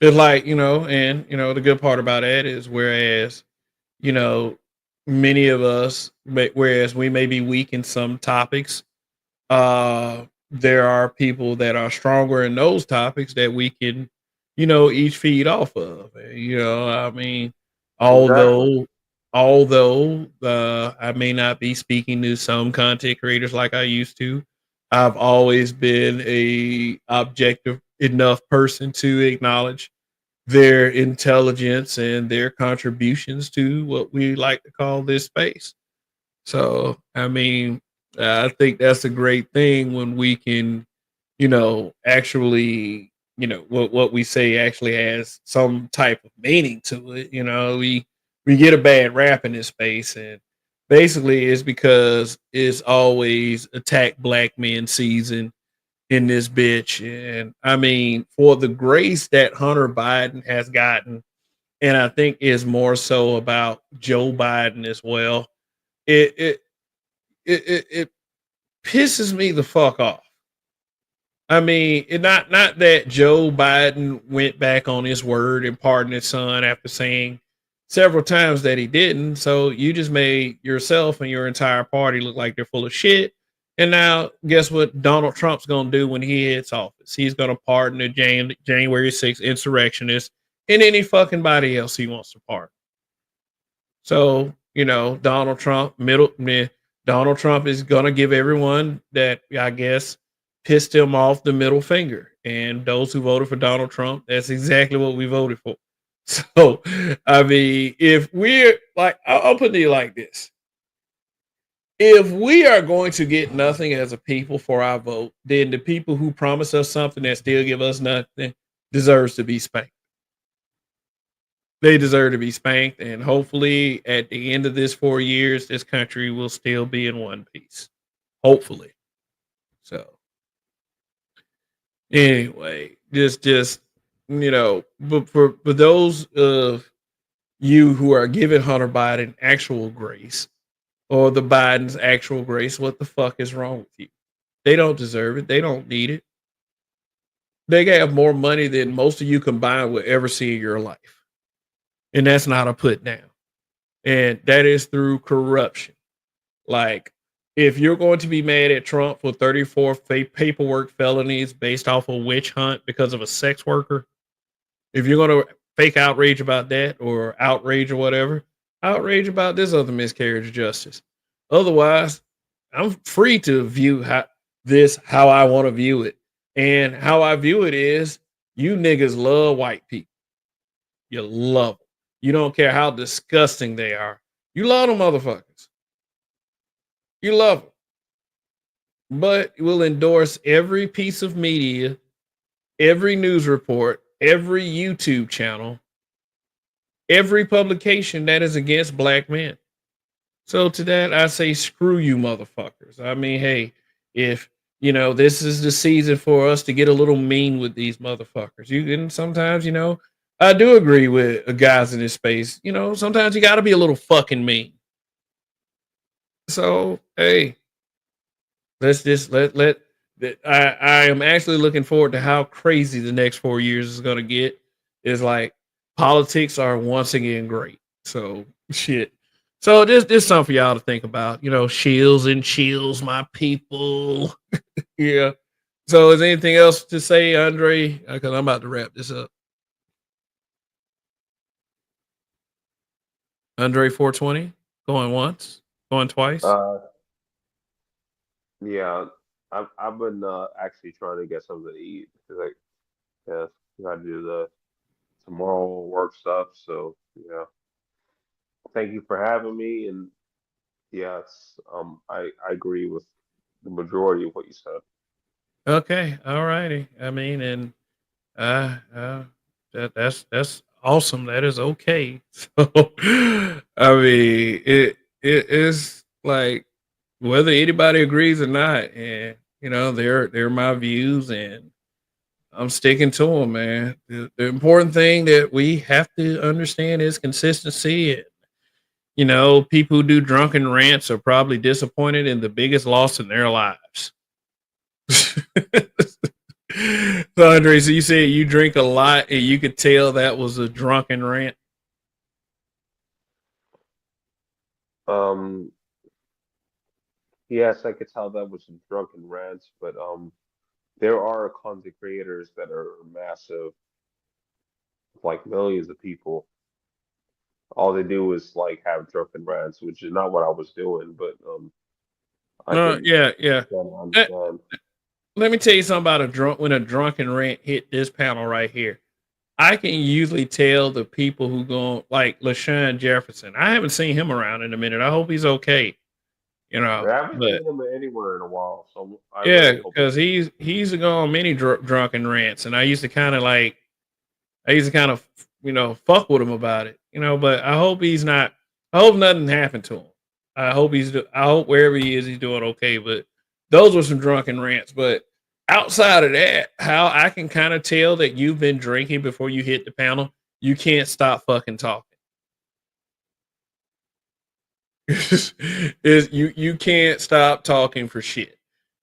It's like, and the good part about that is whereas, you know, many of us, whereas we may be weak in some topics, there are people that are stronger in those topics that we can, each feed off of. I mean, Exactly. although I may not be speaking to some content creators like I used to, I've always been a objective enough person to acknowledge their intelligence and their contributions to what we like to call this space. So, I mean, I think that's a great thing when we can, actually, what we say actually has some type of meaning to it. We get a bad rap in this space, and basically, it's because it's always attack black men season in this bitch. And I mean, for the grace that Hunter Biden has gotten, and I think is more so about Joe Biden as well. It it it pisses me the fuck off. I mean, not that Joe Biden went back on his word and pardoned his son after saying several times that he didn't. So you just made yourself and your entire party look like they're full of shit. And now, guess what Donald Trump's going to do when he hits office? He's going to pardon the January 6th insurrectionists and any fucking body else he wants to pardon. So, Donald Trump is gonna give everyone that I guess pissed him off the middle finger. And those who voted for Donald Trump, that's exactly what we voted for. So, I mean, if we're like, I'll put it like this. If we are going to get nothing as a people for our vote, then the people who promise us something that still give us nothing deserves to be spanked. They deserve to be spanked, and hopefully, at the end of this 4 years, this country will still be in one piece. Hopefully. So, anyway, just but for those of you who are giving Hunter Biden actual grace or the Biden's actual grace, what the fuck is wrong with you? They don't deserve it. They don't need it. They have more money than most of you combined will ever see in your life. And that's not a put down. And that is through corruption. Like, if you're going to be mad at Trump for 34 paperwork felonies based off a witch hunt because of a sex worker, if you're going to fake outrage about that or outrage or whatever, outrage about this other miscarriage of justice. Otherwise, I'm free to view how I want to view it. And how I view it is you niggas love white people. You love them. You don't care how disgusting they are. You love them motherfuckers. You love them. But will endorse every piece of media, every news report, every YouTube channel, every publication that is against black men. So to that, I say, screw you, motherfuckers. I mean, hey, if this is the season for us to get a little mean with these motherfuckers. And sometimes, I do agree with guys in this space. Sometimes you got to be a little fucking mean. So hey, let's just let. I am actually looking forward to how crazy the next 4 years is going to get. Is like politics are once again great. So shit. So this something for y'all to think about. Shills and chills, my people. Yeah. So is anything else to say, Andre? Because I'm about to wrap this up. Andre 420 going once, going twice. Yeah, I've been actually trying to get something to eat because I gotta do the tomorrow work stuff. So yeah, thank you for having me. And yes, I agree with the majority of what you said. Okay, all righty. I mean, and that's awesome. That is okay. So, I mean, it is like whether anybody agrees or not, and they're my views, and I'm sticking to them, man. The important thing that we have to understand is consistency. And, people who do drunken rants are probably disappointed in the biggest loss in their lives. So, Andre, so you said you drink a lot and you could tell that was a drunken rant. Um, yes, I could tell that was some drunken rants, but there are content creators that are massive, like millions of people. All they do is like have drunken rants, which is not what I was doing, but I can Yeah, yeah. kind of Let, understand. let me tell you something about when a drunken rant hit this panel right here. I can usually tell the people who go like LaShawn Jefferson. I haven't seen him around in a minute. I hope he's okay. I haven't But seen him anywhere in a while, so I yeah, really hope he's because he's gone many drunken rants, and I used to kind of fuck with him about it, But I hope he's not. I hope nothing happened to him. I hope wherever he is, he's doing okay. But those were some drunken rants. But outside of that, how I can kind of tell that you've been drinking before you hit the panel, you can't stop fucking talking. Is you can't stop talking for shit,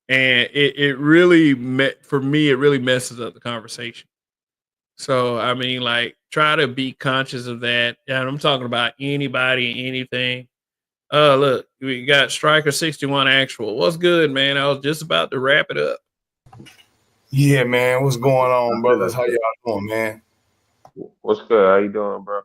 and it really for me it really messes up the conversation. So I mean, like, try to be conscious of that. And I'm talking about anybody and anything. Look, we got Striker 61 actual. What's good, man? I was just about to wrap it up. Yeah, man. What's going on, brothers? How y'all doing, man? What's good? How you doing, bro?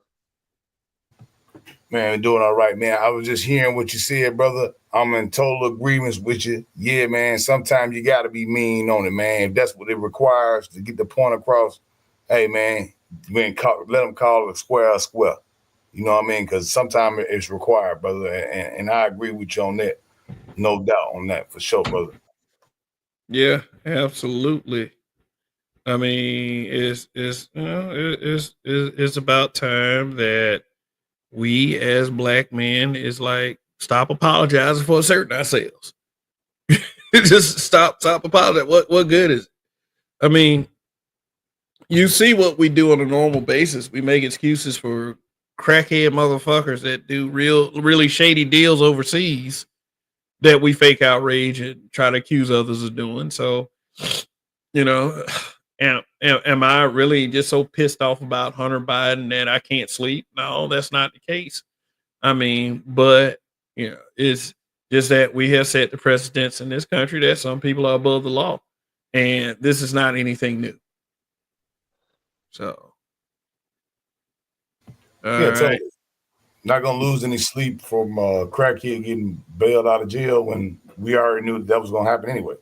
Man, doing all right, man. I was just hearing what you said, brother. I'm in total agreement with you. Yeah, man. Sometimes you got to be mean on it, man. If that's what it requires to get the point across, hey, man, let them call a square a square. You know what I mean? Because sometimes it's required, brother. And I agree with you on that. No doubt on that, for sure, brother. Yeah, absolutely. I mean, it's about time that we as black men is like stop apologizing for asserting ourselves. Just stop apologizing. What good is it? I mean, you see what we do on a normal basis. We make excuses for crackhead motherfuckers that do really shady deals overseas that we fake outrage and try to accuse others of doing. So, you know, am I really just so pissed off about Hunter Biden that I can't sleep? No, that's not the case. I mean, but it's just that we have set the precedents in this country that some people are above the law, and this is not anything new. So, all Yeah, right. totally. Not gonna lose any sleep from crackhead getting bailed out of jail when we already knew that was gonna happen anyway.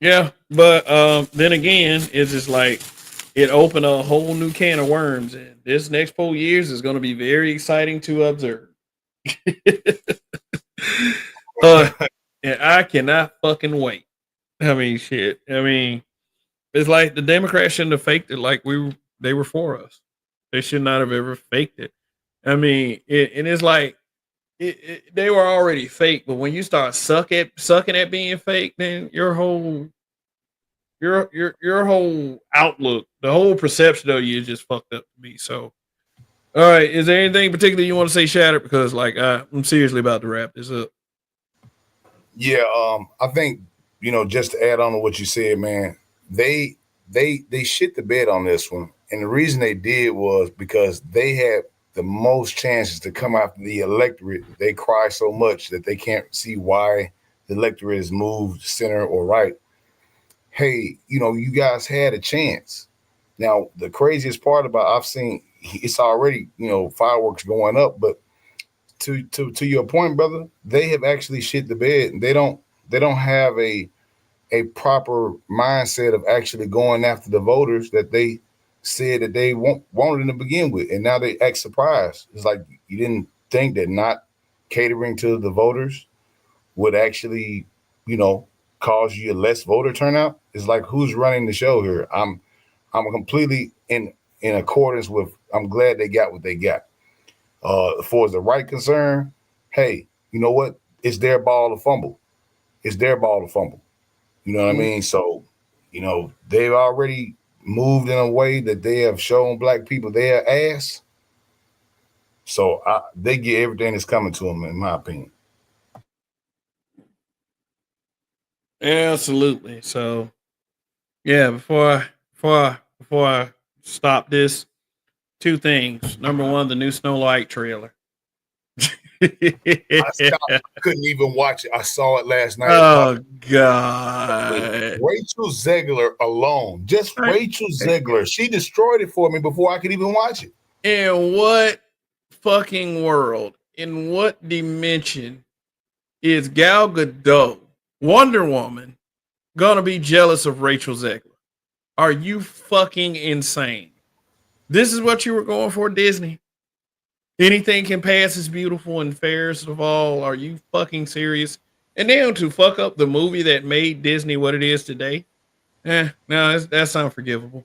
Yeah, but then again, it's just like it opened a whole new can of worms, and this next 4 years is going to be very exciting to observe. uh, and I cannot fucking wait. I mean, shit. I mean, it's like the Democrats shouldn't have faked it. Like they were for us. They should not have ever faked it. I mean, and it's like they were already fake, but when you start sucking at being fake, then your whole outlook, the whole perception of you is just fucked up to me. So, all right, is there anything particular you want to say, Shattered? Because like I'm seriously about to wrap this up. Yeah, I think just to add on to what you said, man, they they shit the bed on this one, and the reason they did was because they had the most chances to come after the electorate. They cry so much that they can't see why the electorate is moved center or right. Hey, you guys had a chance. Now, the craziest part about I've seen it's already, fireworks going up, but to your point, brother, they have actually shit the bed. They don't have a proper mindset of actually going after the voters that they said that they wanted to begin with, and now they act surprised. It's like you didn't think that not catering to the voters would actually, you know, cause you a less voter turnout. It's like who's running the show here? I'm completely in accordance with. I'm glad they got what they got. As far as the right concern, hey, you know what? It's their ball to fumble. It's their ball to fumble. You know what I mean? So, they've already moved in a way that they have shown black people their ass. So they get everything that's coming to them, in my opinion. Absolutely. So yeah, before I stop this, two things. Number one, the new Snow White trailer. I couldn't even watch it. I saw it last night. It Oh popped. God. Rachel Zegler alone, just Rachel Zegler, she destroyed it for me before I could even watch it. In what fucking world, in what dimension is Gal Gadot, Wonder Woman, gonna be jealous of Rachel Zegler? Are you fucking insane? This is what you were going for, Disney? Anything can pass as beautiful and fairest of all. Are you fucking serious? And then to fuck up the movie that made Disney what it is today? No, that's unforgivable.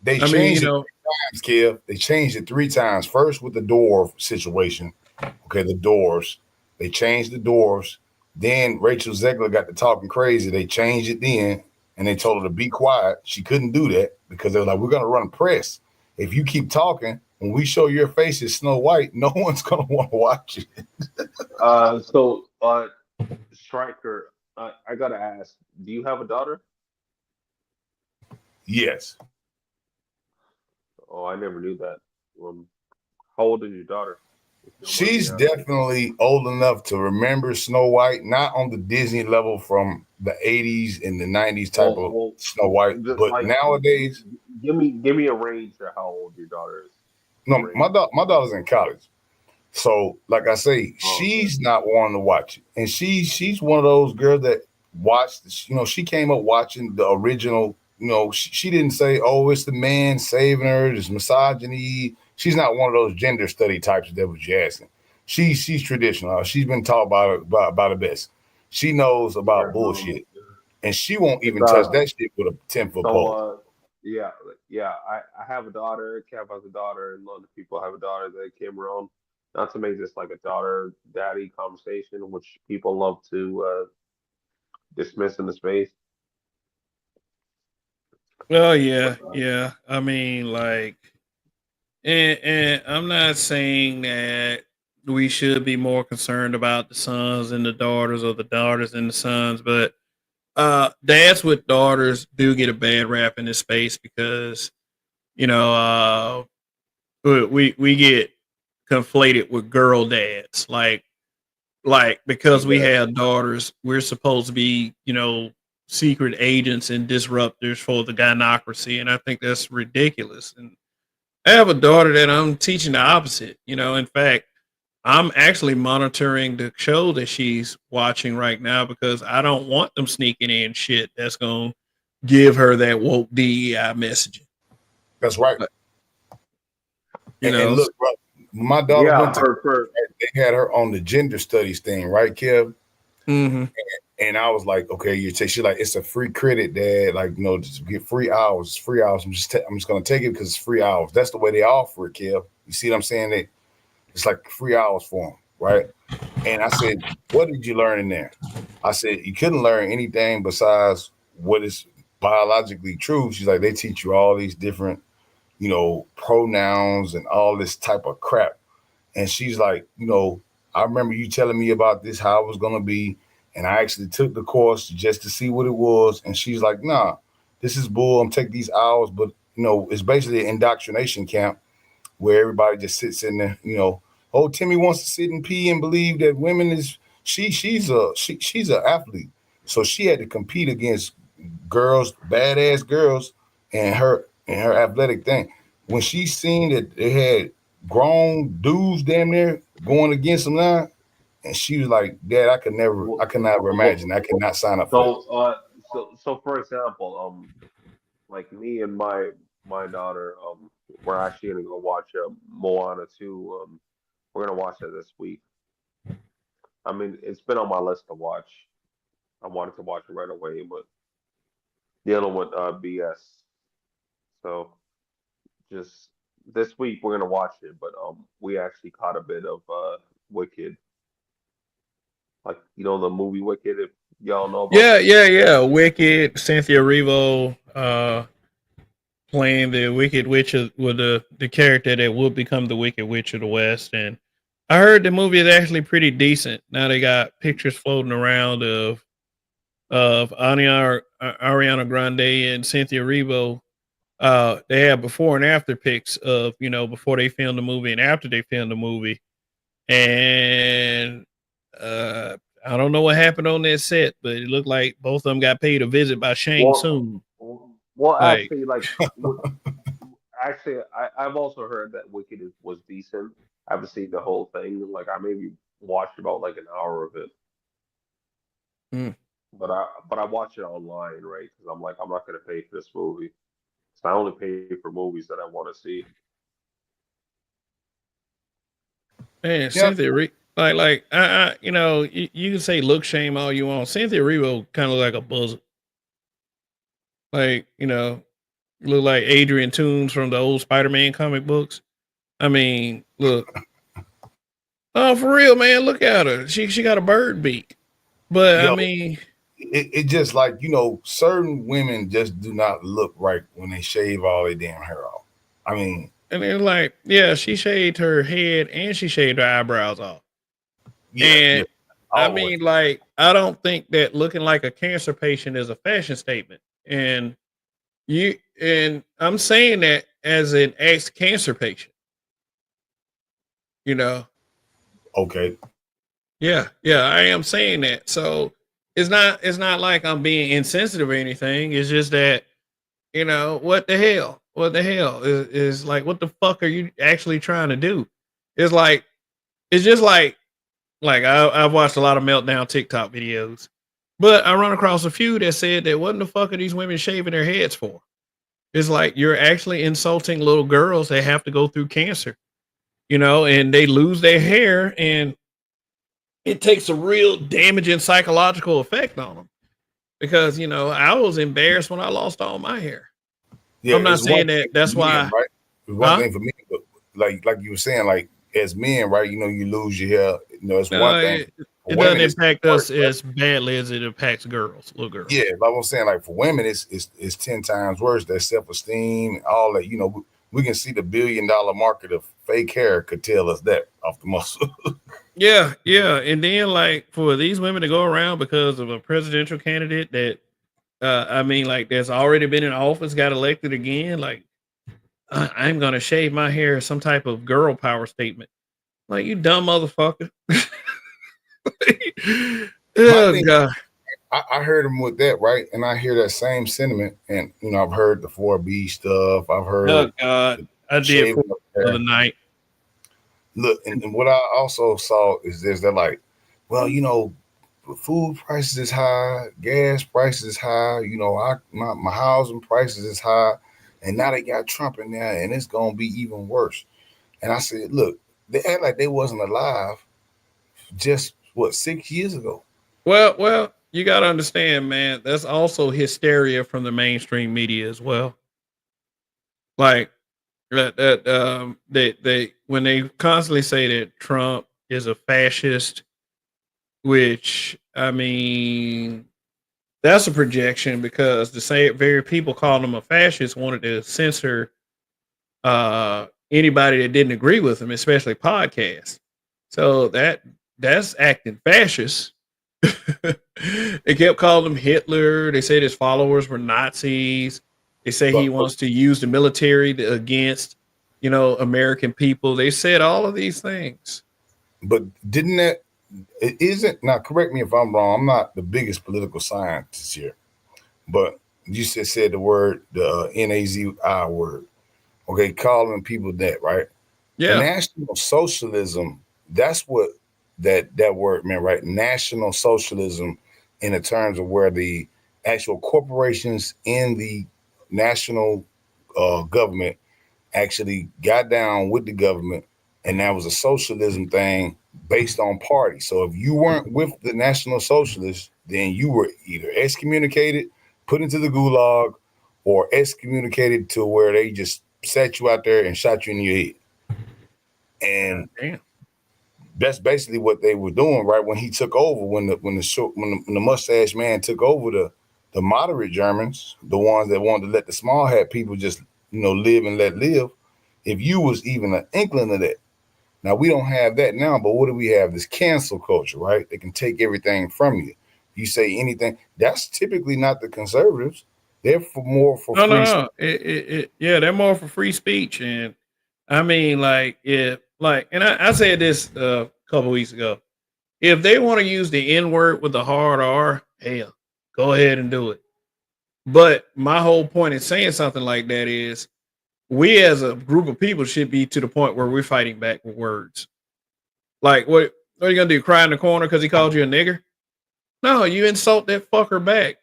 They I mean, changed it 3 times, Kev. They changed it 3 times. First with the door situation. Okay, the doors. They changed the doors. Then Rachel Zegler got to talking crazy. They changed it then, and they told her to be quiet. She couldn't do that because they were like, "We're gonna run press. If you keep talking, when we show your face is Snow White, no one's gonna want to watch it." Striker, I gotta ask, do you have a daughter? Yes. Oh, I never knew that. How old is your daughter? If you don't mind me She's asking. definitely old enough to remember Snow White, not on the Disney level from the 80s and the 90s type of Well, Snow White, just but like nowadays, give me a range of how old your daughter is. A no, range. my daughter's in college. So, like I say, Oh, okay. she's not wanting to watch it, and she's one of those girls that watched. She came up watching the original. She didn't say, "Oh, it's the man saving her." It's misogyny. She's not one of those gender study types that was jazzing. She's traditional. She's been taught by the best. She knows about Yeah, bullshit, and she won't it's even touch that shit with a 10-foot so pole. yeah, yeah. I have a daughter. Kev has a daughter, and a lot of people have a daughter that came around. Not to make this like a daughter daddy conversation, which people love to dismiss in the space. well, yeah, But yeah. I mean, like, and I'm not saying that we should be more concerned about the sons and the daughters, or the daughters and the sons, but dads with daughters do get a bad rap in this space because you know we get conflated with girl dads, because we Exactly. have daughters, we're supposed to be, secret agents and disruptors for the gynocracy, and I think that's ridiculous. And I have a daughter that I'm teaching the opposite. In fact, I'm actually monitoring the show that she's watching right now because I don't want them sneaking in shit that's gonna give her that woke DEI messaging. That's right. But, And, and s- look, bro, when my daughter Yeah, went to college, right, they had her on the gender studies thing, right, Kev? mhm. And I was like, okay, you take. She's like, it's a free credit, Dad. Like, just get free hours. It's free hours. I'm just gonna take it because it's free hours. That's the way they offer it, Kev. You see what I'm saying? It's like free hours for them, right? And I said, what did you learn in there? I said, you couldn't learn anything besides what is biologically true. She's like, they teach you all these different, pronouns and all this type of crap. And she's like, I remember you telling me about this, how it was going to be. And I actually took the course just to see what it was. And she's like, nah, this is bull. I'm taking these hours. But, it's basically an indoctrination camp where everybody just sits in there, oh, Timmy wants to sit and pee and believe that women is, she's an athlete. So she had to compete against girls, badass girls, and her athletic thing. When she seen that they had grown dudes damn near going against them now, and she was like, Dad, I could never Well, imagine. I cannot sign up for that. so for example, like me and my daughter, we're actually gonna go watch Moana 2. We're gonna watch that this week. I mean, it's been on my list to watch. I wanted to watch it right away, but dealing with BS. So just this week we're gonna watch it, but we actually caught a bit of Wicked, like the movie Wicked. If y'all know about Yeah, that. yeah, yeah. Wicked, Cynthia Erivo, playing the Wicked Witch with the character that would become the Wicked Witch of the West. And I heard the movie is actually pretty decent. Now they got pictures floating around of Ariana Grande and Cynthia Erivo. They have before and after pics of before they filmed the movie and after they filmed the movie. And I don't know what happened on that set, but it looked like both of them got paid a visit by Shang Well, Tsung. well, Like, actually, actually, I've also heard that Wicked was decent. I haven't seen the whole thing. Like I maybe watched about like an hour of it, mm. but I watch it online, right? Because I'm like I'm not gonna pay for this movie. So I only pay for movies that I want to see. Man, Yeah, you can say look shame all you want. Cynthia Erivo kind of like a buzzer, like look like Adrian Toomes from the old Spider-Man comic books. I mean, look, oh for real, man, look at her. She got a bird beak, but I yo, mean, it just like certain women just do not look right when they shave all their damn hair off. I mean, and they're like, yeah, she shaved her head and she shaved her eyebrows off, yeah, yeah, and I all the way. mean, like, I don't think that looking like a cancer patient is a fashion statement, and I'm saying that as an ex-cancer patient, you know. Okay. Yeah, yeah, I am saying that. So it's not like I'm being insensitive or anything. It's just that, what the hell? What the hell is like what the fuck are you actually trying to do? It's like it's just like I've watched a lot of meltdown TikTok videos, but I run across a few that said that what the fuck are these women shaving their heads for? It's like you're actually insulting little girls that have to go through cancer, and they lose their hair, and it takes a real damaging psychological effect on them because I was embarrassed when I lost all my hair. Yeah, I'm not it's one saying that thing that's for men, why, right? It's one huh? thing for men, but like you were saying, like as men, right? You lose your hair. It's No, one thing. For it doesn't women, it's impact worse, us right? as badly as it impacts little Yeah, girls. like I was saying, like for women, it's 10 times worse. Their self esteem, all that. we can see the $1 billion market of fake hair could tell us that off the muscle. Yeah, yeah. And then like for these women to go around because of a presidential candidate that I mean like that's already been in office, got elected again, like I'm gonna shave my hair, some type of girl power statement. Like you dumb motherfucker. My Oh thing, god. I heard him with that, right? And I hear that same sentiment. And I've heard the 4B stuff. I've Oh heard god. the I did shaving for of the other hair. night. Look, and what I also saw is they're like, well, food prices is high, gas prices is high. My housing prices is high, and now they got Trump in there, and it's gonna be even worse. And I said, look, they act like they wasn't alive just 6 years ago. Well, you gotta understand, man, that's also hysteria from the mainstream media as well. Like they when they constantly say that Trump is a fascist, which I mean that's a projection because the same very people calling him a fascist wanted to censor anybody that didn't agree with him, especially podcasts. So that's acting fascist. They kept calling him Hitler. They said his followers were Nazis. They say he But wants to use the military against, American people. They said all of these things. but didn't that it isn't now? Correct me if I'm wrong. I'm not the biggest political scientist here, but you said the word the NAZI word. Okay, calling people that, right? Yeah. National socialism, that's what that word meant, right? National socialism in the terms of where the actual corporations in the national government actually got down with the government, and that was a socialism thing based on party. So if you weren't with the National Socialists, then you were either excommunicated, put into the gulag, or excommunicated to where they just sat you out there and shot you in your head. God And damn. that's basically what they were doing right when he took over. When the mustache man took over the moderate Germans, the ones that wanted to let the small hat people just live and let live. If you was even an inkling of that, now we don't have that now. But what do we have? This cancel culture, right? They can take everything from you. You say anything. That's typically not the conservatives. They're more for No, no, free. no. Yeah, they're more for free speech, and I mean, like, if like, and I said this a couple weeks ago. If they want to use the N word with the hard R, hell, go ahead and do it. But my whole point in saying something like that is we as a group of people should be to the point where we're fighting back with words. Like, what are you gonna do? Cry in the corner because he called you a nigger? No, you insult that fucker back.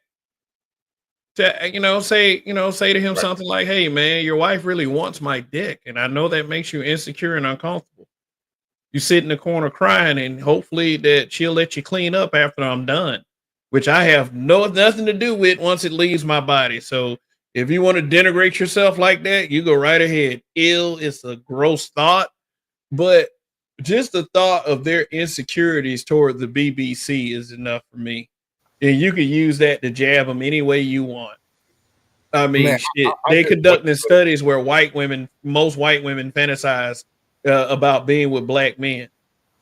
To say to him Right. something like, "Hey, man, your wife really wants my dick, and I know that makes you insecure and uncomfortable. You sit in the corner crying, and hopefully that she'll let you clean up after I'm done, which I have nothing to do with once it leaves my body. So if you want to denigrate yourself like that, you go right ahead. Ill, it's a gross thought, but just the thought of their insecurities toward the BBC is enough for me. And you can use that to jab them any way you want. I Man, mean, shit. I They just wait. conducting studies where most white women fantasize about being with black men,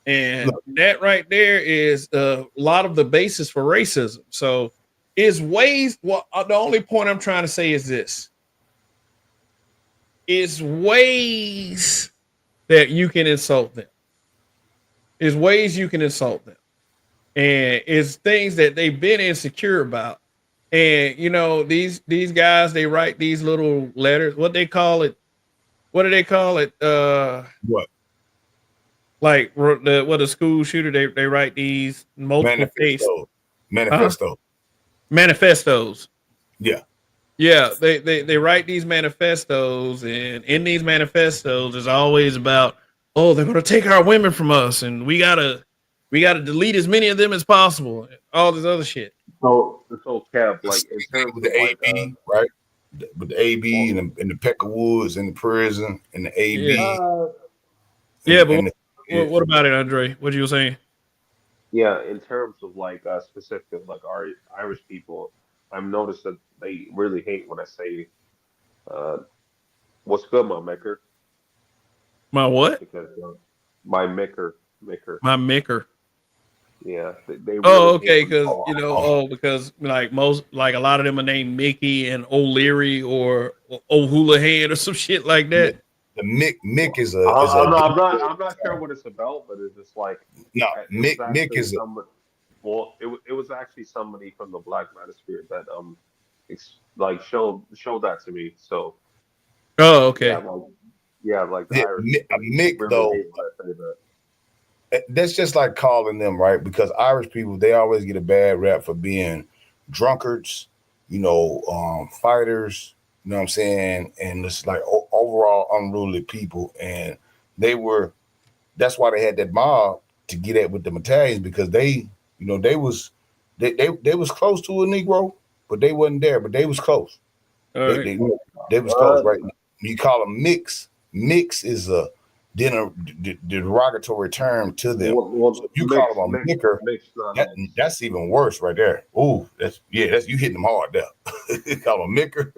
and Look, that right there is a lot of the basis for racism. So, is ways. Well, the only point I'm trying to say is this: is ways that you can insult them. Is ways you can insult them, and it's things that they've been insecure about. And these guys, they write these little letters. What they call it? What do they call it? what Like what a school shooter. They write these multiple case manifesto, uh manifesto. manifestos. Yeah, Yeah, they write these manifestos, and in these manifestos, is always about, oh, they're gonna take our women from us, and we gotta delete as many of them as possible. And all this other shit. So Kev, the like same in thing terms with of the like AB, right? With the AB well, and the Peck of Woods and the prison and the Yeah, AB yeah, but and the what about it, Andre? What you were saying? yeah, in terms of like specific like our Irish people, I've noticed that they really hate when I say uh What's good, my maker? My what? Because my maker. My maker. Yeah, they Oh, really hate okay, when you because call it. because like a lot of them are named Mickey and O'Leary or O'Houlihan or some shit like The that. Mick is a I'm not sure what it's about, but it's just like no it was Mick actually is a somebody. Well, it was actually somebody from the Black Manosphere that like showed that to me. So Oh, yeah, okay. like the Irish A people, they Mick really though. hate when I say that. That's just like calling them, right? Because Irish people, they always get a bad rap for being drunkards, fighters, you know what I'm saying? And it's like overall unruly people. And they were, that's why they had that mob to get at with the Italians because they was close to a Negro, but they wasn't there, but they was close. All They right. they they was close, right? You call them mix. Mix is a derogatory term to them. So if you call them a micker, that's even worse right there. Ooh, that's you hitting them hard there. Call them micker.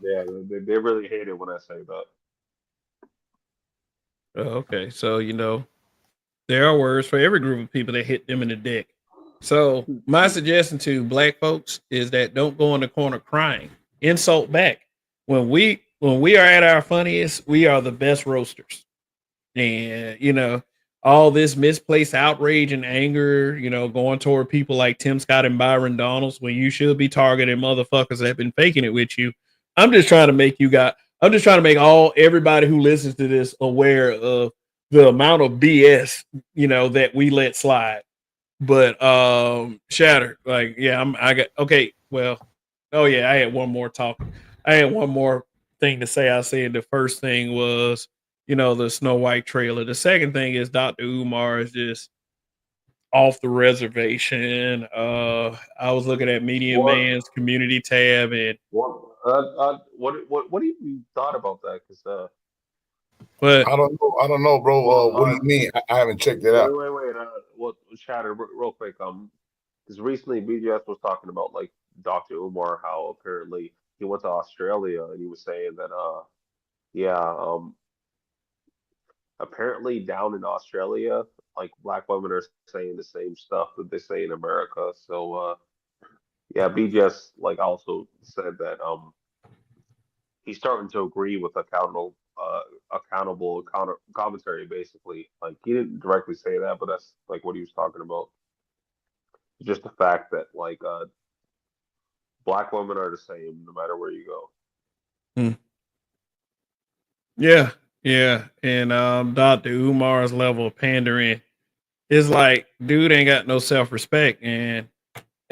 They really hate it when I say that. Oh, okay. So there are words for every group of people that hit them in the dick. So my suggestion to black folks is that don't go in the corner crying. Insult back. When we are at our funniest, we are the best roasters. And all this misplaced outrage and anger, going toward people like Tim Scott and Byron Donalds when you should be targeting motherfuckers that have been faking it with you. I'm just trying to make I'm just trying to make everybody who listens to this aware of the amount of BS, that we let slide. But Shatter, like, yeah, I got okay, well, oh yeah, I had one more thing to say. I said the first thing was, the Snow White trailer. The second thing is Dr. Umar is just off the reservation. I was looking at Media What Man's community tab and what do you thought about that? Because but I don't know, bro. What do you mean? I haven't checked it out. wait. What Shatter real quick? Because recently BGS was talking about like Dr. Umar, how apparently he went to Australia and he was saying that yeah apparently down in Australia like black women are saying the same stuff that they say in America. So yeah, BGS like also said that he's starting to agree with accountable commentary basically. Like he didn't directly say that, but that's like what he was talking about. Just the fact that like black women are the same no matter where you go. hmm, yeah, yeah. And Dr. Umar's level of pandering is like, dude ain't got no self-respect. And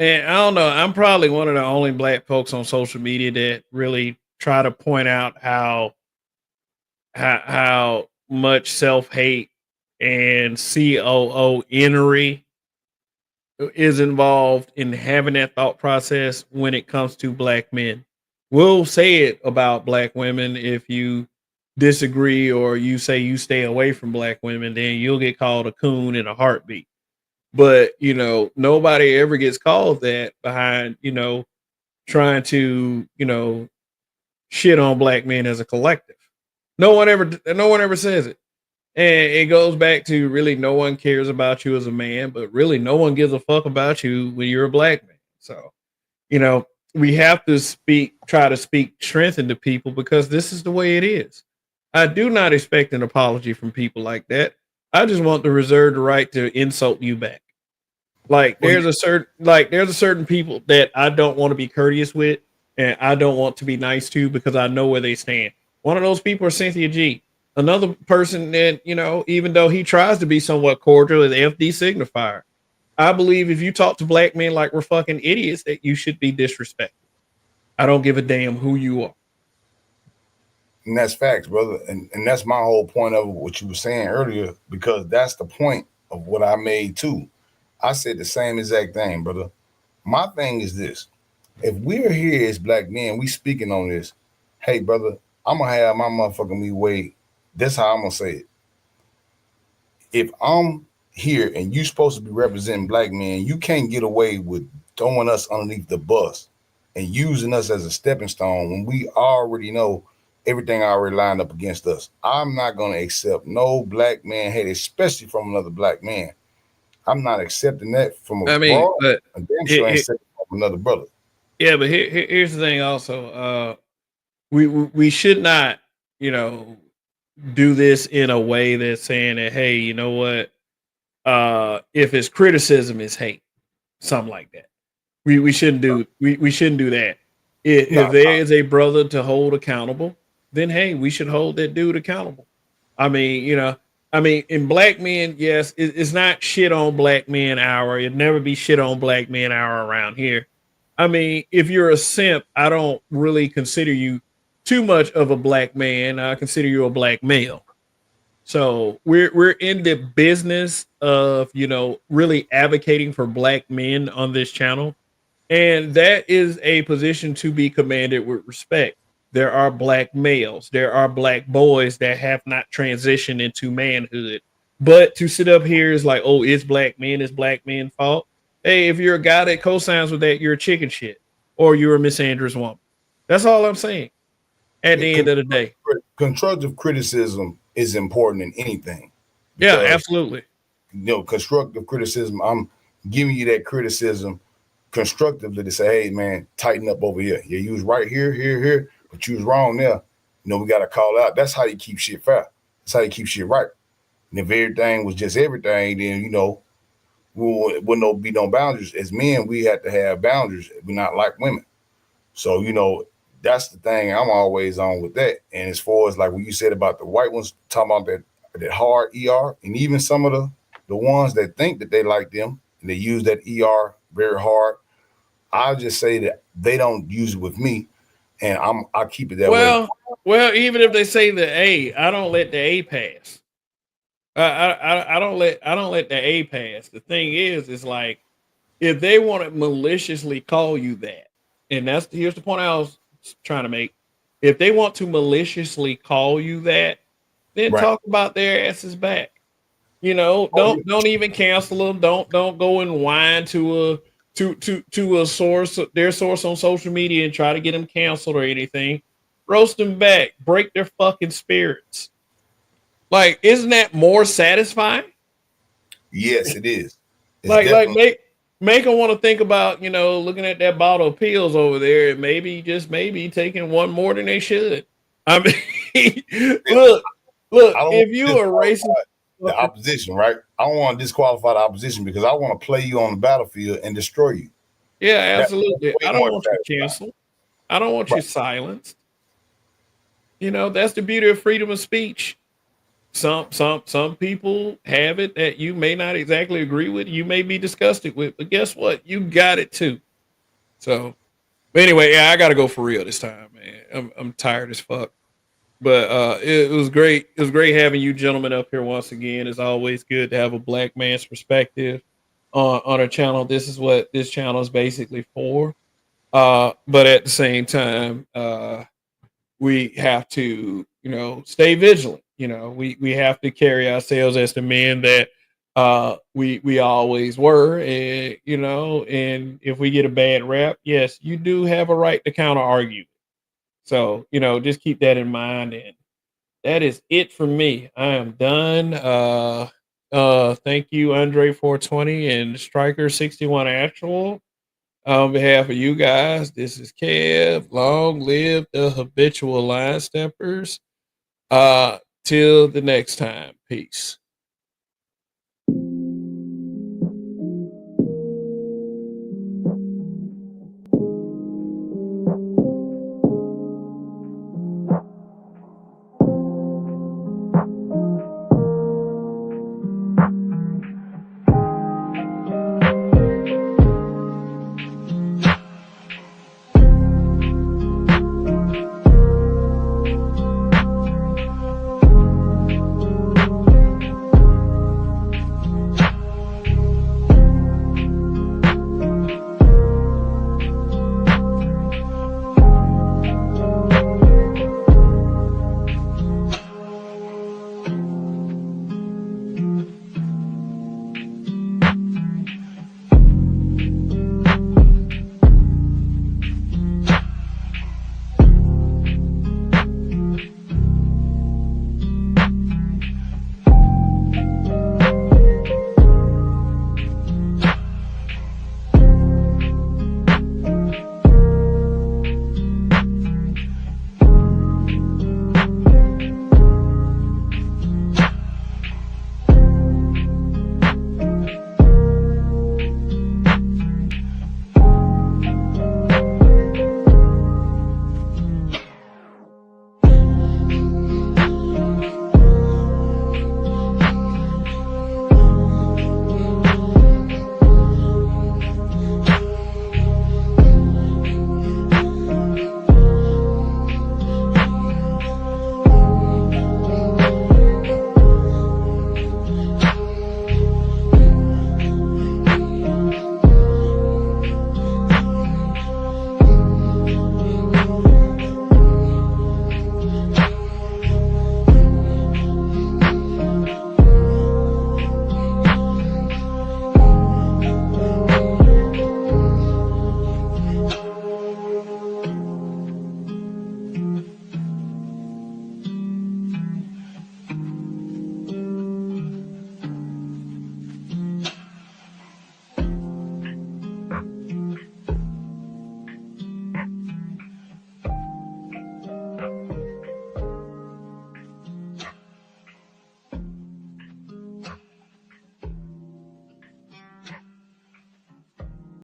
I don't know. I'm probably one of the only black folks on social media that really try to point out how much self hate and COO energy is involved in having that thought process when it comes to black men. We'll say it about black women. If you disagree or you say you stay away from black women, then you'll get called a coon in a heartbeat. But nobody ever gets called that behind trying to shit on black men as a collective. No one ever says it. And it goes back to really no one cares about you as a man, but really no one gives a fuck about you when you're a black man. So, you know, we have to try to speak strength into people because this is the way it is. I do not expect an apology from people like that. I just want to reserve the right to insult you back. Like Well, there's a certain people that I don't want to be courteous with and I don't want to be nice to because I know where they stand. One of those people is Cynthia G. Another person that, even though he tries to be somewhat cordial is FD Signifier. I believe if you talk to black men like we're fucking idiots, that you should be disrespected. I don't give a damn who you are. and that's facts, brother. And that's my whole point of what you were saying earlier, because that's the point of what I made too. I said the same exact thing, brother. My thing is this. If we're here as black men, we speaking on this, hey brother, I'm gonna have my motherfucking me way. That's how I'm gonna say it. If I'm here and you supposed to be representing black men, you can't get away with throwing us underneath the bus and using us as a stepping stone when we already know everything already lined up against us. I'm not going to accept no black man hate, especially from another black man. I'm not accepting that from a I mean, bro. but And damn sure ain't accepting from another brother. yeah, but here's the thing. Also, we should not, you know, do this in a way that's saying that, hey, you know what? If it's criticism, is hate, something like that. We shouldn't do we shouldn't do that. If No, there is a brother to hold accountable, then hey, we should hold that dude accountable. I mean, you know, I mean, in black men, yes, it's not shit on black men hour. It'd never be shit on black men hour around here. I mean, if you're a simp, I don't really consider you too much of a black man. I consider you a black male. So we're in the business of, you know, really advocating for black men on this channel, and that is a position to be commanded with respect. There are black males, there are black boys that have not transitioned into manhood. But to sit up here is like, oh, it's black men fault. Hey, if you're a guy that co-signs with that, you're a chicken shit or you're a misandrous woman. That's all I'm saying at the end of the day. constructive criticism is important in anything. Yeah, Because, absolutely. you know, constructive criticism, I'm giving you that criticism constructively to say, hey, man, tighten up over here. Yeah, you was right here, but you was wrong there. You know, we got to call out. That's how you keep shit fair. That's how you keep shit right. And if everything was just everything, then, you know, wouldn't be no boundaries. As men, we have to have boundaries. We're not like women. So, you know, that's the thing I'm always on with that. And as far as like what you said about the white ones, talking about that hard ER, and even some of the ones that think that they like them and they use that ER very hard, I'll just say that they don't use it with me, and I'll keep it that way. Well, even if they say the A, I don't let the A pass. I don't let the A pass. The thing is like if they want to maliciously call you that, and here's the point I was trying to make. If they want to maliciously call you that, then Right. talk about their asses back. You know, don't even cancel them. Don't go and whine to a source, their source on social media, and try to get them canceled or anything. Roast them back, break their fucking spirits. Like, isn't that more satisfying? Yes, it is. It's Like definitely. make them want to think about, you know, looking at that bottle of pills over there and maybe just maybe taking one more than they should. I mean, look, I don't want if to you are disqualify racist, the opposition, right? I don't want to disqualify the opposition because I want to play you on the battlefield and destroy you. yeah, That's absolutely. way I don't more want you satisfying. canceled. I don't want you Right. silenced. You know, that's the beauty of freedom of speech. Some people have it that you may not exactly agree with, you may be disgusted with, but guess what? You got it too. So, but anyway, yeah, I gotta go for real this time, man. I'm tired as fuck. But it was great. It was great having you gentlemen up here once again. It's always good to have a black man's perspective on a channel. This is what this channel is basically for. But at the same time, we have to, you know, stay vigilant. You know, we have to carry ourselves as the men that we always were, and you know, and if we get a bad rap, yes, you do have a right to counter argue. So, you know, just keep that in mind. And that is it for me. I am done. Thank you, Andre 420 and Striker 61 Actual. On behalf of you guys, this is Kev. Long live the habitual line steppers. Till the next time. Peace.